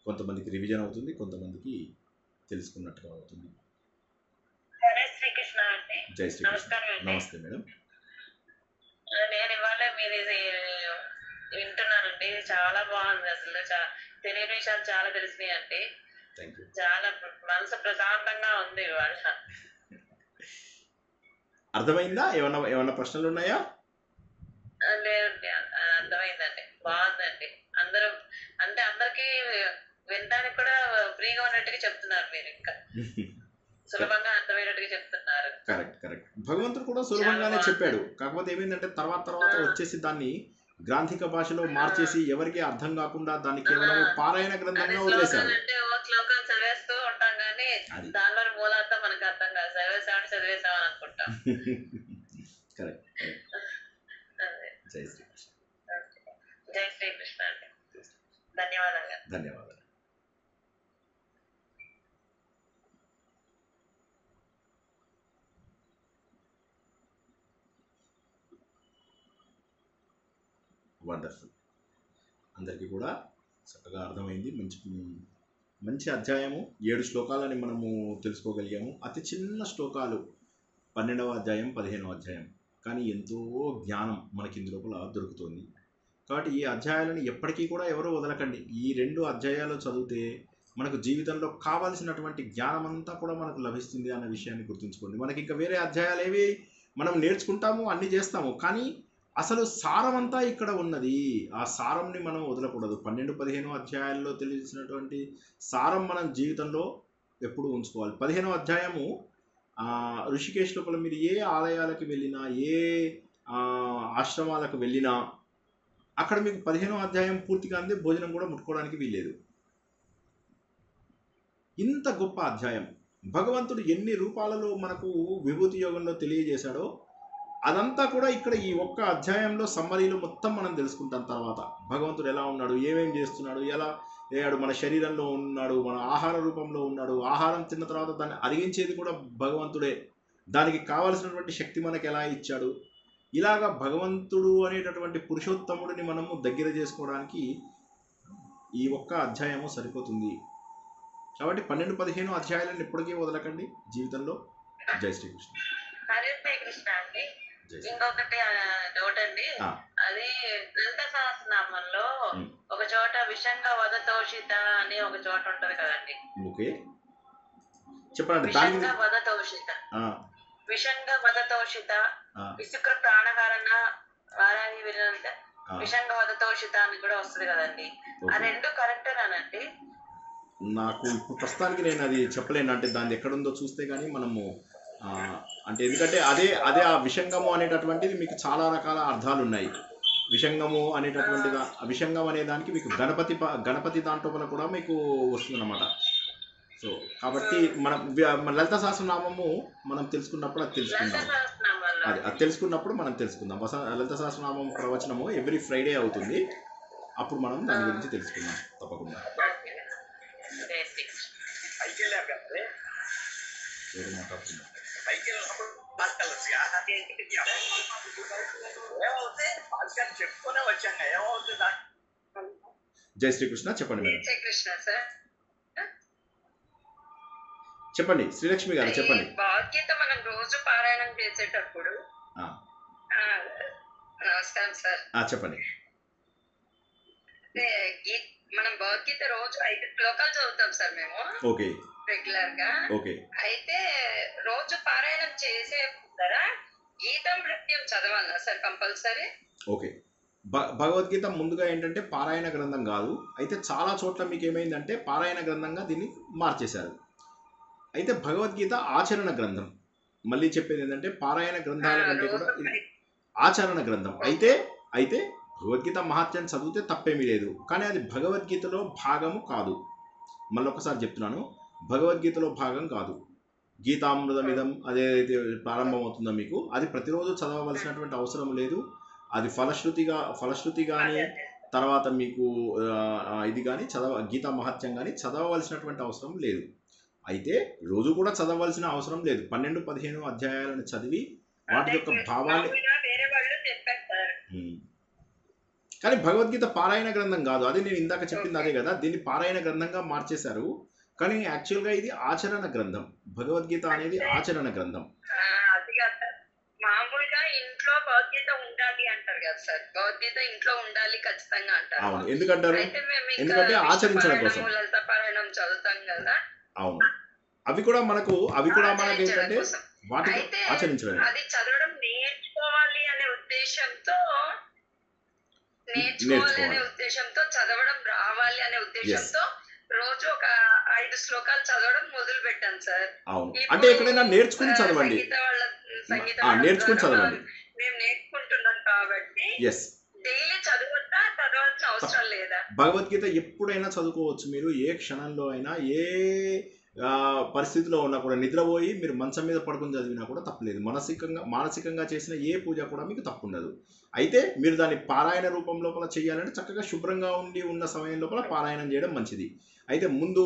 కొంతమందికి రివిజన్ అవుతుంది, కొంతమందికి తెలుసుకున్నట్టుగా అవుతుంది. శ్రీకృష్ణ అండి. జై శ్రీకృష్ణ. నమస్తే మేడం. నేను ఇవాళ మీరు వింటున్నానండి. చాలా బాగుంది. అసలు తెలియని విషయాలు చాలా తెలిసినాయి అండి. చాలా మనసు ప్రశాంతంగా ఉంది ఇవాళ. అర్థమైందా? ఏమన్నా ప్రశ్నలు ఉన్నాయా? లేదండి, అర్థమైందండి. బాగుందండి. అందరికి వినడానికి కూడా ఫ్రీగా ఉన్నట్టుగా చెప్తున్నారు మీరు. ఇంకా సులభంగా అర్థమయ్యేట్టుగా చెప్తున్నారు. Correct, correct. భగవంతుడు కూడా సులభంగానే చెప్పాడు. కాకపోతే ఏమైందంటే తర్వాత వచ్చేసి దాన్ని గ్రాంథిక భాషలో మార్చేసి ఎవరికి అర్థం కాకుండా దాన్ని కేవలం పారాయణ గ్రంథంగా వదిలేశారు. శ్లోకం చదివేస్తూ ఉంటాం కానీ దానిలో మూలార్థం మనకు అర్థం కాదు. చదివేసామని అనుకుంటాం. కరెక్ట్. జై శ్రీకృష్ణ. జై శ్రీకృష్ణ అండి. ధన్యవాదాలు. ధన్యవాదాలు. వండర్ఫుల్. అందరికీ కూడా చక్కగా అర్థమైంది. మంచి అధ్యాయము. 7 శ్లోకాలని మనము తెలుసుకోగలిగాము. అతి చిన్న శ్లోకాలు 12వ అధ్యాయం, 15వ అధ్యాయం, కానీ ఎంతో జ్ఞానం మనకి ఇందు లోపల దొరుకుతుంది. కాబట్టి ఈ అధ్యాయాలను ఎప్పటికీ కూడా ఎవరో వదలకండి. ఈ 2 అధ్యాయాలు చదివితే మనకు జీవితంలో కావాల్సినటువంటి జ్ఞానం అంతా కూడా మనకు లభిస్తుంది అన్న విషయాన్ని గుర్తుంచుకోండి. మనకి ఇంకా వేరే అధ్యాయాలు ఏవి మనం నేర్చుకుంటాము, అన్నీ చేస్తాము, కానీ అసలు సారం అంతా ఇక్కడ ఉన్నది. ఆ సారంని మనం వదలకూడదు. 12, 15 అధ్యాయాల్లో తెలిసినటువంటి సారం మనం జీవితంలో ఎప్పుడు ఉంచుకోవాలి. 15వ అధ్యాయము ఋషికేశ్ లోపల మీరు ఏ ఆలయాలకు వెళ్ళినా, ఏ ఆశ్రమాలకు వెళ్ళినా అక్కడ మీకు 15వ అధ్యాయం పూర్తిగా అందే భోజనం కూడా ముట్టుకోవడానికి వీల్లేదు. ఇంత గొప్ప అధ్యాయం భగవంతుడు ఎన్ని రూపాలలో మనకు విభూతి యోగంలో తెలియజేశాడో అదంతా కూడా ఇక్కడ ఈ ఒక్క అధ్యాయంలో సమ్మరీలో మొత్తం మనం తెలుసుకుంటాం. తర్వాత భగవంతుడు ఎలా ఉన్నాడు, ఏమేం చేస్తున్నాడు, ఎలా అయ్యాడు, మన శరీరంలో ఉన్నాడు, మన ఆహార రూపంలో ఉన్నాడు, ఆహారం తిన్న తర్వాత దాన్ని అరిగించేది కూడా భగవంతుడే, దానికి కావలసినటువంటి శక్తి మనకు ఎలా ఇచ్చాడు. ఇలాగా భగవంతుడు అనేటటువంటి పురుషోత్తముడిని మనము దగ్గర చేసుకోవడానికి ఈ ఒక్క అధ్యాయము సరిపోతుంది. కాబట్టి 12-15 అధ్యాయాలను ఎప్పటికీ వదలకండి జీవితంలో. జై శ్రీకృష్ణ. హరే కృష్ణ అండి. ఇంకొకటి డౌట్ అండి, అది లలిత సహస్రనామంలో ఒక చోట విషంగ వదతోషిత అని ఒక చోట ఉంటది కదండి. ఓకే, చెప్పండి. విషంగ వదతోషిత, విషంగ వదతోషిత, విసుక్ర ప్రాణహరణ వారాహి వినంత విషంగ వదతోషిత అని కూడా వస్తుంది కదండి. ఆ రెండు కరెక్టేనానండి? నాకు ఇప్పుడు ప్రస్తుతానికి నేను అది చెప్పలేను. అంటే దాన్ని ఎక్కడుందో చూస్తే కానీ మనము అంటే ఎందుకంటే అదే ఆ విషంగము అనేటటువంటిది మీకు చాలా రకాల అర్థాలు ఉన్నాయి. విషంగము అనేటటువంటి విషంగం అనే దానికి మీకు గణపతి దాంట్లో కూడా మీకు వస్తుంది అన్నమాట. సో కాబట్టి మనం లలిత సహస్రనామము మనం తెలుసుకున్నప్పుడు అది తెలుసుకుందాం. అది తెలుసుకున్నప్పుడు మనం తెలుసుకుందాం. లలిత సహస్రనామం ప్రవచనము ఎవ్రీ ఫ్రైడే అవుతుంది. అప్పుడు మనం దాని గురించి తెలుసుకుందాం తప్పకుండా. చెప్పుకునే వచ్చాక ఏమవుతుందా? జై శ్రీకృష్ణ. చెప్పండి మేడం. జై కృష్ణ సార్. చెప్పండి శ్రీలక్ష్మి గారు, చెప్పండి. భగవద్గీత మనం రోజు పారాయణం చేసేటప్పుడు నమస్కారం సార్. చెప్పండి. మనం భగవద్గీత రోజు 5 శ్లోకాలు చదువుతాం సార్ మేము. ఓకే. రెగ్యులర్ గా. ఓకే. అయితే రోజు పారాయణం చేసే ముందర గీతామృత్యం చదవాలా సార్ కంపల్సరీ? ఓకే. భగవద్గీత ముందుగా ఏంటంటే పారాయణ గ్రంథం కాదు. అయితే చాలా చోట్ల మీకు ఏమైందంటే పారాయణ గ్రంథంగా దీన్ని మార్చేశారు. అయితే భగవద్గీత ఆచరణ గ్రంథం. మళ్ళీ చెప్పేది ఏంటంటే పారాయణ గ్రంథాల కంటే కూడా ఆచరణ గ్రంథం. అయితే భగవద్గీత మహాత్యం చదివితే తప్పేమీ లేదు, కానీ అది భగవద్గీతలో భాగము కాదు. మళ్ళొకసారి చెప్తున్నాను, భగవద్గీతలో భాగం కాదు. గీతామృతమిదం అదేదైతే ప్రారంభమవుతుందో మీకు అది ప్రతిరోజు చదవవలసినటువంటి అవసరం లేదు. అది ఫలశ్రుతి కానీ తర్వాత మీకు ఇది కానీ గీతా మహత్యం కానీ చదవవలసినటువంటి అవసరం లేదు. అయితే రోజు కూడా చదవవలసిన అవసరం లేదు. 12-15 అధ్యాయాలను చదివి వాటి యొక్క భావాన్ని. కానీ భగవద్గీత పారాయణ గ్రంథం కాదు. అది నేను ఇందాక చెప్పింది అదే కదా, దీన్ని పారాయణ గ్రంథంగా మార్చేశారు. కానీ యాక్చువల్గా ఇది ఆచరణ గ్రంథం. భగవద్గీత అనేది ఆచరణ గ్రంథం. మామూలుగా ఇంట్లో భగవద్గీత ఉండాలి అంటారు కదా సార్, భగవద్గీత ఇంట్లో ఉండాలి ఖచ్చితంగా అంటారు. అవును, ఎందుకంటారు? ఎందుకంటే ఆచరించడం కోసం. లలిత పారాయణం చదువుతాం కదా. అవును, అవి కూడా మనకు ఏంటంటే వాటిని ఆచరించడం. అది చదవడం నేర్చుకోవాలి అనే ఉద్దేశంతో చదవడం రావాలి అనే ఉద్దేశంతో రోజు ఒక 5 శ్లోకాలు చదవడం మొదలు పెట్టాను సార్. అవును, అంటే ఎక్కడైనా నేర్చుకుని చదవండి. నేర్చుకుని చదవండి. మేము నేర్చుకుంటున్నాం కాబట్టి డైలీ చదవాల్సిన అవసరం లేదా? భగవద్గీత ఎప్పుడైనా చదువుకోవచ్చు. మీరు ఏ క్షణంలో అయినా ఏ పరిస్థితిలో ఉన్నా కూడా, నిద్రపోయి మీరు మంచం మీద పడుకుని చదివినా కూడా తప్పలేదు. మానసికంగా చేసిన ఏ పూజ కూడా మీకు తప్పు ఉండదు. అయితే మీరు దాన్ని పారాయణ రూపం లోపల చేయాలంటే చక్కగా శుభ్రంగా ఉన్న సమయం లోపల పారాయణం చేయడం మంచిది. అయితే ముందు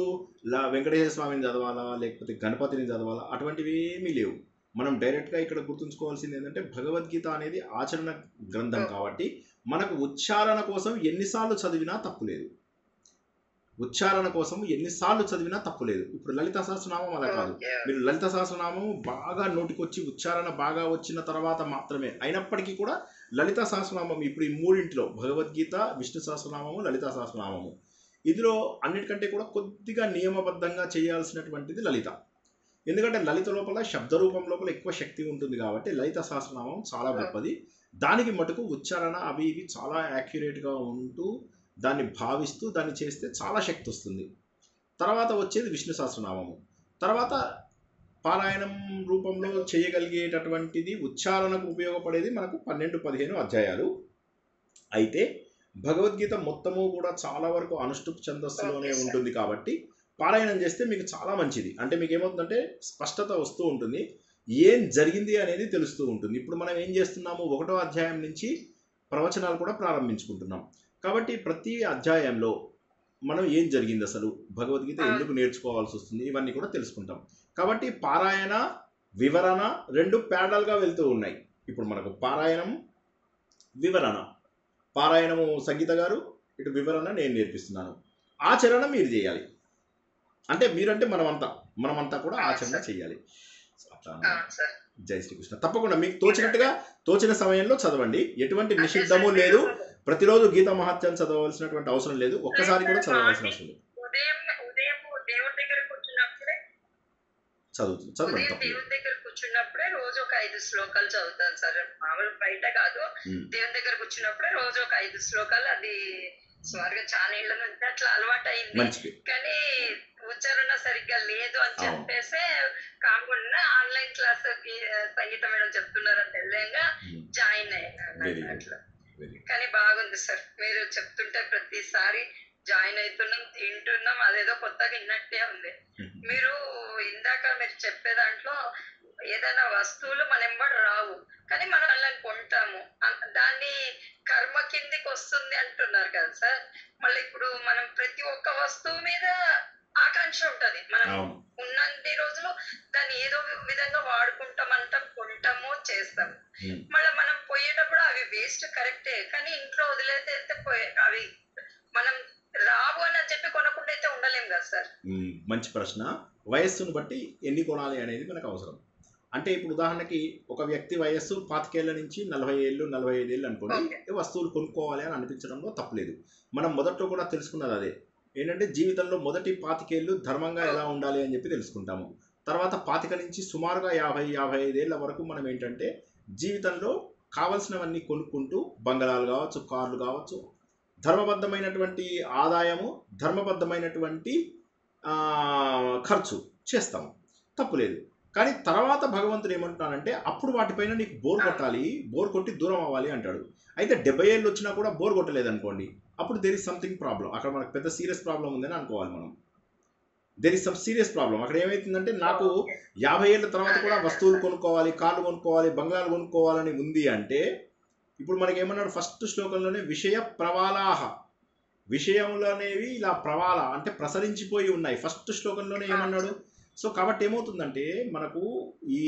వెంకటేశ్వర స్వామిని చదవాలా లేకపోతే గణపతిని చదవాలా అటువంటివి ఏమీ లేవు. మనం డైరెక్ట్గా ఇక్కడ గుర్తుంచుకోవాల్సింది ఏంటంటే భగవద్గీత అనేది ఆచరణ గ్రంథం కాబట్టి మనకు ఉచ్చారణ కోసం ఎన్నిసార్లు చదివినా తప్పులేదు. ఇప్పుడు లలిత సహస్రనామం అలా కాదు. మీరు లలిత సహస్రనామం బాగా నోటికొచ్చి ఉచ్చారణ బాగా వచ్చిన తర్వాత మాత్రమే. అయినప్పటికీ కూడా లలిత సహస్రనామం ఇప్పుడు ఈ మూడింటిలో భగవద్గీత, విష్ణు సహస్రనామము, లలిత సహస్రనామము, ఇందులో అన్నిటికంటే కూడా కొద్దిగా నియమబద్ధంగా చేయాల్సినటువంటిది లలిత. ఎందుకంటే లలిత లోపల శబ్ద రూపం లోపల ఎక్కువ శక్తి ఉంటుంది కాబట్టి లలిత సహస్రనామం చాలా గొప్పది. దానికి మటుకు ఉచ్చారణ అవి ఇవి చాలా యాక్యురేట్గా ఉంటూ దాన్ని భావిస్తూ దాన్ని చేస్తే చాలా శక్తి వస్తుంది. తర్వాత వచ్చేది విష్ణు సహస్రనామము. తర్వాత పారాయణం రూపంలో చేయగలిగేటటువంటిది ఉచ్చారణకు ఉపయోగపడేది మనకు 12-15 అధ్యాయాలు. అయితే భగవద్గీత మొత్తము కూడా చాలా వరకు అనుష్ఠుప్ ఛందస్సులోనే ఉంటుంది కాబట్టి పారాయణం చేస్తే మీకు చాలా మంచిది. అంటే మీకు ఏమవుతుందంటే స్పష్టత వస్తూ ఉంటుంది, ఏం జరిగింది అనేది తెలుస్తూ ఉంటుంది. ఇప్పుడు మనం ఏం చేస్తున్నాము, 1వ అధ్యాయం నుంచి ప్రవచనాలు కూడా ప్రారంభించుకుంటున్నాం. కాబట్టి ప్రతి అధ్యాయంలో మనం ఏం జరిగింది, అసలు భగవద్గీత ఎందుకు నేర్చుకోవాల్సి వస్తుంది, ఇవన్నీ కూడా తెలుసుకుంటాం. కాబట్టి పారాయణ వివరణ రెండు ప్యారలల్గా వెళ్తూ ఉన్నాయి. ఇప్పుడు మనకు పారాయణం వివరణ, పారాయణము సంగీత గారు, ఇటు వివరణ నేను నేర్పిస్తున్నాను. ఆచరణ మీరు చేయాలి. అంటే మీరంటే మనమంతా కూడా ఆచరణ చేయాలి. అట్లా జై శ్రీకృష్ణ. తప్పకుండా మీకు తోచిన సమయంలో చదవండి. ఎటువంటి నిషిద్ధము లేదు. ప్రతిరోజు గీతా మహాత్యం చదవలసినటువంటి అవసరం లేదు. ఒక్కసారి కూడా చదవవలసిన అవసరం లేదు. చదవండి. దేవుని దగ్గర కూర్చున్నప్పుడే రోజు ఒక 5 శ్లోకాలు చదువుతాను సార్. మామూలు బయట కాదు, దేవుని దగ్గర కూర్చున్నప్పుడే రోజు ఒక 5 శ్లోకాలు. అది స్వర్గ చాలా ఏళ్ళ నుంచి అట్లా అలవాటు అయింది. కానీ ఉచ్చారణ సరిగ్గా లేదు అని చెప్పేసి కాకుండా ఆన్లైన్ క్లాస్ సంగీత మేడం చెప్తున్నారని తెలియంగా జాయిన్ అయ్యాను అట్లా. కానీ బాగుంది సార్, మీరు చెప్తుంటే ప్రతిసారి జాయిన్ అవుతున్నాం, తింటున్నాం, అదేదో కొత్తగా విన్నట్టే ఉంది. మీరు ఇందాక మీరు చెప్పే దాంట్లో ఏదైనా వస్తువులు మన ఎంబడి రావు, కానీ మనం అలా కొంటాము, దాన్ని కర్మ కిందికి వస్తుంది అంటున్నారు కదా సార్. మళ్ళీ ఇప్పుడు మనం ప్రతి ఒక్క వస్తువు మీద ఆకాంక్ష ఉంటది. మనం ఉన్నన్ని రోజులు దాన్ని ఏదో విధంగా వాడుకుంటాం, అంటాం, కొంటాము, చేస్తాము. మళ్ళీ మనం పోయేటప్పుడు అవి వేస్ట్ కరెక్టే, కానీ ఇంట్లో వదిలేతే అవి మనం రావు అని చెప్పి కొనకుండా అయితే ఉండలేం కదా సార్. మంచి ప్రశ్న. వయస్సును బట్టి ఎన్ని కొనాలి అనేది మనకు అవసరం. అంటే ఇప్పుడు ఉదాహరణకి ఒక వ్యక్తి వయస్సు 25 ఏళ్ళ నుంచి 40 ఏళ్ళు 45 ఏళ్ళు అనుకోండి, వస్తువులు కొనుక్కోవాలి అని అనిపించడంలో తప్పలేదు. మనం మొదట్లో కూడా తెలుసుకున్నది అదే ఏంటంటే, జీవితంలో మొదటి 25 ఏళ్ళు ధర్మంగా ఎలా ఉండాలి అని చెప్పి తెలుసుకుంటాము. తర్వాత 25 నుంచి సుమారుగా 50-55 ఏళ్ళ వరకు మనం ఏంటంటే జీవితంలో కావలసినవన్నీ కొనుక్కుంటూ, బంగళాలు కావచ్చు, కార్లు కావచ్చు, ధర్మబద్ధమైనటువంటి ఆదాయము, ధర్మబద్ధమైనటువంటి ఖర్చు చేస్తాము, తప్పులేదు. కానీ తర్వాత భగవంతుడు ఏమంటున్నానంటే, అప్పుడు వాటిపైన నీకు బోర్ కొట్టాలి, బోర్ కొట్టి దూరం అవ్వాలి అంటాడు. అయితే 70 ఏళ్ళు వచ్చినా కూడా బోర్ కొట్టలేదు అనుకోండి, అప్పుడు దేర్ ఇస్ సంథింగ్ ప్రాబ్లం. అక్కడ మనకు పెద్ద సీరియస్ ప్రాబ్లం ఉందని అనుకోవాలి మనం. There is some serious problem. అక్కడ ఏమవుతుందంటే, నాకు 50 ఏళ్ళ తర్వాత కూడా వస్తువులు కొనుక్కోవాలి, కార్లు కొనుక్కోవాలి, బంగ్లాలు కొనుక్కోవాలని ఉంది అంటే, ఇప్పుడు మనకి ఏమన్నాడు ఫస్ట్ శ్లోకంలోనే, విషయ ప్రవాలాహ, విషయములు అనేవి ఇలా ప్రవాల అంటే ప్రసరించిపోయి ఉన్నాయి. ఫస్ట్ శ్లోకంలోనే ఏమన్నాడు. సో కాబట్టి ఏమవుతుందంటే, మనకు ఈ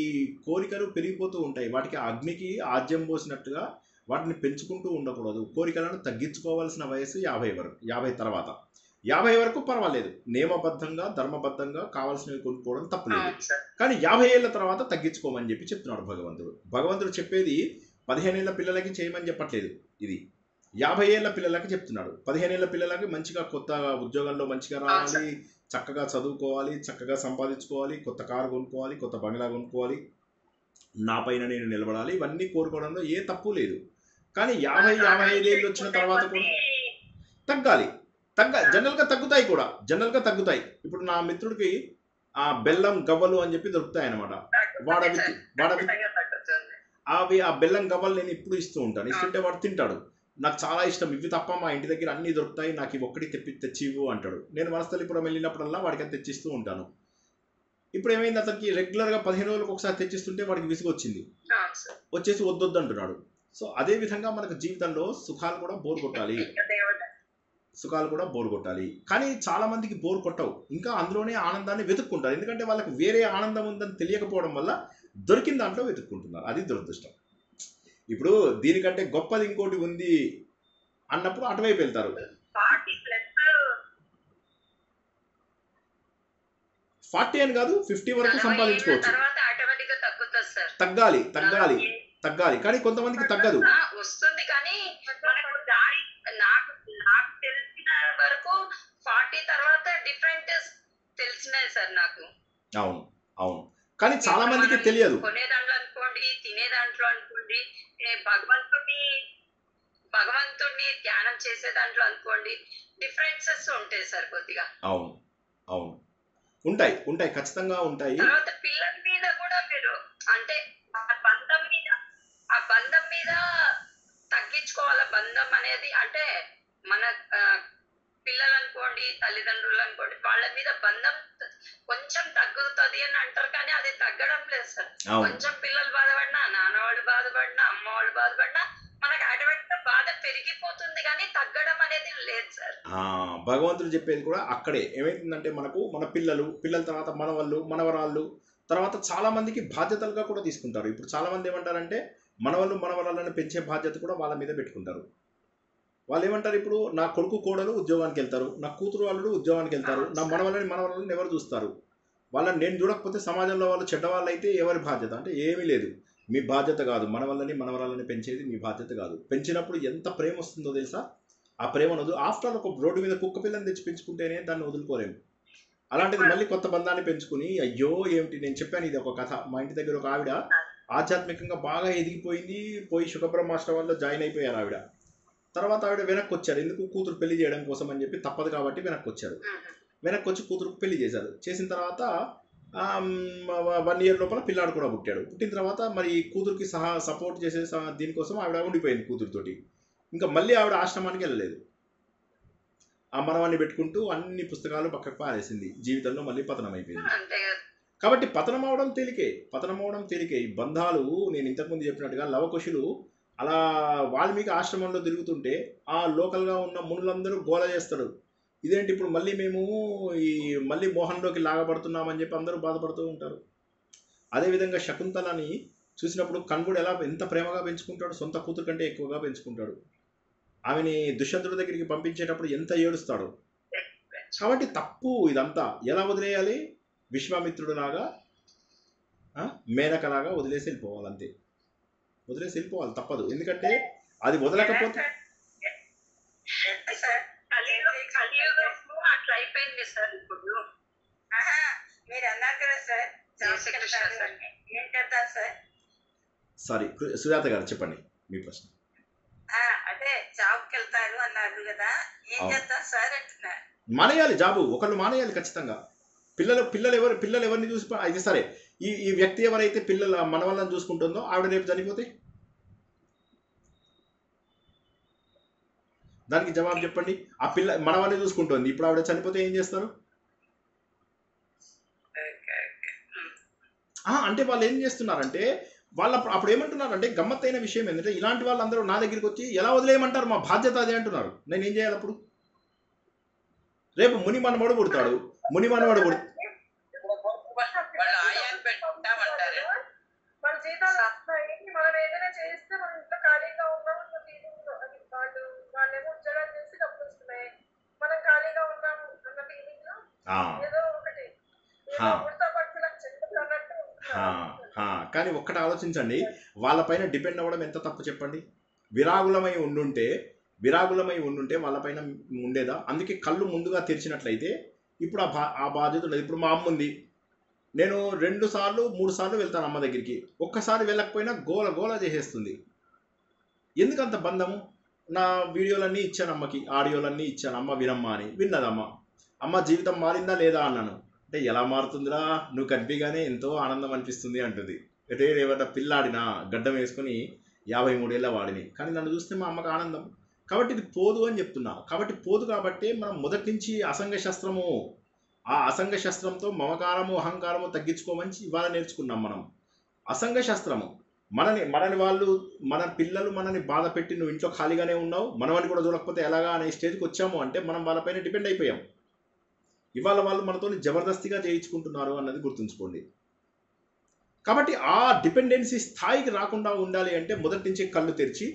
కోరికలు పెరిగిపోతూ ఉంటాయి. వాటికి అగ్నికి ఆజ్యం పోసినట్టుగా వాటిని పెంచుకుంటూ ఉండకూడదు. కోరికలను తగ్గించుకోవాల్సిన వయసు 50 వరకు, 50 తర్వాత. 50 వరకు పర్వాలేదు, నియమబద్ధంగా ధర్మబద్ధంగా కావాల్సినవి కొనుక్కోవడం తప్పలేదు. కానీ 50 ఏళ్ళ తర్వాత తగ్గించుకోమని చెప్పి చెప్తున్నాడు భగవంతుడు. భగవంతుడు చెప్పేది 15 ఏళ్ళ పిల్లలకి చేయమని చెప్పట్లేదు, ఇది 50 ఏళ్ళ పిల్లలకి చెప్తున్నాడు. 15 ఏళ్ళ పిల్లలకి మంచిగా కొత్త ఉద్యోగంలో మంచిగా రావాలి, చక్కగా చదువుకోవాలి, చక్కగా సంపాదించుకోవాలి, కొత్త కారు కొనుక్కోవాలి, కొత్త బంగ్లా కొనుక్కోవాలి, నా పైన నేను నిలబడాలి, ఇవన్నీ కోరుకోవడంలో ఏ తప్పు లేదు. కానీ 50-55 ఏళ్ళు వచ్చిన తర్వాత కూడా తగ్గాలి. జనరల్గా తగ్గుతాయి. ఇప్పుడు నా మిత్రుడికి ఆ బెల్లం గవ్వలు అని చెప్పి దొరుకుతాయి అన్నమాట. అవి ఆ బెల్లం గవ్వలు నేను ఇప్పుడు ఇస్తూ ఉంటాను. ఇస్తుంటే వాడు తింటాడు. నాకు చాలా ఇష్టం, ఇవి తప్ప మా ఇంటి దగ్గర అన్నీ దొరుకుతాయి, నాకు ఇవి ఒక్కటి తెచ్చివ్వు అంటాడు. నేను వనస్థలిపురం వెళ్ళినప్పుడల్లా వాడికి అది తెచ్చిస్తూ ఉంటాను. ఇప్పుడు ఏమైంది, అతనికి రెగ్యులర్గా 15 రోజులకు ఒకసారి తెచ్చిస్తుంటే వాడికి విసుగు వచ్చింది, వచ్చేసి వద్దొద్దు అంటున్నాడు. సో అదే విధంగా మనకు జీవితంలో సుఖాలు కూడా బోర్ కొట్టాలి. కానీ చాలా మందికి బోర్ కొట్టవు, ఇంకా అందులోనే ఆనందాన్ని వెతుక్కుంటారు. ఎందుకంటే వాళ్ళకి వేరే ఆనందం ఉందని తెలియకపోవడం వల్ల దొరికిన దాంట్లో వెతుక్కుంటున్నారు. అది దురదృష్టం. ఇప్పుడు దీనికంటే గొప్పది ఇంకోటి ఉంది అన్నప్పుడు అటువైపు వెళ్తారు. 40 అని కాదు, 50 వరకు సంపాదించుకోవచ్చు. తగ్గాలి కానీ కొంతమందికి తగ్గదు. వస్తుంది కానీ మనకు దారి, నాకు తెలిసిన వరకు 40 తర్వాత డిఫరెంట్ తెలిసినాయి సార్ నాకు. అవును కానీ చాలా మందికి తెలియదు. కొనే దాంట్లో అనుకోండి, తినే దాంట్లో అనుకోండి, భగవంతుడిని ధ్యానం చేసే దాంట్లో అనుకోండి, డిఫరెన్సెస్ ఉంటాయి సార్ కొద్దిగా. అవును ఉంటాయి ఉంటాయి ఖచ్చితంగా ఉంటాయి. తర్వాత పిల్లల మీద కూడా మీరు అంటే ఆ బంధం మీద తగ్గించుకోవాల. బంధం అనేది అంటే మన పిల్లలు అనుకోండి, తల్లిదండ్రులు అనుకోండి, వాళ్ళ మీద బంధం కొంచెం తగ్గుతుంది అని అంటారు, కానీ అది తగ్గడం లేదు సార్. కొంచెం పిల్లలు బాధపడినా, నాన్నవాళ్ళు బాధపడినా, అమ్మ వాళ్ళు బాధపడినా మనకు ఆటోమేటిక్ గా బాధ పెరిగిపోతుంది, కానీ తగ్గడం అనేది లేదు సార్. భగవంతుడు చెప్పేది కూడా అక్కడే. ఏమైతుందంటే మనకు మన పిల్లల తర్వాత మనవాళ్ళు, మనవరాళ్ళు, తర్వాత చాలా మందికి బాధ్యతలుగా కూడా తీసుకుంటారు. ఇప్పుడు చాలా మంది ఏమంటారంటే మనవాళ్ళు మనవరాళ్ళని పెంచే బాధ్యత కూడా వాళ్ళ మీద పెట్టుకుంటారు. వాళ్ళు ఏమంటారు, ఇప్పుడు నా కొడుకు కోడలు ఉద్యోగానికి వెళ్తారు, నా కూతురు వాళ్ళు ఉద్యోగానికి వెళ్తారు, నా మనవరాళ్ళని ఎవరు చూస్తారు? వాళ్ళని నేను చూడకపోతే సమాజంలో వాళ్ళు చెడ్డవాళ్ళు అయితే ఎవరి బాధ్యత అంటే ఏమీ లేదు. మీ బాధ్యత కాదు, మనవరాళ్ళని పెంచేది మీ బాధ్యత కాదు. పెంచినప్పుడు ఎంత ప్రేమ వస్తుందో తెలుసా? ఆ ప్రేమను ఆఫ్టర్ ఆల్ ఒక రోడ్డు మీద కుక్క పిల్లని తెచ్చి పెంచుకుంటేనే దాన్ని వదులుకోలేము. అలాంటిది మళ్ళీ కొత్త బంధాన్ని పెంచుకుని అయ్యో ఏమిటి. నేను చెప్పాను ఇది ఒక కథ. మా ఇంటి దగ్గర ఒక ఆవిడ ఆధ్యాత్మికంగా బాగా ఎదిగిపోయింది, పోయి శుభబ్రహ్మాష్టవాల్లో జాయిన్ అయిపోయారు ఆవిడ. తర్వాత ఆవిడ వెనక్కి వచ్చారు, ఎందుకు కూతురు పెళ్లి చేయడం కోసం అని చెప్పి, తప్పదు కాబట్టి వెనక్కి వచ్చారు. వెనక్కి వచ్చి కూతురుకు పెళ్లి చేశారు. చేసిన తర్వాత 1 year లోపల పిల్లాడు కూడా పుట్టాడు. పుట్టిన తర్వాత మరి కూతురుకి సపోర్ట్ చేసే దీనికోసం ఆవిడ ఉండిపోయింది కూతురుతోటి. ఇంకా మళ్ళీ ఆవిడ ఆశ్రమానికి వెళ్ళలేదు. ఆ మనవాన్ని పెట్టుకుంటూ అన్ని పుస్తకాలు పక్కకు పారేసింది. జీవితంలో మళ్ళీ పతనం అయిపోయింది. కాబట్టి పతనం అవడం తేలికే. ఈ బంధాలు నేను ఇంతకుముందు చెప్పినట్టుగా లవకుశులు అలా వాల్మీకి ఆశ్రమంలో తిరుగుతుంటే ఆ లోకల్గా ఉన్న మునులందరూ గోల చేస్తారు, ఇదేంటి ఇప్పుడు మళ్ళీ మేము మళ్ళీ మోహన్లోకి లాగబడుతున్నామని చెప్పి అందరూ బాధపడుతూ ఉంటారు. అదేవిధంగా శకుంతలని చూసినప్పుడు కన్నుడు ఎంత ప్రేమగా పెంచుకుంటాడు, సొంత కూతురు కంటే ఎక్కువగా పెంచుకుంటాడు. ఆమెని దుష్యంతుడి దగ్గరికి పంపించేటప్పుడు ఎంత ఏడుస్తాడు. కాబట్టి తప్పు ఇదంతా. ఎలా వదిలేయాలి? విశ్వామిత్రుడులాగా మేనకలాగా వదిలేసి వెళ్ళిపోవాలి, అంతే. వదిలేసి వెళ్ళిపోవాలి, తప్పదు. ఎందుకంటే అది వదలకపోతే అట్లా అయిపోయింది సార్. ఇప్పుడు మీరు అన్నారు కదా సార్, ఏం చేస్తారు సార్? సారీ సుజాత గారు చెప్పండి మీ ప్రశ్న. అదే జాబ్కి వెళ్తారు అన్నారు కదా, ఏం చేస్తారు సార్ అంటున్నారు. మానేయాలి జాబు, ఒకళ్ళు మానేయాలి ఖచ్చితంగా. పిల్లలు ఎవరిని చూసి అయితే సరే, ఈ వ్యక్తి ఎవరైతే మన వాళ్ళని చూసుకుంటుందో ఆవిడ రేపు చనిపోతే దానికి జవాబు చెప్పండి. ఆ మన వాళ్ళని చూసుకుంటుంది, ఇప్పుడు ఆవిడ చనిపోతే ఏం చేస్తారు? అంటే వాళ్ళు ఏం చేస్తున్నారంటే అప్పుడు ఏమంటున్నారంటే గమ్మత్తైన విషయం ఏంటంటే ఇలాంటి వాళ్ళందరూ నా దగ్గరికి వచ్చి ఎలా వదిలేయమంటారు, మా బాధ్యత అదే అంటున్నారు. నేను ఏం చేయాలి అప్పుడు? రేపు ముని మనవడు పుడతాడు, కానీ ఒక్కటి ఆలోచించండి, వాళ్ళపైన డిపెండ్ అవ్వడం ఎంత తప్పు చెప్పండి. విరాగులమై ఉండుంటే వాళ్ళపైన ఉండేదా? అందుకే కళ్ళు ముందుగా తెరిచినట్లయితే ఇప్పుడు ఆ బాధ్యత ఉండదు. ఇప్పుడు మా అమ్మ ఉంది, నేను 2 సార్లు 3 సార్లు వెళ్తాను అమ్మ దగ్గరికి, ఒక్కసారి వెళ్ళకపోయినా గోల చేసేస్తుంది. ఎందుకంత బంధము? నా వీడియోలన్నీ ఇచ్చాను అమ్మకి, ఆడియోలన్నీ ఇచ్చాను, అమ్మ వినమ్మా అని. విన్నదమ్మ. అమ్మ జీవితం మారిందా లేదా అన్నాను. అంటే ఎలా మారుతుందిరా, నువ్వు కనిపిగానే ఎంతో ఆనందం అనిపిస్తుంది అంటుంది. అంటే ఏమన్నా పిల్లాడినా గడ్డం వేసుకొని 53 ఏళ్ళ వాడిని, కానీ నన్ను చూస్తే మా అమ్మకు ఆనందం. కాబట్టి ఇది పోదు అని చెప్తున్నా. కాబట్టి పోదు కాబట్టి మనం మొదటి నుంచి అసంగ శస్త్రము, ఆ అసంగ శస్త్రంతో మమకారము అహంకారము తగ్గించుకోమని ఇవాళ నేర్చుకున్నాం మనం. అసంగ శస్త్రము మనని వాళ్ళు, మన పిల్లలు మనని బాధ పెట్టి నువ్వు ఇంట్లో ఖాళీగానే ఉన్నావు, మనవని కూడా చూడకపోతే ఎలాగా అనే స్టేజ్కి వచ్చాము అంటే మనం వాళ్ళపైన డిపెండ్ అయిపోయాం. ఇవాళ వాళ్ళు మనతో జబర్దస్తిగా చేయించుకుంటున్నారు అన్నది గుర్తుంచుకోండి. కాబట్టి ఆ డిపెండెన్సీ స్థాయికి రాకుండా ఉండాలి అంటే మొదటి నుంచి కళ్ళు తెరిచి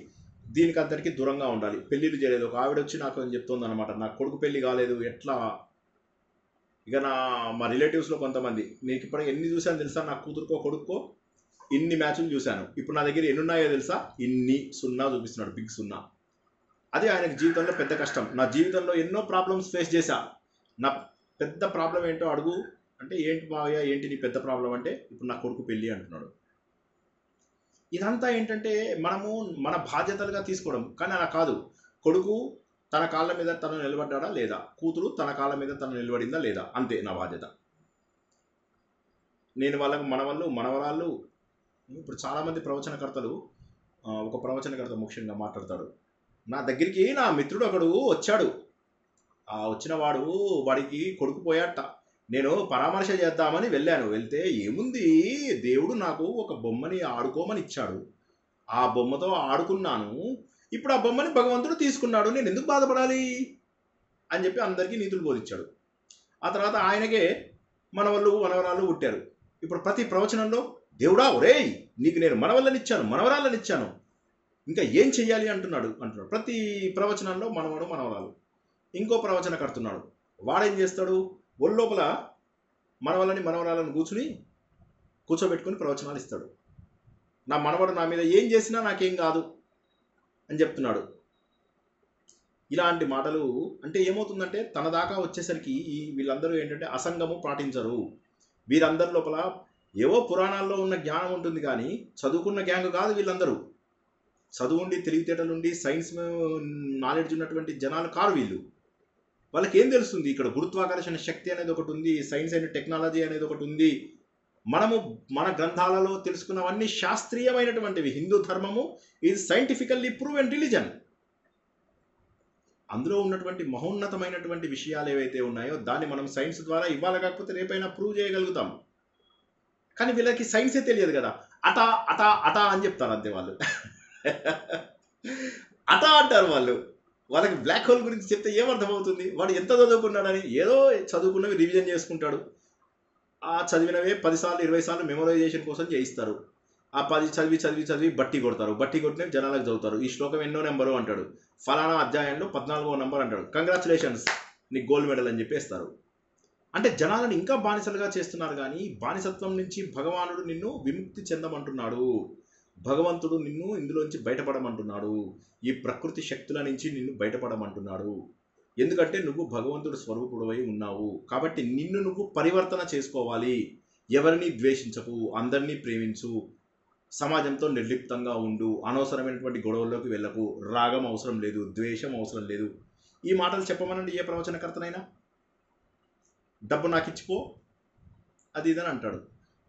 దీనికి అందరికీ దూరంగా ఉండాలి. పెళ్ళిళ్ళు చేయలేదు, ఒక ఆవిడ వచ్చి నాకు అని చెప్తుంది అనమాట, నా కొడుకు పెళ్ళి కాలేదు ఎట్లా. ఇక మా రిలేటివ్స్లో కొంతమంది, నీకు ఇప్పటికి ఎన్ని చూశాను తెలుసా, నా కూతురుకో కొడుకో ఇన్ని మ్యాచ్లు చూశాను, ఇప్పుడు నా దగ్గర ఎన్ని ఉన్నాయో తెలుసా, ఇన్ని 0 చూపిస్తున్నాడు, బిగ్ 0. అది ఆయనకు జీవితంలో పెద్ద కష్టం. నా జీవితంలో ఎన్నో ప్రాబ్లమ్స్ ఫేస్ చేశా, నా పెద్ద ప్రాబ్లం ఏంటో అడుగు అంటే, ఏంటి మావయ్య ఏంటి నీ పెద్ద ప్రాబ్లం అంటే, ఇప్పుడు నా కొడుకు పెళ్ళి అంటున్నాడు. ఇదంతా ఏంటంటే మనము మన బాధ్యతలుగా తీసుకోవడం. కానీ అలా కాదు. కొడుకు తన కాళ్ళ మీద తను నిలబడ్డా లేదా, కూతురు తన కాళ్ళ మీద తను నిలబడిందా లేదా, అంతే నా బాధ్యత. నేను వాళ్ళకు మనవరాళ్ళు ఇప్పుడు చాలామంది ప్రవచనకర్తలు ఒక ప్రవచనకర్త ముఖ్యంగా మాట్లాడతాడు, నా దగ్గరికి నా మిత్రుడు ఒకడు వచ్చాడు, వచ్చిన వాడికి కొడుకు పోయాట, నేను పరామర్శ చేద్దామని వెళ్ళాను. వెళ్తే ఏముంది, దేవుడు నాకు ఒక బొమ్మని ఆడుకోమని ఇచ్చాడు, ఆ బొమ్మతో ఆడుకున్నాను, ఇప్పుడు ఆ బొమ్మని భగవంతుడు తీసుకున్నాడు, నేను ఎందుకు బాధపడాలి అని చెప్పి అందరికీ నీతులు బోధించాడు. ఆ తర్వాత ఆయనకే మనవరాళ్ళు పుట్టారు. ఇప్పుడు ప్రతి ప్రవచనంలో దేవుడా ఒరేయ్ నీకు నేను మనవరాళ్ళనిచ్చాను ఇంకా ఏం చెయ్యాలి అంటున్నాడు. ప్రతి ప్రవచనంలో మనవరాలు. ఇంకో ప్రవచన కడుతున్నాడు, వాడేం చేస్తాడు, ఒళ్ళోపల మనవరాలను కూర్చోబెట్టుకుని ప్రవచనాలు ఇస్తాడు. నా మనవడు నా మీద ఏం చేసినా నాకేం కాదు అని చెప్తున్నాడు. ఇలాంటి మాటలు అంటే ఏమవుతుందంటే తన దాకా వచ్చేసరికి వీళ్ళందరూ ఏంటంటే అసంగము పాటించరు. వీరందరి లోపల ఏవో పురాణాల్లో ఉన్న జ్ఞానం ఉంటుంది కానీ చదువుకున్న గ్యాంగ్ కాదు వీళ్ళందరూ. చదువుండి తెలివితేటలుండి సైన్స్ నాలెడ్జ్ ఉన్నటువంటి జనాలు కారు వీళ్ళు. వాళ్ళకి ఏం తెలుస్తుంది, ఇక్కడ గురుత్వాకర్షణ శక్తి అనేది ఒకటి ఉంది, సైన్స్ అండ్ టెక్నాలజీ అనేది ఒకటి ఉంది. మన గ్రంథాలలో తెలుసుకున్నవన్నీ శాస్త్రీయమైనటువంటివి. హిందూ ధర్మము ఈజ్ సైంటిఫికల్లీ ప్రూవెన్ రిలీజన్. అందులో ఉన్నటువంటి మహోన్నతమైనటువంటి విషయాలు ఏవైతే ఉన్నాయో దాన్ని మనం సైన్స్ ద్వారా ఇవాళ కాకపోతే రేపైనా ప్రూవ్ చేయగలుగుతాం. కానీ వీళ్ళకి సైన్సే తెలియదు కదా, అటా అని చెప్తారు అంతే వాళ్ళు. అటా అంటారు వాళ్ళకి బ్లాక్ హోల్ గురించి చెప్తే ఏమర్థమవుతుంది, వాడు ఎంత చదువుకున్నాడని. ఏదో చదువుకున్నవి రివిజన్ చేసుకుంటాడు, ఆ చదివినవే 10 సార్లు 20 సార్లు మెమరైజేషన్ కోసం చేయిస్తారు. ఆ 10 చదివి బట్టి కొడతారు, బట్టి కొట్టినవి జనాలకు చదువుతారు. ఈ శ్లోకం ఎన్నో నెంబరు అంటాడు, ఫలానా అధ్యాయంలో 14వ నెంబర్ అంటాడు, కంగ్రాచులేషన్స్ నీకు గోల్డ్ మెడల్ అని చెప్పేస్తారు. అంటే జనాలను ఇంకా బానిసలుగా చేస్తున్నారు. కానీ బానిసత్వం నుంచి భగవానుడు నిన్ను విముక్తి చెందమంటున్నాడు, భగవంతుడు నిన్ను ఇందులోంచి బయటపడమంటున్నాడు, ఈ ప్రకృతి శక్తుల నుంచి నిన్ను బయటపడమంటున్నాడు. ఎందుకంటే నువ్వు భగవంతుడు స్వరూపుడవై ఉన్నావు కాబట్టి నిన్ను నువ్వు పరివర్తన చేసుకోవాలి. ఎవరిని ద్వేషించకు, అందరినీ ప్రేమించు, సమాజంతో నిర్లిప్తంగా ఉండు, అనవసరమైనటువంటి గొడవల్లోకి వెళ్ళకు, రాగం అవసరం లేదు, ద్వేషం అవసరం లేదు. ఈ మాటలు చెప్పమనండి ఏ ప్రవచనకర్తనైనా. డబ్బు నాకు ఇచ్చిపో అది ఇదని అంటాడు.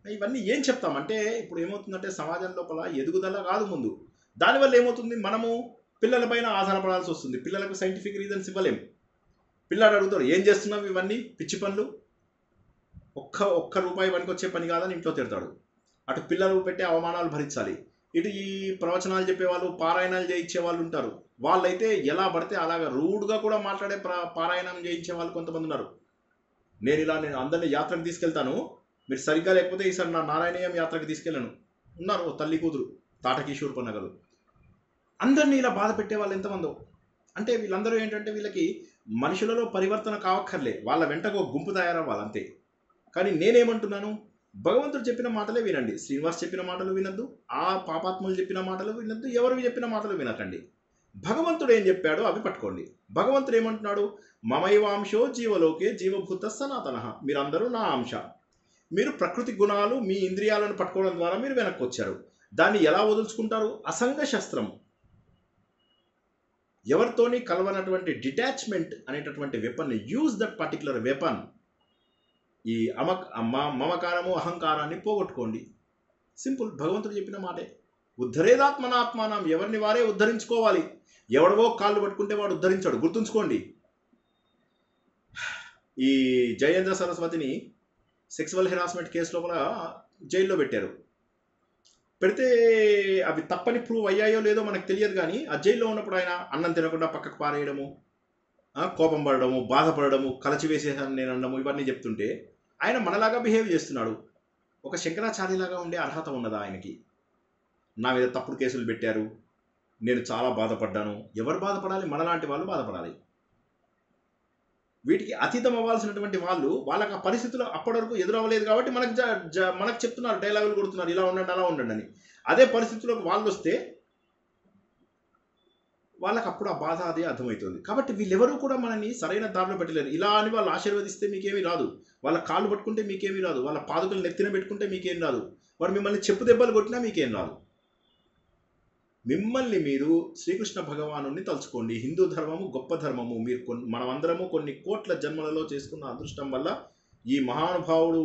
ఇవన్నీ ఏం చెప్తామంటే ఇప్పుడు ఏమవుతుందంటే సమాజం లోపల ఎదుగుదల కాదు ముందు. దానివల్ల ఏమవుతుంది, మనము పిల్లలపైన ఆధారపడాల్సి వస్తుంది. పిల్లలకు సైంటిఫిక్ రీజన్స్ ఇవ్వలేం. పిల్లాడు అడుగుతాడు ఏం చేస్తున్నావు, ఇవన్నీ పిచ్చి పనులు, ఒక్క రూపాయి పనికి వచ్చే పని కాదని ఇంట్లో తిడతాడు. అటు పిల్లలు పెట్టే అవమానాలు భరించాలి, ఇటు ఈ ప్రవచనాలు చెప్పేవాళ్ళు పారాయణాలు చేయించే వాళ్ళు ఉంటారు. వాళ్ళైతే ఎలా పడితే అలాగా రూడ్గా కూడా మాట్లాడే పారాయణం చేయించే వాళ్ళు కొంతమంది ఉన్నారు. నేను అందరినీ యాత్రకు తీసుకెళ్తాను, మీరు సరిగ్గా లేకపోతే ఈసారి నా నారాయణీయం యాత్రకు తీసుకెళ్ళను ఉన్నారు. తల్లి కూతురు తాటకీషూర్ పన్నగలు అందరినీ ఇలా బాధ పెట్టే వాళ్ళు ఎంతమందో. అంటే వీళ్ళందరూ ఏంటంటే వీళ్ళకి మనుషులలో పరివర్తన కావక్కర్లే, వాళ్ళ వెంటకు ఒక గుంపు తయారవ్వాలి అంతే. కానీ నేనేమంటున్నాను, భగవంతుడు చెప్పిన మాటలే వినండి. శ్రీనివాస్ చెప్పిన మాటలు వినద్దు, ఆ పాపాత్ములు చెప్పిన మాటలు వినద్దు, ఎవరు చెప్పిన మాటలు వినకండి. భగవంతుడు ఏం చెప్పాడో అవి పట్టుకోండి. భగవంతుడు ఏమంటున్నాడు, మమైవాంశో జీవలోకే జీవభూత సనాతన, మీరందరూ నా అంశ. మీరు ప్రకృతి గుణాలు మీ ఇంద్రియాలను పట్టుకోవడం ద్వారా మీరు వెనక్కి వచ్చారు. దాన్ని ఎలా వదులుచుకుంటారు, అసంగ శస్త్రం, ఎవరితోని కలవనటువంటి డిటాచ్మెంట్ అనేటటువంటి weapon, use that particular weapon. ఈ మమకారము అహంకారాన్ని పోగొట్టుకోండి. సింపుల్, భగవంతుడు చెప్పిన మాటే. ఉద్ధరేదాత్మనాత్మానం, ఎవరిని వారే ఉద్ధరించుకోవాలి. ఎవడవో కాళ్ళు పట్టుకుంటే వాడు ఉద్ధరించాడు, గుర్తుంచుకోండి. ఈ జయేంద్ర సరస్వతిని సెక్సువల్ హెరాస్మెంట్ కేసు లోపల జైల్లో పెట్టారు. పెడితే అవి తప్పని ప్రూవ్ అయ్యాయో లేదో మనకు తెలియదు. కానీ ఆ జైల్లో ఉన్నప్పుడు ఆయన అన్నం తినకుండా పక్కకు పారేయడము, కోపం పడడము, బాధపడడము, కలచివేసేసాను నేను అనడము, ఇవన్నీ చెప్తుంటే ఆయన మనలాగా బిహేవ్ చేస్తున్నాడు. ఒక శంకరాచార్యలాగా ఉండే అర్హత ఉన్నదా ఆయనకి? నా మీద తప్పుడు కేసులు పెట్టారు, నేను చాలా బాధపడ్డాను. ఎవరు బాధపడాలి? మనలాంటి వాళ్ళు బాధపడాలి. వీటికి అతీతం అవ్వాల్సినటువంటి వాళ్ళు, వాళ్ళకి ఆ పరిస్థితులు అప్పటి వరకు ఎదురవ్వలేదు కాబట్టి మనకు చెప్తున్నారు, డైలాగులు కొడుతున్నారు, ఇలా ఉండండి అలా ఉండండి అని. అదే పరిస్థితుల్లోకి వాళ్ళు వస్తే వాళ్ళకి అప్పుడు ఆ బాధ అదే అర్థమవుతుంది. కాబట్టి వీళ్ళెవరూ కూడా మనల్ని సరైన దారిలో పెట్టలేరు. ఇలా అని వాళ్ళు ఆశీర్వదిస్తే మీకేమీ రాదు, వాళ్ళ కాళ్ళు పట్టుకుంటే మీకేమీ రాదు, వాళ్ళ పాదుకలు నెత్తిన పెట్టుకుంటే మీకేం రాదు, వాడు మిమ్మల్ని చెప్పు దెబ్బలు కొట్టినా మీకేం రాదు. మిమ్మల్ని మీరు శ్రీకృష్ణ భగవానుని తలుచుకోండి. హిందూ ధర్మము గొప్ప ధర్మము. మీరు మనమందరము కొన్ని కోట్ల జన్మలలో చేసుకున్న అదృష్టం వల్ల ఈ మహానుభావుడు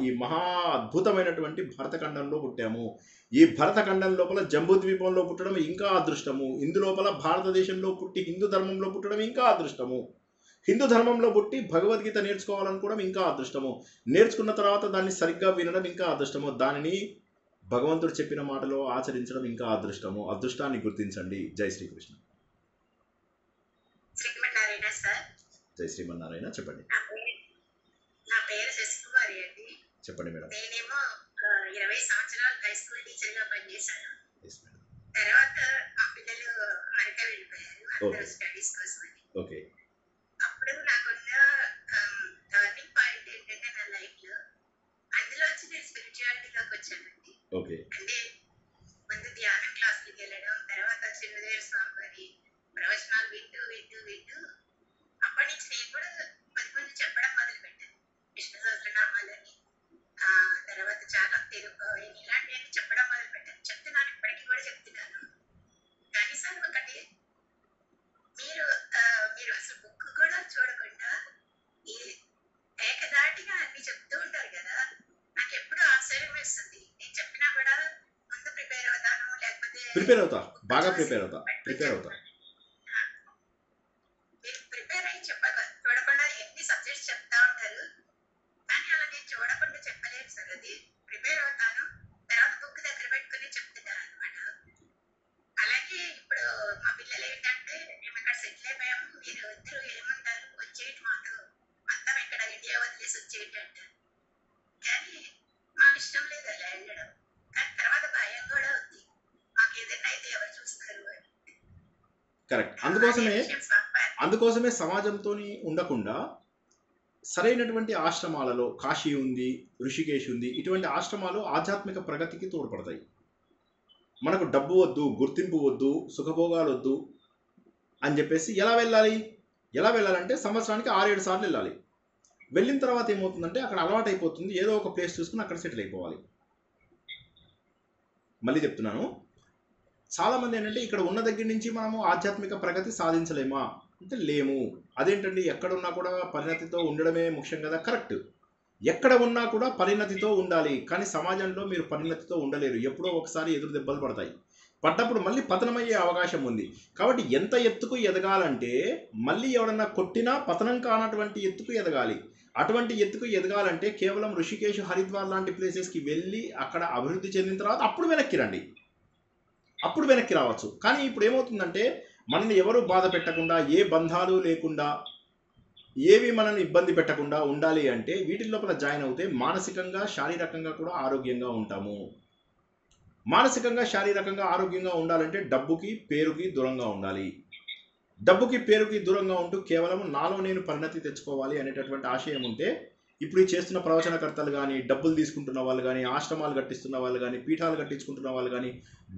ఈ మహా అద్భుతమైనటువంటి భరతఖండంలో పుట్టాము. ఈ భరతఖండం లోపల జంబూద్వీపంలో పుట్టడం ఇంకా అదృష్టము. ఇందులోపల భారతదేశంలో పుట్టి హిందూ ధర్మంలో పుట్టడం ఇంకా అదృష్టము. హిందూ ధర్మంలో పుట్టి భగవద్గీత నేర్చుకోవాలనుకోవడం ఇంకా అదృష్టము. నేర్చుకున్న తర్వాత దాన్ని సరిగ్గా వినడం ఇంకా అదృష్టము. దానిని భగవంతుడు చెప్పిన మాటలో ఆచరించడం ఇంకా అదృష్టము. అదృష్టాన్ని గుర్తించండి. జై శ్రీకృష్ణ. శ్రీమన్నారాయణ సార్. జై శ్రీమన్నారాయణ. చెప్పండి. నా పేరు శశికుమారి అండి. చెప్పండి మేడం. నేనేమో 20 సంవత్సరాలు హై స్కూల్ టీచర్ గా పనిచేశాను. తర్వాత మా పిల్లలు అమెరికా వెళ్ళిపోయారు అందరూ స్టడీస్ కోసమని. ఓకే. అప్పుడు నాకున్న టర్నింగ్ పాయింట్ ఏంటంటే నా లైఫ్ లో అందులో వచ్చి నేను స్పిరిచువాలిటీలోకి వచ్చానండి. ఓకే. అంటే ముందు ధ్యానం క్లాసులకి వెళ్ళడం, తర్వాత చిన్నదేవ స్వామి వారి ప్రవచనాలు వింటూ వింటూ వింటూ అప్పటి నుంచి నేను కూడా కొంచెం చెప్పడం మొదలు పెట్టాను. విష్ణు సహస్రనామాలని, తర్వాత చాలా తిరుపతి ఇలాంటివన్నీ చెప్పడం మొదలు పెట్టాను. చెప్తున్నాను, ఇప్పటికీ కూడా చెప్తున్నాను. కానీ సార్ ఒకటి, మీరు అసలు బుక్ కూడా చూడకుండా ఈ ఏకదాటిగా అన్ని చెప్తూ ఉంటారు కదా, నాకు ఎప్పుడు ఆశ్చర్యం వేస్తుంది. నేను చెప్పినా కూడా ముందు ప్రిపేర్ అవుతాను, లేకపోతే బాగా ప్రిపేర్ అవుతా. మీరు ప్రిపేర్ అయ్యి చూడకుండా ఎన్ని సబ్జెక్ట్స్ చెప్తా ఉంటారు. కానీ అలా నేను చూడకుండా చెప్పలేను సార్. అది ప్రిపేర్ అవుతాను, తర్వాత బుక్ దగ్గర పెట్టుకుని చెప్తున్నాను అనమాట. అలాగే ఇప్పుడు మా పిల్లలు ఏంటంటే, మేము ఇక్కడ సెటిల్ అయిపోయాము, మీరు ఇద్దరు ఏమంటారు, వచ్చేయండి మాతో, మొత్తం ఇక్కడ ఇండియా వదిలేసి వచ్చేయండి అంటారు. కానీ మాకు ఇష్టం లేదు అలా వెళ్ళడం. కానీ తర్వాత భయం కూడా ఉంది, మాకు ఏదైనా అయితే ఎవరు చూస్తారు అని. కరెక్ట్. అందుకోసమే సమాజంతో ఉండకుండా సరైనటువంటి ఆశ్రమాలలో, కాశీ ఉంది, ఋషికేశ్ ఉంది, ఇటువంటి ఆశ్రమాలు ఆధ్యాత్మిక ప్రగతికి తోడ్పడతాయి. మనకు డబ్బు వద్దు, గుర్తింపు వద్దు, సుఖభోగాలు వద్దు అని చెప్పేసి ఎలా వెళ్ళాలంటే సంవత్సరానికి 6-7 సార్లు వెళ్ళాలి. వెళ్ళిన తర్వాత ఏమవుతుందంటే అక్కడ అలవాటు అయిపోతుంది. ఏదో ఒక ప్లేస్ చూసుకుని అక్కడ సెటిల్ అయిపోవాలి. మళ్ళీ చెప్తున్నాను, చాలామంది ఏంటంటే ఇక్కడ ఉన్న దగ్గర నుంచి మనము ఆధ్యాత్మిక ప్రగతి సాధించలేమా అంటే లేము. అదేంటండి, ఎక్కడున్నా కూడా పరిణతితో ఉండడమే ముఖ్యం కదా. కరెక్ట్. ఎక్కడ ఉన్నా కూడా పరిణతితో ఉండాలి. కానీ సమాజంలో మీరు పరిణతితో ఉండలేరు. ఎప్పుడో ఒకసారి ఎదురు దెబ్బలు పడతాయి. పడ్డప్పుడు మళ్ళీ పతనమయ్యే అవకాశం ఉంది. కాబట్టి ఎంత ఎత్తుకు ఎదగాలంటే మళ్ళీ ఎవరన్నా కొట్టినా పతనం కానటువంటి ఎత్తుకు ఎదగాలి. అటువంటి ఎత్తుకు ఎదగాలంటే కేవలం ఋషికేశ్, హరిద్వార్ లాంటి ప్లేసెస్కి వెళ్ళి అక్కడ అభివృద్ధి చెందిన తర్వాత అప్పుడు వెనక్కి రండి. అప్పుడు వెనక్కి రావచ్చు. కానీ ఇప్పుడు ఏమవుతుందంటే మనల్ని ఎవరు బాధ పెట్టకుండా, ఏ బంధాలు లేకుండా, ఏవి మనల్ని ఇబ్బంది పెట్టకుండా ఉండాలి అంటే వీటి లోపల జాయిన్ అవుతే మానసికంగా, శారీరకంగా కూడా ఆరోగ్యంగా ఉంటాము. మానసికంగా, శారీరకంగా ఆరోగ్యంగా ఉండాలంటే డబ్బుకి, పేరుకి దూరంగా ఉండాలి. డబ్బుకి, పేరుకి దూరంగా ఉంటూ కేవలం నాలో నేను పరిణతి తెచ్చుకోవాలి అనేటటువంటి ఆశయం ఉంటే ఇప్పుడు ఈ చేస్తున్న ప్రవచనకర్తలు కానీ, డబ్బులు తీసుకుంటున్న వాళ్ళు కానీ, ఆశ్రమాలు కట్టిస్తున్న వాళ్ళు కానీ, పీఠాలు కట్టించుకుంటున్న వాళ్ళు కానీ,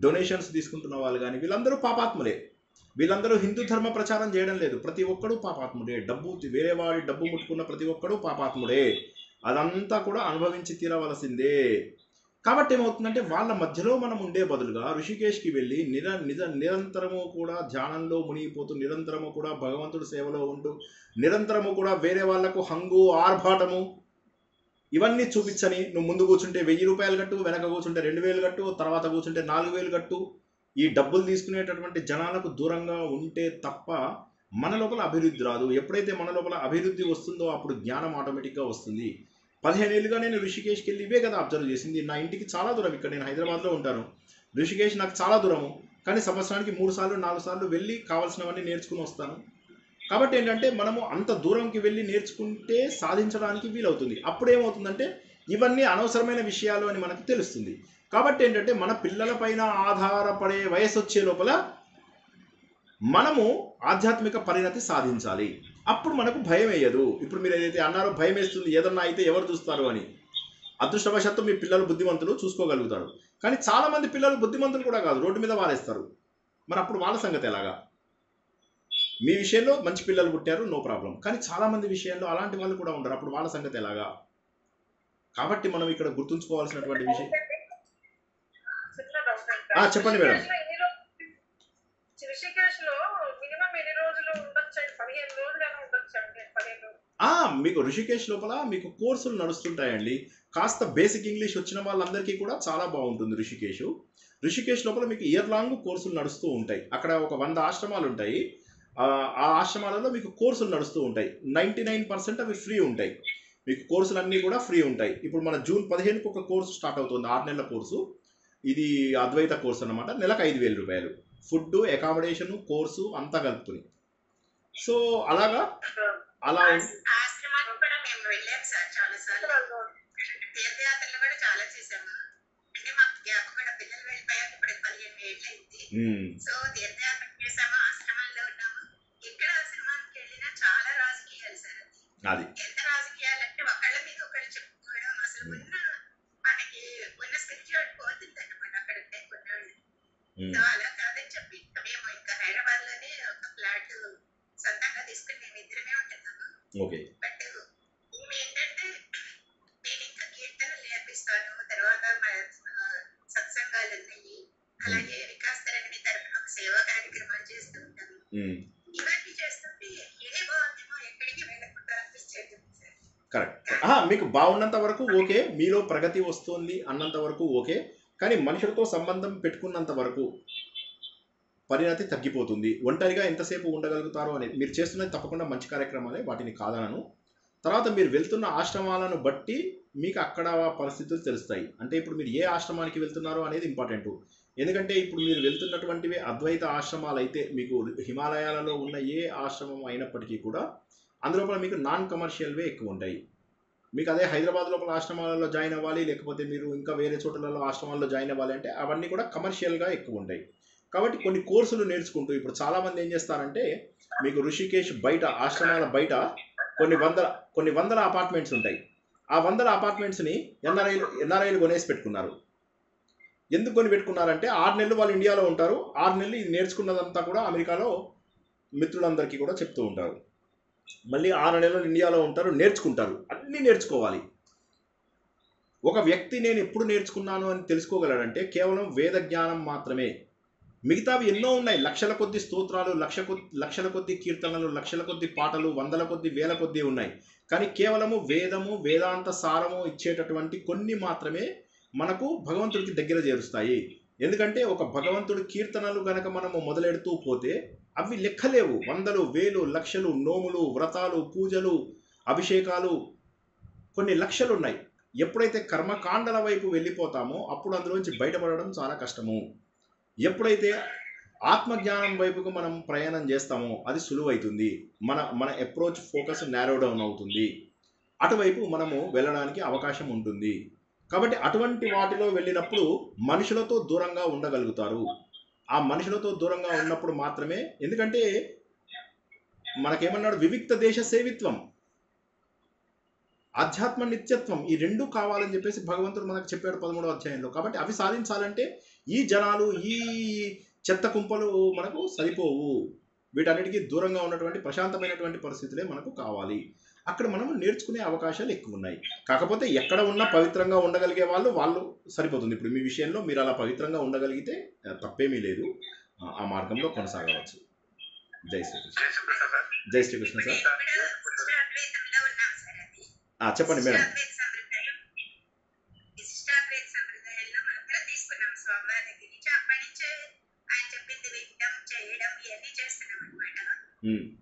డొనేషన్స్ తీసుకుంటున్న వాళ్ళు కానీ, వీళ్ళందరూ పాపాత్ములే. వీళ్ళందరూ హిందూ ధర్మ ప్రచారం చేయడం లేదు. ప్రతి ఒక్కడూ పాపాత్ముడే. వేరే వాడి డబ్బు ముట్టుకున్న ప్రతి ఒక్కడూ పాపాత్ముడే. అదంతా కూడా అనుభవించి తీరవలసిందే. కాబట్టి ఏమవుతుందంటే వాళ్ళ మధ్యలో మనం ఉండే బదులుగా ఋషికేశ్కి వెళ్ళి నిరంతరము కూడా ధ్యానంలో మునిగిపోతూ, నిరంతరము కూడా భగవంతుడి సేవలో ఉంటూ, నిరంతరము కూడా వేరే వాళ్లకు హంగు, ఆర్భాటము ఇవన్నీ చూపించని, నువ్వు ముందు కూర్చుంటే 1000 రూపాయలు కట్టు, వెనక కూర్చుంటే 2000 కట్టు, తర్వాత కూర్చుంటే 4000 కట్టు, ఈ డబ్బులు తీసుకునేటటువంటి జనాలకు దూరంగా ఉంటే తప్ప మన లోపల అభివృద్ధి రాదు. ఎప్పుడైతే మన లోపల అభివృద్ధి వస్తుందో అప్పుడు జ్ఞానం ఆటోమేటిక్గా వస్తుంది. 15 ఏళ్ళుగా నేను ఋషికేశ్కి వెళ్ళి ఇవే కదా అబ్జర్వ్ చేసింది. నా ఇంటికి చాలా దూరం. ఇక్కడ నేను హైదరాబాద్లో ఉంటాను. ఋషికేశ్ నాకు చాలా దూరము. కానీ సంవత్సరానికి 3 సార్లు 4 సార్లు వెళ్ళి కావాల్సినవన్నీ నేర్చుకుని వస్తాను. కాబట్టి ఏంటంటే మనము అంత దూరంకి వెళ్ళి నేర్చుకుంటే సాధించడానికి వీలవుతుంది. అప్పుడు ఏమవుతుందంటే ఇవన్నీ అనవసరమైన విషయాలు అని మనకు తెలుస్తుంది. కాబట్టి ఏంటంటే మన పిల్లల పైన ఆధారపడే వయసు వచ్చే లోపల మనము ఆధ్యాత్మిక పరిణతి సాధించాలి. అప్పుడు మనకు భయం వేయదు. ఇప్పుడు మీరు ఏదైతే అన్నారో భయం వేస్తుంది, ఏదన్నా అయితే ఎవరు చూస్తారు అని. అదృష్టవశాత్తు మీ పిల్లలు బుద్ధిమంతులు, చూసుకోగలుగుతారు. కానీ చాలామంది పిల్లలు బుద్ధిమంతులు కూడా కాదు, రోడ్డు మీద వారేస్తారు. మరి అప్పుడు వాళ్ళ సంగతి ఎలాగా? మీ విషయంలో మంచి పిల్లలు పుట్టారు, నో ప్రాబ్లం. కానీ చాలామంది విషయంలో అలాంటి వాళ్ళు కూడా ఉండరు. అప్పుడు వాళ్ళ సంగతి ఎలాగా? కాబట్టి మనం ఇక్కడ గుర్తుంచుకోవాల్సినటువంటి విషయం. చెప్పండి మేడం. ఋషికేశ్ లో మినిమం ఎన్ని రోజులు ఉండొచ్చు? 15 రోజులు ఉండొచ్చు అంటే 15 మీకు ఋషికేశ్ లోపల మీకు కోర్సులు నడుస్తుంటాయండి. కాస్త బేసిక్ ఇంగ్లీష్ వచ్చిన వాళ్ళందరికీ కూడా చాలా బాగుంటుంది ఋషికేశ్ లోపల మీకు ఇయర్ లాంగ్ కోర్సులు నడుస్తూ ఉంటాయి. అక్కడ ఒక 100 ఆశ్రమాలు ఉంటాయి. ఆ ఆశ్రమాలలో మీకు కోర్సులు నడుస్తూ ఉంటాయి. 99% అవి ఫ్రీ ఉంటాయి. మీకు కోర్సులు అన్నీ కూడా ఫ్రీ ఉంటాయి. ఇప్పుడు మన జూన్ 15కి ఒక కోర్సు స్టార్ట్ అవుతుంది, 6 నెలల కోర్సు. ఇది అద్వైత కోర్సు అన్నమాట. నెలకు 5,000 రూపాయలు, ఫుడ్, అకామిడేషన్, కోర్సు అంతా కలుపుతుంది. సో అలాగా అలా ఆశ్రమానికి కూడా మేము వెళ్ళాము సార్ చాలా సార్లు. తీర్థయాత్రలు కూడా చాలా చేసాము. అంటే మాకు గ్యాప్ కూడా పిల్లలు వెళ్ళిపోయాక ఇప్పుడు 15 ఏళ్ళు అయింది. సో తీర్థయాత్ర చేసాము, ఆశ్రమాల్లో ఉన్నాము. ఇక్కడ ఆశ్రమానికి వెళ్ళినా చాలా రాజకీయాలు సార్. అది ఎంత రాజకీయాలంటే ఒకళ్ళ మీద ఒకళ్ళు చెప్పుకోవడం, అసలు మనకి ఉన్న స్పిరిచువల్ పోతుంది అనమాట అక్కడ కొన్నాళ్ళు. సో అలా కాదని చెప్పి మేము ఇంకా హైదరాబాద్ లోనే ఒక ఫ్లాట్ సొంతంగా తీసుకుని మేము ఇద్దరమే ఉంటున్నాము. బట్ ఏంటంటే నేను ఇంకా కీర్తనలు నేర్పిస్తాను, తర్వాత సత్సంగాలు ఉన్నాయి, అలాగే వికాస్ తరంగిణి తరఫున ఒక సేవా కార్యక్రమాలు చేస్తూ ఉంటాము. ఇవన్నీ చేస్తుంటే ఇదే బాగుందేమో, ఎక్కడికి వెళ్ళకుండా అనిపించేది. కరెక్ట్. మీకు బాగున్నంత వరకు ఓకే, మీలో ప్రగతి వస్తుంది అన్నంత వరకు ఓకే. కానీ మనుషులతో సంబంధం పెట్టుకున్నంత వరకు పరిణతి తగ్గిపోతుంది. ఒంటరిగా ఎంతసేపు ఉండగలుగుతారో అనేది మీరు చేస్తున్నది తప్పకుండా మంచి కార్యక్రమాలే, వాటిని కాదనను. తర్వాత మీరు వెళ్తున్న ఆశ్రమాలను బట్టి మీకు అక్కడ పరిస్థితులు తెలుస్తాయి. అంటే ఇప్పుడు మీరు ఏ ఆశ్రమానికి వెళ్తున్నారో అనేది ఇంపార్టెంట్. ఎందుకంటే ఇప్పుడు మీరు వెళ్తున్నటువంటివి అద్వైత ఆశ్రమాలు అయితే మీకు హిమాలయాలలో ఉన్న ఏ ఆశ్రమం అయినప్పటికీ కూడా అందులోపల మీకు నాన్ కమర్షియల్వే ఎక్కువ ఉంటాయి. మీకు అదే హైదరాబాద్ లోపల ఆశ్రమాలలో జాయిన్ అవ్వాలి, లేకపోతే మీరు ఇంకా వేరే చోట్లలో ఆశ్రమాల్లో జాయిన్ అవ్వాలి అంటే అవన్నీ కూడా కమర్షియల్గా ఎక్కువ ఉంటాయి. కాబట్టి కొన్ని కోర్సులు నేర్చుకుంటూ ఇప్పుడు చాలామంది ఏం చేస్తారంటే, మీకు ఋషికేశ్ బయట ఆశ్రమాల బయట కొన్ని వందల అపార్ట్మెంట్స్ ఉంటాయి. ఆ 100 అపార్ట్మెంట్స్ని ఎన్ఆర్ఐలు కొనేసి పెట్టుకున్నారు. ఎందుకు కొని పెట్టుకున్నారంటే 6 నెలలు వాళ్ళు ఇండియాలో ఉంటారు, 6 నెలలు ఇది నేర్చుకున్నదంతా కూడా అమెరికాలో మిత్రులందరికీ కూడా చెప్తూ ఉంటారు. మళ్ళీ 6 నెలలు ఇండియాలో ఉంటారు, నేర్చుకుంటారు, అన్నీ నేర్చుకోవాలి. ఒక వ్యక్తి నేను ఎప్పుడు నేర్చుకున్నాను అని తెలుసుకోగలడంటే కేవలం వేద జ్ఞానం మాత్రమే. మిగతావి ఎన్నో ఉన్నాయి, లక్షల కొద్ది స్తోత్రాలు, లక్షల కొద్ది కీర్తనలు, లక్షల కొద్ది పాటలు, వందల కొద్ది, వేల కొద్ది ఉన్నాయి. కానీ కేవలము వేదము, వేదాంత సారము ఇచ్చేటటువంటి కొన్ని మాత్రమే మనకు భగవంతుడికి దగ్గర చేరుస్తాయి. ఎందుకంటే ఒక భగవంతుడి కీర్తనలు గనక మనము మొదలెడుతూ పోతే అవి లెక్కలేవు. వందలు, వేలు, లక్షలు, నోములు, వ్రతాలు, పూజలు, అభిషేకాలు కొన్ని లక్షలు ఉన్నాయి. ఎప్పుడైతే కర్మకాండల వైపు వెళ్ళిపోతామో అప్పుడు అందులోంచి బయటపడడం చాలా కష్టము. ఎప్పుడైతే ఆత్మజ్ఞానం వైపుకు మనం ప్రయాణం చేస్తామో అది సులువైతుంది. మన అప్రోచ్ ఫోకస్ నారో డౌన్ అవుతుంది. అటువైపు మనము వెళ్ళడానికి అవకాశం ఉంటుంది. కాబట్టి అటువంటి వాటిలో వెళ్ళినప్పుడు మనుషులతో దూరంగా ఉండగలుగుతారు. ఆ మనుషులతో దూరంగా ఉన్నప్పుడు మాత్రమే, ఎందుకంటే మనకేమన్నాడు, వివిక్త దేశ సేవిత్వం, ఆధ్యాత్మ నిత్యత్వం, ఈ రెండు కావాలని చెప్పేసి భగవంతుడు మనకు చెప్పాడు 13వ అధ్యాయంలో. కాబట్టి అవి సాధించాలంటే ఈ జనాలు, ఈ చెత్త కుంపలు మనకు సరిపోవు. వీటన్నిటికీ దూరంగా ఉన్నటువంటి ప్రశాంతమైనటువంటి పరిస్థితులే మనకు కావాలి. అక్కడ మనం నేర్చుకునే అవకాశాలు ఎక్కువ ఉన్నాయి. కాకపోతే ఎక్కడ ఉన్నా పవిత్రంగా ఉండగలిగే వాళ్ళు సరిపోతుంది. ఇప్పుడు మీ విషయంలో మీరు అలా పవిత్రంగా ఉండగలిగితే తప్పేమీ లేదు, ఆ మార్గంలో కొనసాగవచ్చు. జై శ్రీకృష్ణ. జై శ్రీకృష్ణ సార్. చెప్పండి మేడం.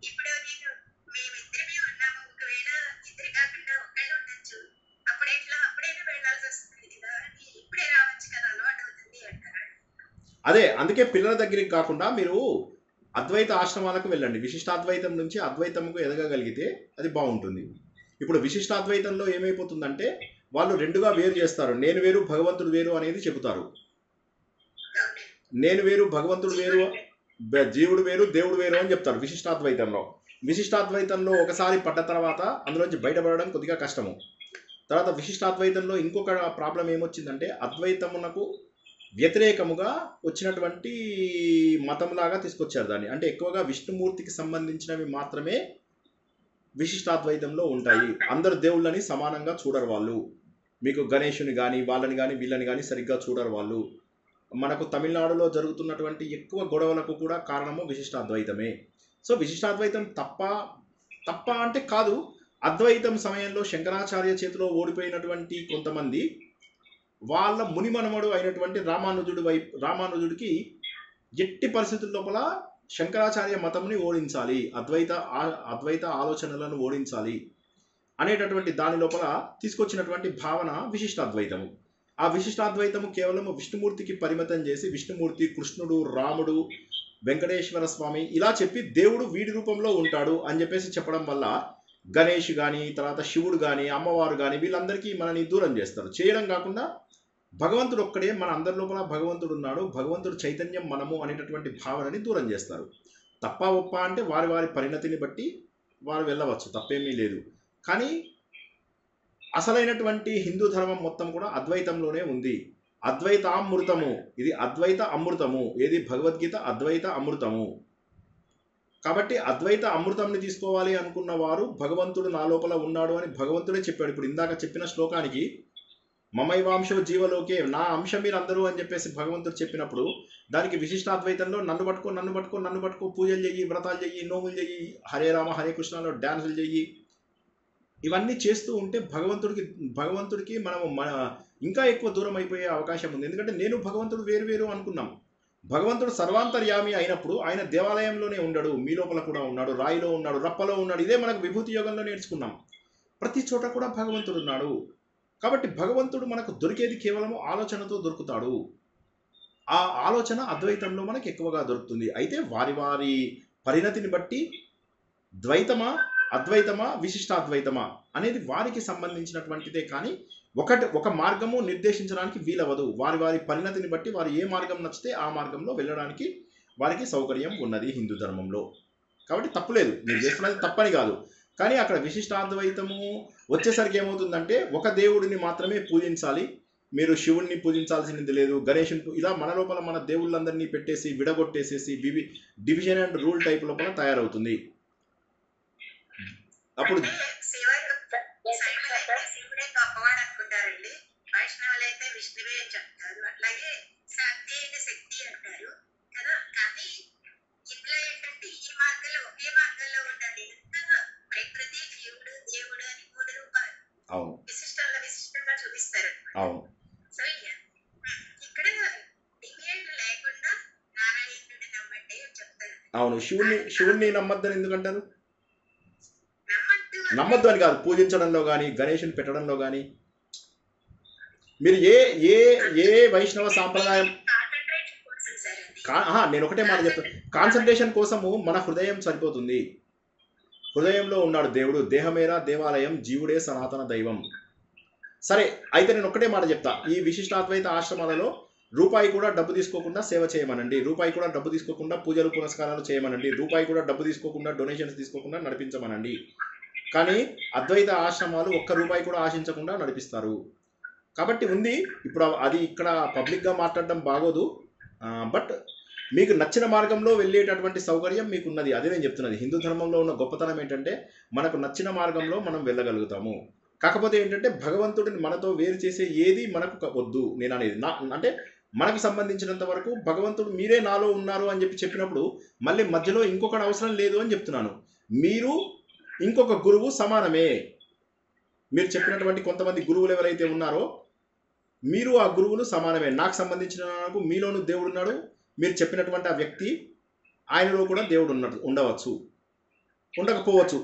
ఇప్పుడు నేను మేమిద్దరమే ఉన్నాము, ఒకవేళ ఇద్దరు కాకుండా ఒకళ్ళు ఉండొచ్చు, అప్పుడు ఎట్లా, అప్పుడైనా వెళ్ళాల్సి వస్తుంది కదా, ఇప్పుడే రావచ్చు కదా, అలవాటు అవుతుంది అంటారు. అదే అందుకే పిల్లల దగ్గరికి కాకుండా మీరు అద్వైత ఆశ్రమాలకు వెళ్ళండి. విశిష్టాద్వైతం నుంచి అద్వైతంకు ఎదగగలిగితే అది బాగుంటుంది. ఇప్పుడు విశిష్టాద్వైతంలో ఏమైపోతుందంటే వాళ్ళు రెండుగా వేరు చేస్తారు. నేను వేరు, భగవంతుడు వేరు అనేది చెబుతారు. నేను వేరు, భగవంతుడు వేరు, జీవుడు వేరు, దేవుడు వేరు అని చెప్తారు విశిష్టాద్వైతంలో. విశిష్టాద్వైతంలో ఒకసారి పడ్డ తర్వాత అందులోంచి బయటపడడం కొద్దిగా కష్టము. తర్వాత విశిష్టాద్వైతంలో ఇంకొక ప్రాబ్లం ఏమొచ్చిందంటే అద్వైతమునకు వ్యతిరేకముగా వచ్చినటువంటి మతంలాగా తీసుకొచ్చారు దాన్ని. అంటే ఎక్కువగా విష్ణుమూర్తికి సంబంధించినవి మాత్రమే విశిష్టాద్వైతంలో ఉంటాయి. అందరు దేవుళ్ళని సమానంగా చూడరు వాళ్ళు. మీకు గణేషుని కానీ వాళ్ళని కానీ వీళ్ళని కానీ సరిగ్గా చూడరు వాళ్ళు. మనకు తమిళనాడులో జరుగుతున్నటువంటి ఎక్కువ గొడవలకు కూడా కారణము విశిష్టాద్వైతమే. సో విశిష్టాద్వైతం తప్ప అంటే కాదు, అద్వైతం సమయంలో శంకరాచార్య చేతిలో ఓడిపోయినటువంటి కొంతమంది వాళ్ళ మునిమనమడు అయినటువంటి రామానుజుడికి ఎట్టి పరిస్థితుల లోపల శంకరాచార్య మతంని ఓడించాలి, అద్వైత ఆలోచనలను ఓడించాలి అనేటటువంటి దాని లోపల తీసుకొచ్చినటువంటి భావన విశిష్టాద్వైతము. ఆ విశిష్టాద్వైతము కేవలం విష్ణుమూర్తికి పరిమితం చేసి విష్ణుమూర్తి, కృష్ణుడు, రాముడు, వెంకటేశ్వర స్వామి ఇలా చెప్పి దేవుడు వీడి రూపంలో ఉంటాడు అని చెప్పేసి చెప్పడం వల్ల గణేష్ కానీ, తర్వాత శివుడు కానీ, అమ్మవారు కానీ వీళ్ళందరికీ మనని దూరం చేస్తారు. చేయడం కాకుండా భగవంతుడు ఒక్కడే, మన అందరి లోపల భగవంతుడు ఉన్నాడు, భగవంతుడు చైతన్యం మనము అనేటటువంటి భావనని దూరం చేస్తారు. తప్ప ఒప్ప అంటే వారి వారి పరిణతిని బట్టి వారు వెళ్ళవచ్చు, తప్పేమీ లేదు. కానీ అసలైనటువంటి హిందూ ధర్మం మొత్తం కూడా అద్వైతంలోనే ఉంది. అద్వైతామృతము, ఇది అద్వైత అమృతము. ఏది? భగవద్గీత అద్వైత అమృతము. కాబట్టి అద్వైత అమృతంని తీసుకోవాలి అనుకున్న వారు భగవంతుడు నా లోపల ఉన్నాడు అని భగవంతుడే చెప్పాడు. ఇప్పుడు ఇందాక చెప్పిన శ్లోకానికి మమైవాంశో జీవలోకే, నా అంశం మీరు అందరూ అని చెప్పేసి భగవంతుడు చెప్పినప్పుడు దానికి విశిష్టాద్వైతంలో నన్ను పట్టుకో, పూజలు చెయ్యి, వ్రతాలు చెయ్యి, నోములు చెయ్యి, హరే రామ హరే కృష్ణలో డ్యాన్సులు చెయ్యి, ఇవన్నీ చేస్తూ ఉంటే భగవంతుడికి మనము ఇంకా ఎక్కువ దూరం అయిపోయే అవకాశం ఉంది. ఎందుకంటే నేను భగవంతుడు వేరు అనుకున్నాం. భగవంతుడు సర్వాంతర్యామి అయినప్పుడు ఆయన దేవాలయంలోనే ఉండడు, మీ లోపల కూడా ఉన్నాడు, రాయిలో ఉన్నాడు, రప్పలో ఉన్నాడు. ఇదే మనకు విభూతి యోగంలో నేర్చుకున్నాం. ప్రతి చోట కూడా భగవంతుడు ఉన్నాడు. కాబట్టి భగవంతుడు మనకు దొరికేది కేవలము ఆలోచనతో దొరుకుతాడు. ఆ ఆలోచన అద్వైతంలో మనకు ఎక్కువగా దొరుకుతుంది. అయితే వారి వారి పరిణతిని బట్టి ద్వైతమా, అద్వైతమా, విశిష్టాద్వైతమా అనేది వారికి సంబంధించినటువంటిదే. కానీ ఒక మార్గము నిర్దేశించడానికి వీలవదు. వారి వారి పరిణతిని బట్టి వారు ఏ మార్గం నచ్చితే ఆ మార్గంలో వెళ్ళడానికి వారికి సౌకర్యం ఉన్నది హిందూ ధర్మంలో. కాబట్టి తప్పులేదు, మీరు చేస్తున్నది తప్పని కాదు. కానీ అక్కడ విశిష్టాద్వైతము వచ్చేసరికి ఏమవుతుందంటే ఒక దేవుడిని మాత్రమే పూజించాలి, మీరు శివుణ్ణి పూజించాల్సింది లేదు, గణేశుని ఇలా మన లోపల మన దేవుళ్ళందరినీ పెట్టేసి విడగొట్టేసేసి డివిజన్ అండ్ రూల్ టైప్ లోపల తయారవుతుంది. అప్పుడు శివుడే గొప్పవాడు అనుకుంటారండి, వైష్ణవులైతే విష్ణువే అని చెప్తారు, అట్లాగే శాంతి అయిన శక్తి అంటారు కదా. కానీ ఇందులో ఏంటంటే ఈ మార్గంలో ఒకే మార్గంలో ఉండాలి. ప్రకృతి, శివుడు, దేవుడు అని 3 రూపాయలు విశిష్టంగా చూపిస్తారు. సో ఇక్కడ డివియేట్ లేకుండా నారాయణుడిని నమ్మండి అని చెప్తారు. అవును, శివుణ్ణి నమ్మద్దని ఎందుకంటారు? నమ్మద్దు అని కాదు, పూజించడంలో కానీ గణేశుని పెట్టడంలో కానీ మీరు ఏ వైష్ణవ సాంప్రదాయం నేను ఒకటే మాట చెప్తాను, కాన్సన్ట్రేషన్ కోసము మన హృదయం సరిపోతుంది. హృదయంలో ఉన్నాడు దేవుడు, దేహమేరా దేవాలయం, జీవుడే సనాతన దైవం. సరే, అయితే నేను ఒకటే మాట చెప్తా, ఈ విశిష్టాద్వైత ఆశ్రమాలలో రూపాయి కూడా డబ్బు తీసుకోకుండా సేవ చేయమనండి, రూపాయి కూడా డబ్బు తీసుకోకుండా పూజలు పునస్కారాలు చేయమనండి, రూపాయి కూడా డబ్బు తీసుకోకుండా డొనేషన్స్ తీసుకోకుండా నడిపించమనండి. కానీ అద్వైత ఆశ్రమాలు ఒక్క రూపాయి కూడా ఆశించకుండా నడిపిస్తారు. కాబట్టి ఉంది. ఇప్పుడు అది ఇక్కడ పబ్లిక్గా మాట్లాడడం బాగోదు, బట్ మీకు నచ్చిన మార్గంలో వెళ్ళేటటువంటి సౌకర్యం మీకు ఉన్నది. అదే నేను చెప్తున్నది. హిందూ ధర్మంలో ఉన్న గొప్పతనం ఏంటంటే మనకు నచ్చిన మార్గంలో మనం వెళ్ళగలుగుతాము. కాకపోతే ఏంటంటే భగవంతుడిని మనతో వేరు చేసే ఏది మనకు వద్దు. నేను అనేది అంటే మనకు సంబంధించినంత వరకు భగవంతుడు మీరే నాలో ఉన్నారు అని చెప్పినప్పుడు మళ్ళీ మధ్యలో ఇంకొకటి అవసరం లేదు అని చెప్తున్నాను. మీరు ఇంకొక గురువు సమానమే. మీరు చెప్పినటువంటి కొంతమంది గురువులు ఎవరైతే ఉన్నారో మీరు ఆ గురువులు సమానమే. నాకు సంబంధించిన నాకు మీలోనూ దేవుడు ఉన్నాడు, మీరు చెప్పినటువంటి ఆ వ్యక్తి ఆయనలో కూడా దేవుడు ఉండవచ్చు, ఉండకపోవచ్చు,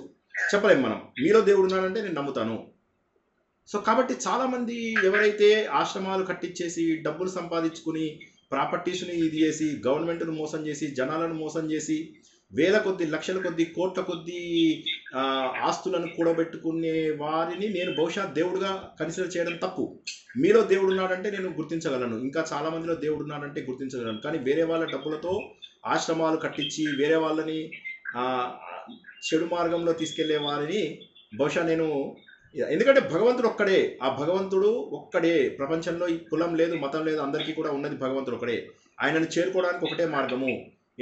చెప్పలేము మనం. మీలో దేవుడు ఉన్నాడంటే నేను నమ్ముతాను. సో కాబట్టి చాలామంది ఎవరైతే ఆశ్రమాలు కట్టించేసి డబ్బులు సంపాదించుకుని ప్రాపర్టీస్ని ఇది చేసి గవర్నమెంట్ను మోసం చేసి జనాలను మోసం చేసి వేల కొద్ది లక్షల కొద్ది కోట్ల కొద్ది ఆస్తులను కూడబెట్టుకునే వారిని నేను బహుశా దేవుడుగా కన్సిడర్ చేయడం తప్పు. మీలో దేవుడు ఉన్నాడంటే నేను గుర్తించగలను, ఇంకా చాలామందిలో దేవుడు ఉన్నాడంటే గుర్తించగలను. కానీ వేరే వాళ్ళ డబ్బులతో ఆశ్రమాలు కట్టించి వేరే వాళ్ళని చెడు మార్గంలో తీసుకెళ్లే వారిని బహుశా నేను, ఎందుకంటే భగవంతుడు ఒక్కడే, ఆ భగవంతుడు ఒక్కడే. ప్రపంచంలో ఈ కులం లేదు, మతం లేదు, అందరికీ కూడా ఉన్నది భగవంతుడు ఒక్కడే. ఆయనను చేరుకోవడానికి ఒకటే మార్గము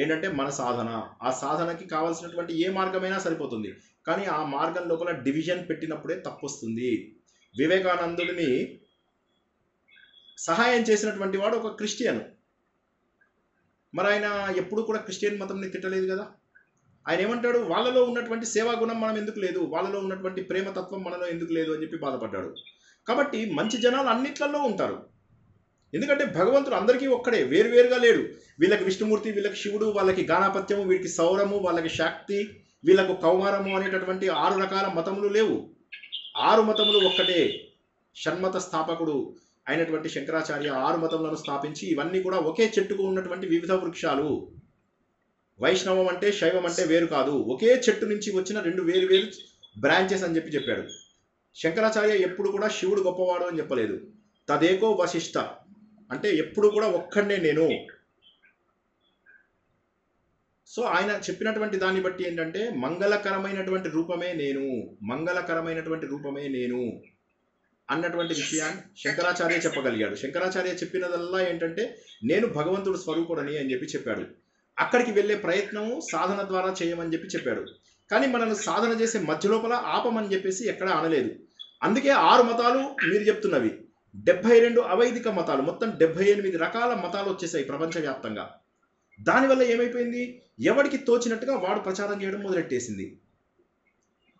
ఏంటంటే మన సాధన. ఆ సాధనకి కావాల్సినటువంటి ఏ మార్గమైనా సరిపోతుంది. కానీ ఆ మార్గం లోపల డివిజన్ పెట్టినప్పుడే తప్పు వస్తుంది. వివేకానందుడిని సహాయం చేసినటువంటి వాడు ఒక క్రిస్టియన్, మరి ఆయన ఎప్పుడు కూడా క్రిస్టియన్ మతంని తిట్టలేదు కదా. ఆయన ఏమంటాడు, వాళ్ళలో ఉన్నటువంటి సేవా గుణం మనం ఎందుకు లేదు, వాళ్ళలో ఉన్నటువంటి ప్రేమతత్వం మనలో ఎందుకు లేదు అని చెప్పి బాధపడ్డాడు. కాబట్టి మంచి జనాలు అన్నిట్లలో ఉంటారు. ఎందుకంటే భగవంతుడు అందరికీ ఒక్కడే, వేరువేరుగా లేడు. వీళ్ళకి విష్ణుమూర్తి, వీళ్ళకి శివుడు, వాళ్ళకి గాణాపత్యము, వీళ్ళకి సౌరము, వాళ్ళకి శక్తి, వీళ్ళకు కౌమారము అనేటటువంటి 6 రకాల మతములు లేవు. 6 మతములు ఒక్కటే. షణ్మత స్థాపకుడు అయినటువంటి శంకరాచార్య 6 మతములను స్థాపించి ఇవన్నీ కూడా ఒకే చెట్టుకు ఉన్నటువంటి వివిధ వృక్షాలు. వైష్ణవం అంటే శైవం అంటే వేరు కాదు, ఒకే చెట్టు నుంచి వచ్చిన 2 వేరు వేరు బ్రాంచెస్ అని చెప్పాడు. శంకరాచార్య ఎప్పుడు కూడా శివుడు గొప్పవాడు అని చెప్పలేదు. తదేకో వశిష్ట అంటే ఎప్పుడు కూడా ఒక్కడే నేను. సో ఆయన చెప్పినటువంటి దాన్ని బట్టి ఏంటంటే మంగళకరమైనటువంటి రూపమే నేను, మంగళకరమైనటువంటి రూపమే నేను అన్నటువంటి విషయాన్ని శంకరాచార్య చెప్పగలిగాడు. శంకరాచార్య చెప్పినదల్లా ఏంటంటే నేను భగవంతుడు స్వరూపుడని అని చెప్పాడు. అక్కడికి వెళ్ళే ప్రయత్నము సాధన ద్వారా చేయమని చెప్పాడు. కానీ మనల్ని సాధన చేసే మధ్య లోపల ఆపమని చెప్పేసి ఎక్కడా అనలేదు. అందుకే 6 మతాలు మీరు చెప్తున్నవి 72 అవైదిక మతాలు, మొత్తం 78 రకాల మతాలు వచ్చేసాయి ప్రపంచవ్యాప్తంగా. దానివల్ల ఏమైపోయింది, ఎవడికి తోచినట్టుగా వాడు ప్రచారం చేయడం మొదలెట్టేసింది.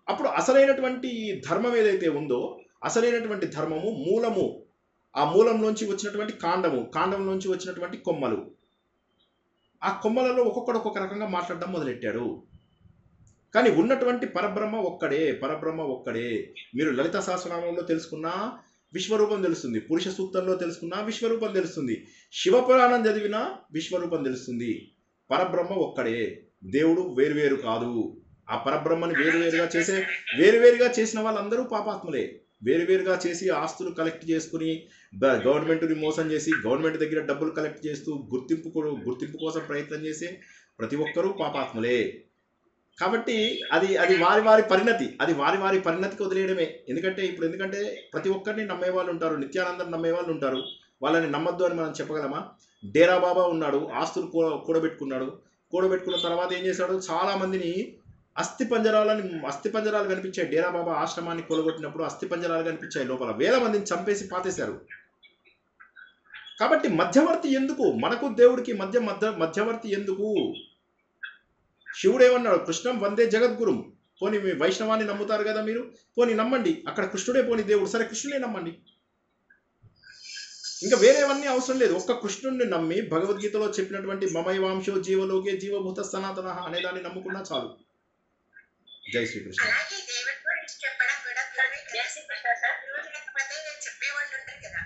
అప్పుడు అసలైనటువంటి ధర్మం ఏదైతే ఉందో, అసలైనటువంటి ధర్మము మూలము, ఆ మూలంలోంచి వచ్చినటువంటి కాండము, కాండంలోంచి వచ్చినటువంటి కొమ్మలు, ఆ కొమ్మలలో ఒక్కొక్కడు ఒక్కొక్క రకంగా మాట్లాడడం మొదలెట్టాడు. కానీ ఉన్నటువంటి పరబ్రహ్మ ఒక్కడే, పరబ్రహ్మ ఒక్కడే. మీరు లలిత సహస్రనామంలో తెలుసుకున్నా విశ్వరూపం తెలుస్తుంది, పురుష సూక్తంలో తెలుసుకున్నా విశ్వరూపం తెలుస్తుంది, శివపురాణం చదివినా విశ్వరూపం తెలుస్తుంది. పరబ్రహ్మ ఒక్కడే, దేవుడు వేరువేరు కాదు. ఆ పరబ్రహ్మని వేరువేరుగా చేసిన వాళ్ళందరూ పాపాత్ములే. వేరువేరుగా చేసి ఆస్తులు కలెక్ట్ చేసుకుని గవర్నమెంట్ని మోసం చేసి గవర్నమెంట్ దగ్గర డబ్బులు కలెక్ట్ చేస్తూ గుర్తింపు కోసం ప్రయత్నం చేసే ప్రతి ఒక్కరూ పాపాత్ములే. కాబట్టి అది వారి పరిణతి, అది వారి పరిణతికి వదిలేయడమే. ఎందుకంటే ప్రతి ఒక్కరిని నమ్మేవాళ్ళు ఉంటారు, నిత్యానందం నమ్మేవాళ్ళు ఉంటారు. వాళ్ళని నమ్మద్దు అని మనం చెప్పగలమా? డేరా బాబా ఉన్నాడు, ఆస్తులు కూడబెట్టుకున్న తర్వాత ఏం చేశాడు, చాలా మందిని అస్థిపంజరాలు కనిపించాయి. డేరా బాబా ఆశ్రమాన్ని కూలగొట్టినప్పుడు అస్థిపంజరాలు కనిపించాయి, లోపల వేల మందిని చంపేసి పాతేశారు. కాబట్టి మధ్యవర్తి ఎందుకు? మనకు దేవుడికి మధ్యవర్తి ఎందుకు? శివుడు ఏమన్నాడు, కృష్ణం వందే జగద్గురుం. పోనీ మీ వైష్ణవాన్ని నమ్ముతారు కదా మీరు, పోనీ నమ్మండి, అక్కడ కృష్ణుడే పోనీ దేవుడు, సరే కృష్ణుడే నమ్మండి, ఇంకా వేరేవన్నీ అవసరం లేదు. ఒక్క కృష్ణుడిని నమ్మి భగవద్గీతలో చెప్పినటువంటి మమైవాంశో జీవలోకే జీవభూత సనాతన అనే దాన్ని నమ్ముకున్నా చాలు. జై శ్రీకృష్ణ. అలాగే దేవుడి గురించి చెప్పడం కూడా గురువే కదా. గురువు లేకపోతే చెప్పేవాళ్ళు ఉంటారు కదా,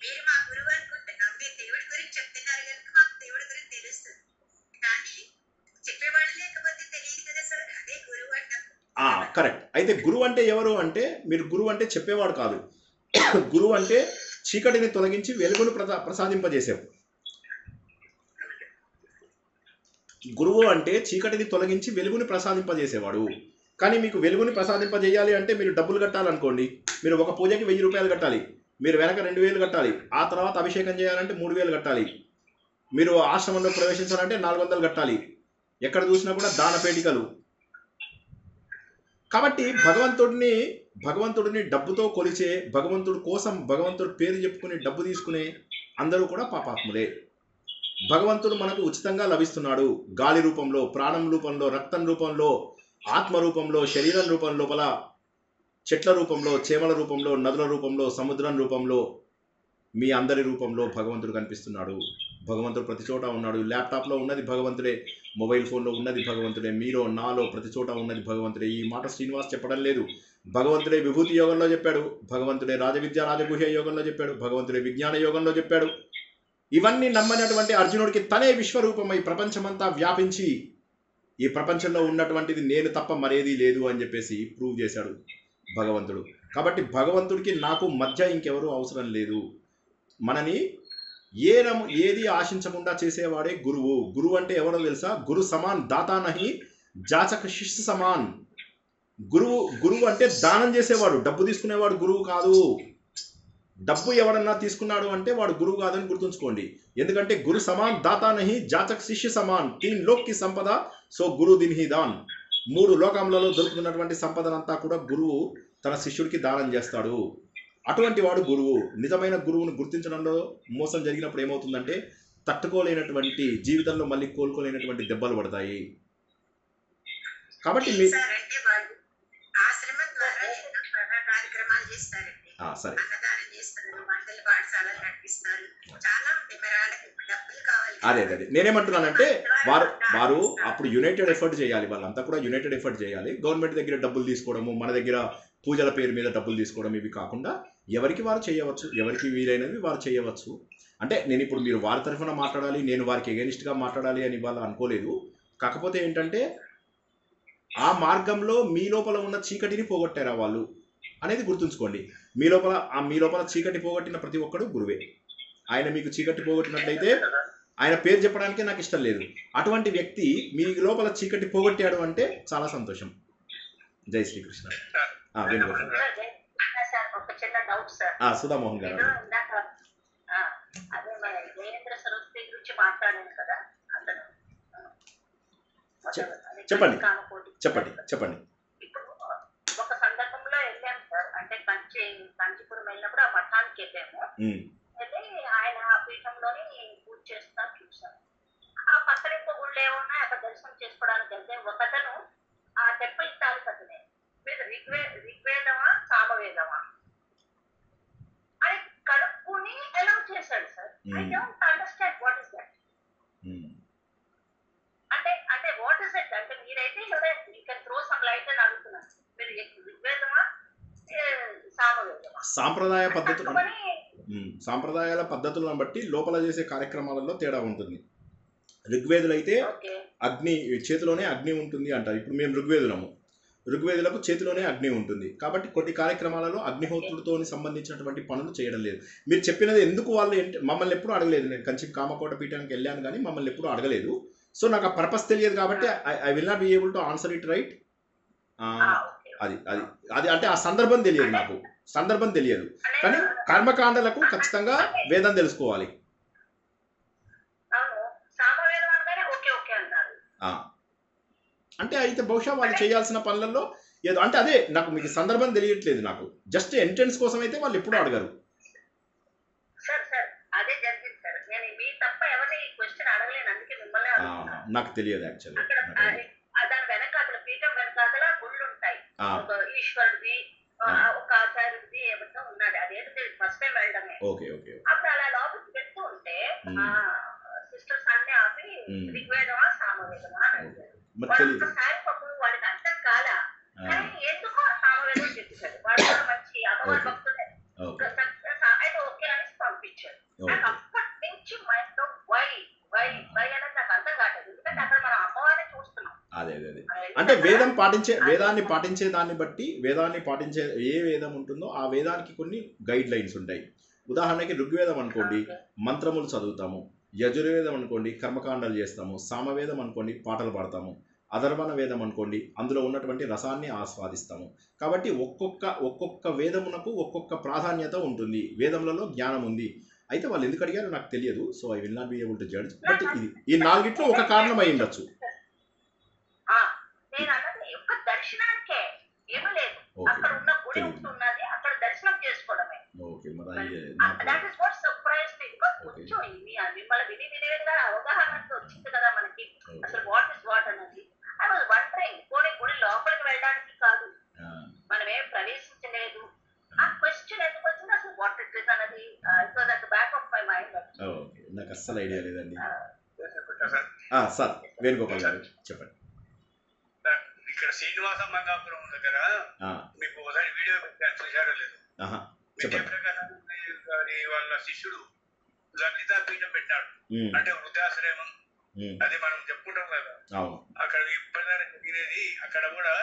మీరు మా గురువు అనుకుంటున్నాం, మీరు దేవుడి గురించి చెప్తున్నారు కనుక మాకు దేవుడి గురించి తెలుస్తుంది. కానీ చెప్పేవాళ్ళు లేకపోతే తెలియదు కదా సార్, అదే గురువు అంటాం. కరెక్ట్. అయితే గురువు అంటే ఎవరు అంటే, మీరు గురువు అంటే చెప్పేవాడు కాదు. గురువు అంటే చీకటిని తొలగించి వెలుగును ప్రసాదింపజేసేవాడు. గురువు అంటే చీకటిని తొలగించి వెలుగుని ప్రసాదింపజేసేవాడు. కానీ మీకు వెలుగుని ప్రసాదింపజేయాలి అంటే మీరు డబ్బులు కట్టాలనుకోండి, మీరు ఒక పూజకి 1000 రూపాయలు కట్టాలి, మీరు వెనక 2000 కట్టాలి, ఆ తర్వాత అభిషేకం చేయాలంటే 3000 కట్టాలి, మీరు ఆశ్రమంలో ప్రవేశించాలంటే 400 కట్టాలి. ఎక్కడ చూసినా కూడా దానపేటికలు. కాబట్టి భగవంతుడిని డబ్బుతో కొలిచే, భగవంతుడి కోసం భగవంతుడి పేరు చెప్పుకుని డబ్బు తీసుకునే అందరూ కూడా పాపాత్ములే. భగవంతుడు మనకు ఉచితంగా లభిస్తున్నాడు, గాలి రూపంలో, ప్రాణం రూపంలో, రక్తం రూపంలో, ఆత్మ రూపంలో, శరీరం రూపం లోపల, చెట్ల రూపంలో, చేమల రూపంలో, నదుల రూపంలో, సముద్రం రూపంలో, మీ అందరి రూపంలో భగవంతుడు కనిపిస్తున్నాడు. భగవంతుడు ప్రతి చోట ఉన్నాడు. ల్యాప్టాప్లో ఉన్నది భగవంతుడే, మొబైల్ ఫోన్లో ఉన్నది భగవంతుడే, మీలో నాలో ప్రతి చోట ఉన్నది భగవంతుడే. ఈ మాట శ్రీనివాస్ చెప్పడం లేదు, భగవంతుడే విభూతి యోగంలో చెప్పాడు, భగవంతుడే రాజవిద్య రాజగుహ్య యోగంలో చెప్పాడు, భగవంతుడే విజ్ఞాన యోగంలో చెప్పాడు. ఇవన్నీ నమ్మనటువంటి అర్జునుడికి తనే విశ్వరూపమై ప్రపంచమంతా వ్యాపించి ఈ ప్రపంచంలో ఉన్నటువంటిది నేను తప్ప మరేదీ లేదు అని చెప్పేసి ప్రూవ్ చేశాడు భగవంతుడు. కాబట్టి భగవంతుడికి నాకు మధ్య ఇంకెవరూ అవసరం లేదు. మనని ఏది ఆశించకుండా చేసేవాడే గురువు. గురువు అంటే ఎవరో తెలుసా? గురు సమాన్ దాతా నహి జాచక శిష్య సమాన్. గురువు అంటే దానం చేసేవాడు, డబ్బు తీసుకునేవాడు గురువు కాదు. డబ్బు ఎవడన్నా తీసుకున్నాడు అంటే వాడు గురువు కాదని గుర్తుంచుకోండి. ఎందుకంటే గురు సమాన్ దాతా నహి జాచక్ శిష్య సమాన్, 3 లోక్ కి సంపద సో గురు దిన్హి దాన్. 3 లోకములలో దొరుకుతున్నటువంటి సంపదనంతా కూడా గురువు తన శిష్యుడికి దానం చేస్తాడు. అటువంటి వాడు గురువు. నిజమైన గురువును గుర్తించడంలో మోసం జరిగినప్పుడు ఏమవుతుందంటే తట్టుకోలేనటువంటి, జీవితంలో మళ్ళీ కోలుకోలేనటువంటి దెబ్బలు పడతాయి. కాబట్టి సార్ అంటే వాళ్ళు ఆశ్రమం ద్వారా ఎన్నో కార్యక్రమాలు చేస్తారండి. సరే, అన్నదానం చేస్తారు, మండల పాఠశాలలు నడిపిస్తారు, చాలా ఉంటాయి. మరి వాళ్ళకి డబ్బులు కావాలి. అదే నేనేమంటున్నానంటే వారు అప్పుడు యునైటెడ్ ఎఫర్ట్ చేయాలి, వాళ్ళంతా కూడా యునైటెడ్ ఎఫర్ట్ చేయాలి. గవర్నమెంట్ దగ్గర డబ్బులు తీసుకోవడము, మన దగ్గర పూజల పేరు మీద డబ్బులు తీసుకోవడం ఇవి కాకుండా ఎవరికి వారు చేయవచ్చు, ఎవరికి వీలైనవి వారు చేయవచ్చు. అంటే నేను ఇప్పుడు మీరు వారి తరఫున మాట్లాడాలి, నేను వారికి ఎగెనిస్ట్గా మాట్లాడాలి అని వాళ్ళు అనుకోలేదు. కాకపోతే ఏంటంటే ఆ మార్గంలో మీ లోపల ఉన్న చీకటిని పోగొట్టారా వాళ్ళు అనేది గుర్తుంచుకోండి. మీ లోపల చీకటి పోగొట్టిన ప్రతి ఒక్కడు గురువే. ఆయన మీకు చీకటి పోగొట్టినట్లయితే ఆయన పేరు చెప్పడానికే నాకు ఇష్టం లేదు. అటువంటి వ్యక్తి మీ లోపల చీకటి పోగొట్టాడు అంటే చాలా సంతోషం. జై శ్రీకృష్ణ. వేణుగోపాల్ ఒక చిన్న డౌట్ సార్. సుధామోహన్ గారు అదే మన దేవేంద్ర సరస్వతి గురించి మాట్లాడాను కదా, అతను చెప్పండి. ఇప్పుడు ఒక సందర్భంలో వెళ్ళాం సార్, అంటే కంచిపురం వెళ్ళినప్పుడు ఆ మఠానికి వెళ్ళాము. వెళ్ళి ఆయన ఆ పీఠంలోని పూజ చేస్తా చూసాం. ఆ పక్కన ఇంకో గుళ్ళు ఏమున్నాయి అక్కడ దర్శనం చేసుకోవడానికి వెళ్తే ఒకతను ఆ టెంపుల్ తాలూకతనే మీరు ఋగ్వేదమా సామవేదమా అని కడుక్కుని ఎలా చేశాడు sir. I don't understand what is that. అంటే వాట్ ఇస్ ఇట్ అంటే మీరైతే you can throw some light అని అడుగుతున్నాను. మీరు ఋగ్వేదమా సామవేదమా? సాంప్రదాయాల పద్ధతులను బట్టి లోపల చేసే కార్యక్రమాలలో తేడా ఉంటుంది. ఋగ్వేదులైతే అగ్ని చేతిలోనే అగ్ని ఉంటుంది అంటారు. ఇప్పుడు మేము ఋగ్వేదులకు చేతిలోనే అగ్ని ఉంటుంది. కాబట్టి కొన్ని కార్యక్రమాలలో అగ్నిహోత్రుడితో సంబంధించినటువంటి పనులు చేయడం లేదు. మీరు చెప్పినది ఎందుకు వాళ్ళు మమ్మల్ని ఎప్పుడు అడగలేదు. నేను కంచి కామకోట పీఠానికి వెళ్ళాను కానీ మమ్మల్ని ఎప్పుడు అడగలేదు. సో నాకు ఆ పర్పస్ తెలియదు కాబట్టి I will not be able to answer it right. అది అంటే ఆ సందర్భం తెలియదు, నాకు సందర్భం తెలియదు. కానీ కర్మకాండలకు ఖచ్చితంగా వేదం తెలుసుకోవాలి. అంటే అయితే బహుశా వాళ్ళు చేయాల్సిన పనులలో ఏదో అంటే అదే నాకు మీకు సందర్భం తెలియట్లేదు. నాకు జస్ట్ ఎంట్రన్స్ కోసం అయితే వాళ్ళు ఎప్పుడు అడగరు. నాకు తెలియదు యాక్చువల్లీ. ఈశ్వరుడిది ఒక ఆచార్యుడిది ఏమంటా ఉన్నది. అదేంటి ఫస్ట్ టైం వెళ్ళడమే. అప్పుడు అలా లోపలికి పెడుతూ ఉంటే సిస్టర్స్ అన్ని ఆపి ఋగ్వేదమా సామవేదమా అని అడిగారు. ఒక్కసారి పాపం వాడికి అర్థం కాలా, కానీ ఎందుకో సామవేదం చెప్పేశాడు. వాడు కూడా మంచి అమ్మవారి భక్తుడే. అయితే ఓకే అని పంపించాడు. నాకు అప్పటి నుంచి మైండ్ లో వై అనేది నాకు అర్థం కావట్లేదు. ఎందుకంటే అక్కడ మనం అమ్మవారిని చూస్తున్నాం. అదే అంటే వేదాన్ని పాటించే దాన్ని బట్టి వేదాన్ని పాటించే ఏ వేదం ఉంటుందో ఆ వేదానికి కొన్ని గైడ్ లైన్స్ ఉంటాయి. ఉదాహరణకి ఋగ్వేదం అనుకోండి, మంత్రములు చదువుతాము. యజుర్వేదం అనుకోండి, కర్మకాండాలు చేస్తాము. సామవేదం అనుకోండి, పాటలు పాడతాము. అధర్వణ వేదం అనుకోండి, అందులో ఉన్నటువంటి రసాన్ని ఆస్వాదిస్తాము. కాబట్టి ఒక్కొక్క వేదమునకు ఒక్కొక్క ప్రాధాన్యత ఉంటుంది. వేదములలో జ్ఞానం ఉంది. అయితే వాళ్ళు ఎందుకు అడిగారో నాకు తెలియదు. So I will not be able to judge. But ఇది ఈ నాలుగిట్లో ఒక కారణం అయి ఉండొచ్చు. అవగాహన వచ్చింది కదా మనకి అసలు వాట్ ఇస్ వాట్ అనేది. ఐ వాజ్ వండరింగ్, గుడి లోపలికి వెళ్ళడానికి కాదు, మనమేం ప్రవేశించలేదు. ఆ క్వశ్చన్ ఎందుకు వచ్చింది అసలు వాట్ ఇట్ ఇస్ అనేది it was at the back of my mind. నాకు అస్సలు ఐడియా లేదండి. సార్ వేణుగోపాల్ గారు చెప్పండి. ఇక్కడ శ్రీనివాస మంగాపురం దగ్గర మీకు ఒకసారి వీడియో పెట్టాను, చూశారో లేదు. గారి వాళ్ళ శిష్యుడు లలితా పీఠం పెట్టాడు, అంటే వృద్ధాశ్రమం. అది మనం చెప్పుకుంటాం కదా. అక్కడ ఇప్పటిదాకా జరిగినది. అక్కడ కూడా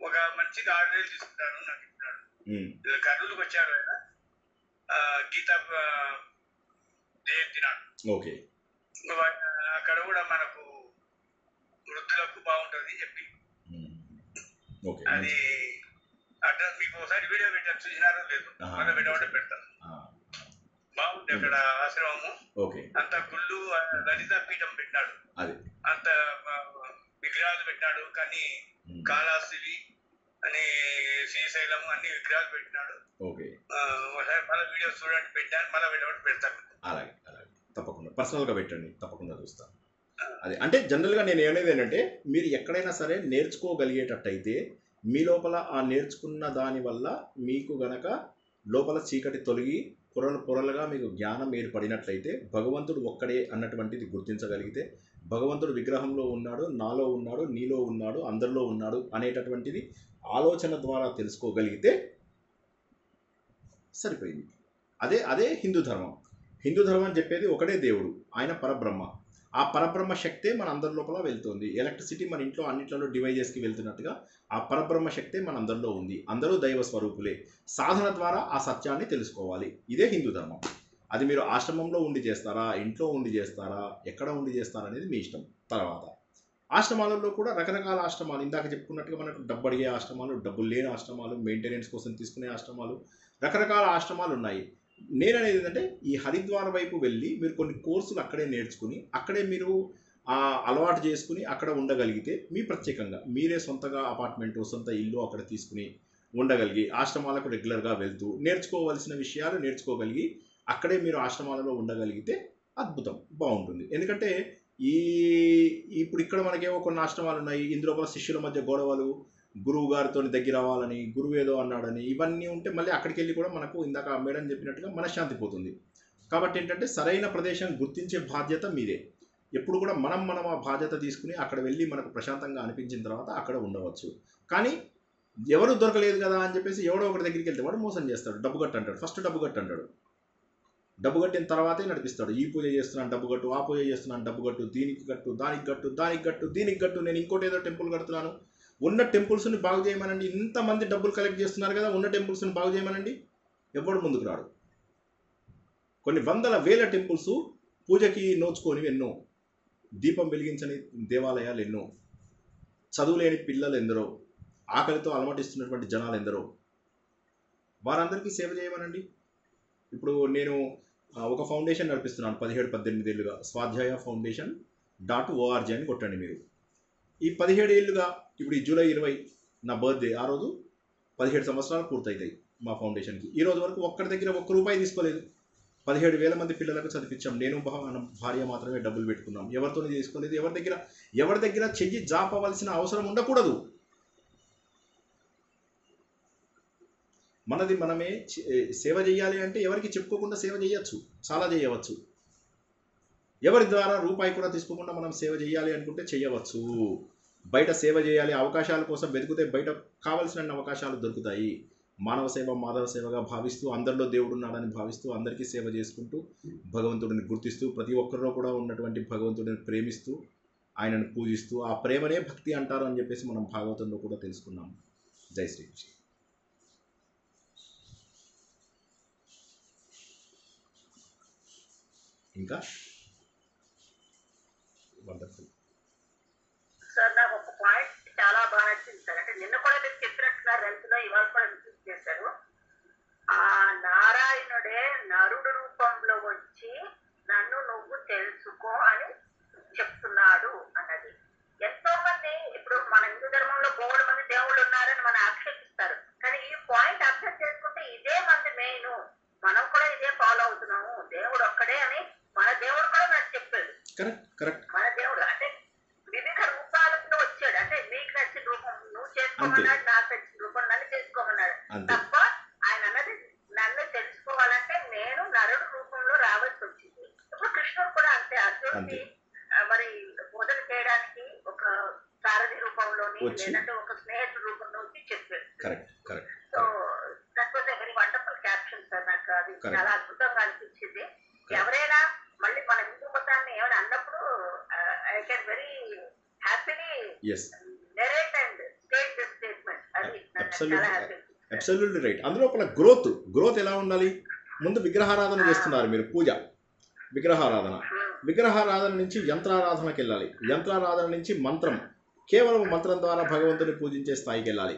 ఒక మనిషికి 6,000 తీసుకుంటాను నాకు చెప్పినాడు. కర్నూలుకి వచ్చాడు ఆయన, గీతా జయంతి నాడు. అక్కడ కూడా మనకు వృద్ధులకు బాగుంటుంది చెప్పి అది అడ్రస్ మీకు ఒకసారి వీడియో పెట్టాను, చూసినారో లేదు. మళ్ళీ పెట్టమంటే పెడతాను. బాగుంది అక్కడ ఆశ్రమము. అంత గుళ్ళు లలితా పీఠం పెట్టినాడు, అంత విగ్రహాలు పెట్టినాడు. కానీ కాళహస్తి అని శ్రీశైలము అన్ని విగ్రహాలు పెట్టినాడు. ఒకసారి మళ్ళీ వీడియో చూడండి, పెట్టాను. మళ్ళీ పెట్టమంటే పెడతాను. అలాగే తప్పకుండా పర్సనల్ గా పెట్టండి, తప్పకుండా చూస్తాను. అది అంటే జనరల్గా నేను ఏమనేది ఏంటంటే మీరు ఎక్కడైనా సరే నేర్చుకోగలిగేటట్టయితే మీ లోపల ఆ నేర్చుకున్న దాని వల్ల మీకు గనక లోపల చీకటి తొలగి పొరలుగా మీకు జ్ఞానం ఏర్పడినట్లయితే భగవంతుడు ఒక్కడే అన్నటువంటిది గుర్తించగలిగితే భగవంతుడు విగ్రహంలో ఉన్నాడు, నాలో ఉన్నాడు, నీలో ఉన్నాడు, అందరిలో ఉన్నాడు అనేటటువంటిది ఆలోచన ద్వారా తెలుసుకోగలిగితే సరిపోయింది. అదే హిందూ ధర్మం. హిందూ ధర్మం చెప్పేది ఒకటే దేవుడు, ఆయన పరబ్రహ్మ. ఆ పరబ్రహ్మ శక్తే మన అందరి లోపల వెళ్తుంది. ఎలక్ట్రిసిటీ మన ఇంట్లో అన్నింటిలో డివైజెస్కి వెళ్తున్నట్టుగా ఆ పరబ్రహ్మ శక్తే మన అందరిలో ఉంది. అందరూ దైవ స్వరూపులే. సాధన ద్వారా ఆ సత్యాన్ని తెలుసుకోవాలి. ఇదే హిందూ ధర్మం. అది మీరు ఆశ్రమంలో ఉండి చేస్తారా, ఇంట్లో ఉండి చేస్తారా, ఎక్కడ ఉండి చేస్తారా అనేది మీ ఇష్టం. తర్వాత ఆశ్రమాలలో కూడా రకరకాల ఆశ్రమాలు, ఇందాక చెప్పుకున్నట్టుగా మనకు డబ్బు అడిగే ఆశ్రమాలు, డబ్బులు లేని ఆశ్రమాలు, మెయింటెనెన్స్ కోసం తీసుకునే ఆశ్రమాలు, రకరకాల ఆశ్రమాలు ఉన్నాయి. నేననేది ఏంటంటే ఈ హరిద్వార్ వైపు వెళ్ళి మీరు కొన్ని కోర్సులు అక్కడే నేర్చుకుని అక్కడే మీరు అలవాటు చేసుకుని అక్కడ ఉండగలిగితే మీ ప్రత్యేకంగా మీరే సొంతగా అపార్ట్మెంటు, సొంత ఇల్లు అక్కడ తీసుకుని ఉండగలిగి ఆశ్రమాలకు రెగ్యులర్గా వెళ్తూ నేర్చుకోవాల్సిన విషయాలు నేర్చుకోగలిగి అక్కడే మీరు ఆశ్రమాలలో ఉండగలిగితే అద్భుతం, బాగుంటుంది. ఎందుకంటే ఇప్పుడు ఇక్కడ మనకేమో కొన్ని ఆశ్రమాలు ఉన్నాయి, ఇందులో శిష్యుల మధ్య గొడవలు, గురువు గారితో దగ్గర అవ్వాలని, గురువు ఏదో అన్నాడని, ఇవన్నీ ఉంటే మళ్ళీ అక్కడికి వెళ్ళి కూడా మనకు ఇందాక మేడం చెప్పినట్టుగా మనశ్శాంతి పోతుంది. కాబట్టి ఏంటంటే సరైన ప్రదేశం గుర్తించే బాధ్యత మీదే. ఎప్పుడు కూడా మనం ఆ బాధ్యత తీసుకుని అక్కడ వెళ్ళి మనకు ప్రశాంతంగా అనిపించిన తర్వాత అక్కడ ఉండవచ్చు. కానీ ఎవరు దొరకలేదు కదా అని చెప్పేసి ఎవడో ఒకటి దగ్గరికి వెళ్తే వాడు మోసం చేస్తాడు. డబ్బు కట్టు అంటాడు, ఫస్ట్ డబ్బు కట్టు అంటాడు. డబ్బు కట్టిన తర్వాతే నడిపిస్తాడు. ఈ పూజ చేస్తున్నాను డబ్బు కట్టు, ఆ పూజ చేస్తున్నాను డబ్బు కట్టు, దీనికి కట్టు, దానికి కట్టు, దానికి కట్టు, దీనికి కట్టు, నేను ఇంకోటి ఏదో టెంపుల్ కడుతున్నాను, ఉన్న టెంపుల్స్ని బాగు చేయమనండి. ఇంతమంది డబ్బులు కలెక్ట్ చేస్తున్నారు కదా, ఉన్న టెంపుల్స్ని బాగు చేయమనండి. ఎవడు ముందుకు రాడు. కొన్ని వందల వేల టెంపుల్స్ పూజకి నోచుకొని ఎన్నో, దీపం వెలిగించని దేవాలయాలు ఎన్నో, చదువులేని పిల్లలు ఎందరో, ఆకలితో అలమటిస్తున్నటువంటి జనాలు ఎందరో, వారందరికీ సేవ చేయమనండి. ఇప్పుడు నేను ఒక ఫౌండేషన్ నడిపిస్తున్నాను 17-18 ఏళ్ళుగా, స్వాధ్యాయ ఫౌండేషన్ .org అని కొట్టండి మీరు. ఈ 17 ఏళ్ళుగా ఇప్పుడు ఈ జూలై 20 నా బర్త్డే, ఆ రోజు 17 సంవత్సరాలు పూర్తవుతాయి మా ఫౌండేషన్కి. ఈ రోజు వరకు ఒక్కరి దగ్గర ₹1 తీసుకోలేదు. 17,000 మంది పిల్లలకు చదివించాం. నేను భార్య మాత్రమే డబ్బులు పెట్టుకున్నాం. ఎవరితోనే తీసుకోలేదు. ఎవరి దగ్గర చెయ్యి జాపవలసిన అవసరం ఉండకూడదు. మనది మనమే సేవ చేయాలి అంటే ఎవరికి చెప్పుకోకుండా సేవ చేయవచ్చు, చాలా చేయవచ్చు. ఎవరి ద్వారా రూపాయి కూడా తీసుకోకుండా మనం సేవ చేయాలి అనుకుంటే చేయవచ్చు. బయట సేవ చేయాలి, అవకాశాల కోసం వెతికితే బయట కావలసిన అవకాశాలు దొరుకుతాయి. మానవ సేవ మాధవ సేవగా భావిస్తూ, అందరిలో దేవుడు ఉన్నాడని భావిస్తూ, అందరికీ సేవ చేసుకుంటూ, భగవంతుడిని గుర్తిస్తూ, ప్రతి ఒక్కరిలో కూడా ఉన్నటువంటి భగవంతుడిని ప్రేమిస్తూ, ఆయనను పూజిస్తూ, ఆ ప్రేమనే భక్తి అంటారు అని చెప్పేసి మనం భాగవతంలో కూడా తెలుసుకున్నాం. జై శ్రీకృష్ణ. ఇంకా వండర్ఫుల్ సార్, నాకు ఒక పాయింట్ చాలా బాగా నచ్చింది సార్. అంటే నిన్న కూడా మీరు చెప్పినట్టున్నారు, రైతులో ఇవాళ కూడా విజిట్ చేశారు. ఆ నారాయణుడే నరుడు రూపంలో వచ్చి నన్ను నువ్వు తెలుసుకో అని చెప్తున్నాడు అన్నది. ఎంతో మంది ఇప్పుడు మన హిందూ ధర్మంలో బోర్డు మంది దేవుళ్ళు ఉన్నారని మనం ఆక్షేపిస్తారు. కానీ ఈ పాయింట్ అర్థం చేసుకుంటే ఇదే మంది మెయిన్, మనం కూడా ఇదే ఫాలో అవుతున్నాము. దేవుడు ఒక్కడే అని మన దేవుడు కూడా నాకు చెప్పాడు. మన దేవుడు అంటే వివిధ రూపాలతో వచ్చాడు. అంటే నీకు నచ్చిన రూపం నువ్వు చేసుకోమన్నాడు, నాకు నచ్చిన రూపం నన్ను చేసుకోమన్నాడు తప్ప ఆయన అన్నది నన్ను తెలుసుకోవాలంటే నేను నరుడు రూపంలో రావాల్సి వచ్చింది. ఇప్పుడు కృష్ణుడు కూడా అంతే, అర్జునుడికి మరి బోధన చేయడానికి ఒక సారథి రూపంలోని లేదంటే ఒక స్నేహితుడి రూపంలో వచ్చి చెప్పాడు. So that was a very wonderful caption sir. నాకు అది చాలా అద్భుతంగా అనిపించింది. ఎవరైనా మళ్ళీ మన హిందూ మతాన్ని ఏమైనా అన్నప్పుడు I can very happily narrate and state this statement. అది చాలా హ్యాపీ. Absolutely right. అందులో గ్రోత్ ఎలా ఉండాలి? ముందు విగ్రహారాధన చేస్తున్నారు మీరు, పూజ విగ్రహారాధన నుంచి యంత్రారాధనకి వెళ్ళాలి. యంత్రారాధన నుంచి మంత్రం, కేవలం మంత్రం ద్వారా భగవంతుని పూజించే స్థాయికి వెళ్ళాలి.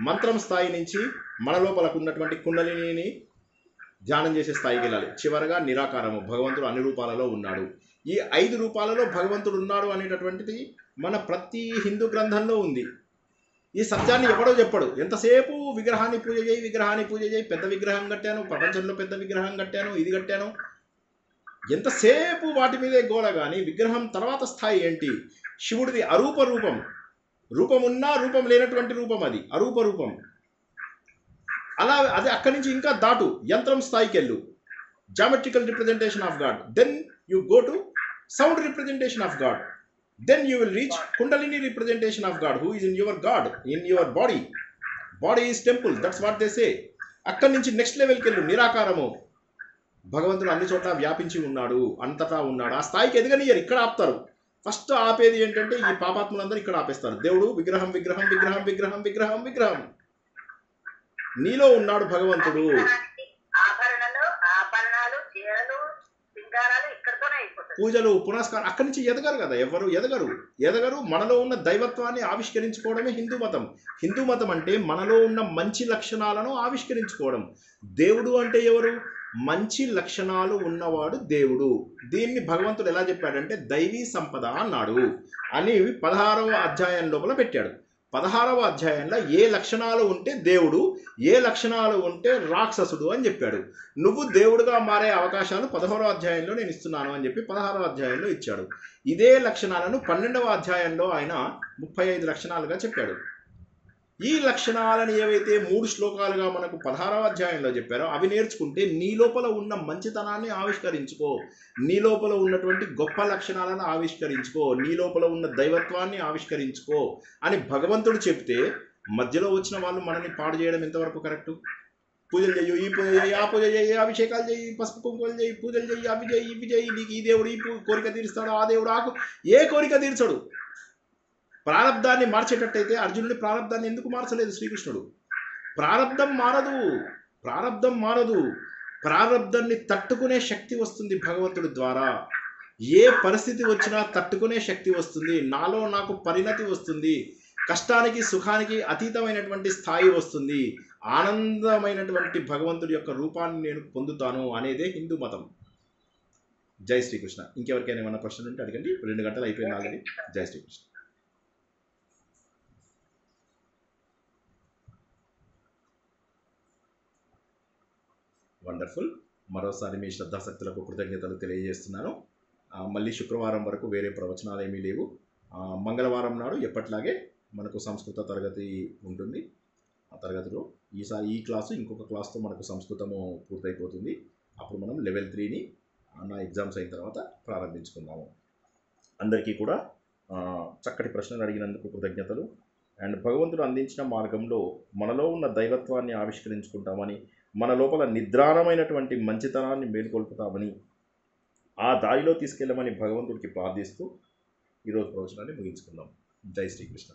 మంత్రం స్థాయి నుంచి మన లోపలకు ఉన్నటువంటి కుండలిని ధ్యానం చేసే స్థాయికి వెళ్ళాలి. చివరగా నిరాకారము, భగవంతుడు అన్ని రూపాలలో ఉన్నాడు. ఈ 5 రూపాలలో భగవంతుడు ఉన్నాడు అనేటటువంటిది మన ప్రతి హిందూ గ్రంథంలో ఉంది. ఈ సత్యాన్ని ఎవడో చెప్పడు. ఎంతసేపు విగ్రహాన్ని పూజ చేయి, పెద్ద విగ్రహం కట్టాను, ప్రపంచంలో పెద్ద విగ్రహం కట్టాను, ఇది కట్టాను. ఎంతసేపు వాటి మీదే గోల. కానీ విగ్రహం తర్వాత స్థాయి ఏంటి? శివుడిది అరూప రూపం, రూపం ఉన్నా రూపం లేనటువంటి రూపం, అది అరూప రూపం. అలా అది అక్కడి నుంచి ఇంకా దాటు, యంత్రం స్థాయికి వెళ్ళు, geometrical representation of God. Then you go to sound representation of God. Then you will reach Kundalini representation of God, who is in your God, in your body. Body is temple, that's what they say. అక్కడి నుంచి నెక్స్ట్ లెవెల్కి వెళ్ళు, నిరాకారము. భగవంతుడు అన్ని చోట్ల వ్యాపించి ఉన్నాడు, అంతటా ఉన్నాడు. ఆ స్థాయికి ఎదగనియరు, ఇక్కడ ఆపుతారు. ఫస్ట్ ఆపేది ఏంటంటే ఈ పాపాత్ములందరూ ఇక్కడ ఆపేస్తారు. దేవుడు విగ్రహం విగ్రహం విగ్రహం విగ్రహం విగ్రహం విగ్రహం. నీలో ఉన్నాడు భగవంతుడు. పూజలు పునస్కారం అక్కడి నుంచి ఎదగరు కదా, ఎవరు ఎదగరు. మనలో ఉన్న దైవత్వాన్ని ఆవిష్కరించుకోవడమే హిందూ మతం. హిందూ మతం అంటే మనలో ఉన్న మంచి లక్షణాలను ఆవిష్కరించుకోవడం. దేవుడు అంటే ఎవరు? మంచి లక్షణాలు ఉన్నవాడు దేవుడు. దీన్ని భగవంతుడు ఎలా చెప్పాడంటే దైవీ సంపద అన్నాడు అని 16వ అధ్యాయం లోపల పెట్టాడు. 16వ అధ్యాయంలో ఏ లక్షణాలు ఉంటే దేవుడు, ఏ లక్షణాలు ఉంటే రాక్షసుడు అని చెప్పాడు. నువ్వు దేవుడుగా మారే అవకాశాలు 16వ అధ్యాయంలో నేను ఇస్తున్నాను అని చెప్పి 16వ అధ్యాయంలో ఇచ్చాడు. ఇదే లక్షణాలను 12వ అధ్యాయంలో ఆయన 35 లక్షణాలుగా చెప్పాడు. ఈ లక్షణాలను ఏవైతే 3 శ్లోకాలుగా మనకు 16వ అధ్యాయంలో చెప్పారో అవి నేర్చుకుంటే నీ లోపల ఉన్న మంచితనాన్ని ఆవిష్కరించుకో, నీ లోపల ఉన్నటువంటి గొప్ప లక్షణాలను ఆవిష్కరించుకో, నీ లోపల ఉన్న దైవత్వాన్ని ఆవిష్కరించుకో అని భగవంతుడు చెప్తే మధ్యలో వచ్చిన వాళ్ళు మనల్ని పాడు చేయడం ఎంతవరకు కరెక్టు? పూజలు చెయ్యి, ఈ పూజ చేయి, ఆ పూజ చేయి, అభిషేకాలు చేయి, పసుపు కుంకుమలు చేయి, పూజలు చెయ్యి, అవి చేయి, ఇవి చేయి, నీకు ఈ దేవుడు ఈ కోరిక తీరుస్తాడు, ఆ దేవుడు ఆకు ఏ కోరిక తీర్చడు. ప్రారబ్ధాన్ని మార్చేటట్టయితే అర్జునుడి ప్రారబ్ధాన్ని ఎందుకు మార్చలేదు శ్రీకృష్ణుడు? ప్రారబ్ధం మారదు. ప్రారబ్ధాన్ని తట్టుకునే శక్తి వస్తుంది భగవంతుడి ద్వారా. ఏ పరిస్థితి వచ్చినా తట్టుకునే శక్తి వస్తుంది. నాలో నాకు పరిణతి వస్తుంది. కష్టానికి సుఖానికి అతీతమైనటువంటి స్థాయి వస్తుంది. ఆనందమైనటువంటి భగవంతుడి యొక్క రూపాన్ని నేను పొందుతాను అనేదే హిందూ మతం. జై శ్రీకృష్ణ. ఇంకెవరికైనా ఏమైనా ప్రశ్నలు ఉంటే అడగండి. 2 గంటలు అయిపోయింది ఆల్రెడీ. జై శ్రీకృష్ణ. వండర్ఫుల్. మరోసారి మీ శ్రద్ధాశక్తులకు కృతజ్ఞతలు తెలియజేస్తున్నాను. మళ్ళీ శుక్రవారం వరకు వేరే ప్రవచనాలు ఏమీ లేవు. మంగళవారం నాడు ఎప్పట్లాగే మనకు సంస్కృత తరగతి ఉంటుంది. ఆ తరగతిలో ఈసారి ఈ క్లాసు ఇంకొక క్లాస్తో మనకు సంస్కృతము పూర్తయిపోతుంది. అప్పుడు మనం లెవెల్ 3ని నా ఎగ్జామ్స్ అయిన తర్వాత ప్రారంభించుకుందాము. అందరికీ కూడా చక్కటి ప్రశ్నలు అడిగినందుకు కృతజ్ఞతలు. అండ్ భగవంతుడు అందించిన మార్గంలో మనలో ఉన్న దైవత్వాన్ని ఆవిష్కరించుకుంటామని, మన లోపల నిద్రాణమైనటువంటి మంచితనాన్ని మేలుకొల్పుతామని, ఆ దారిలో తీసుకెళ్ళమని భగవంతుడికి ప్రార్థిస్తూ ఈరోజు ప్రవచనాన్ని ముగించుకుందాం. జై శ్రీకృష్ణ.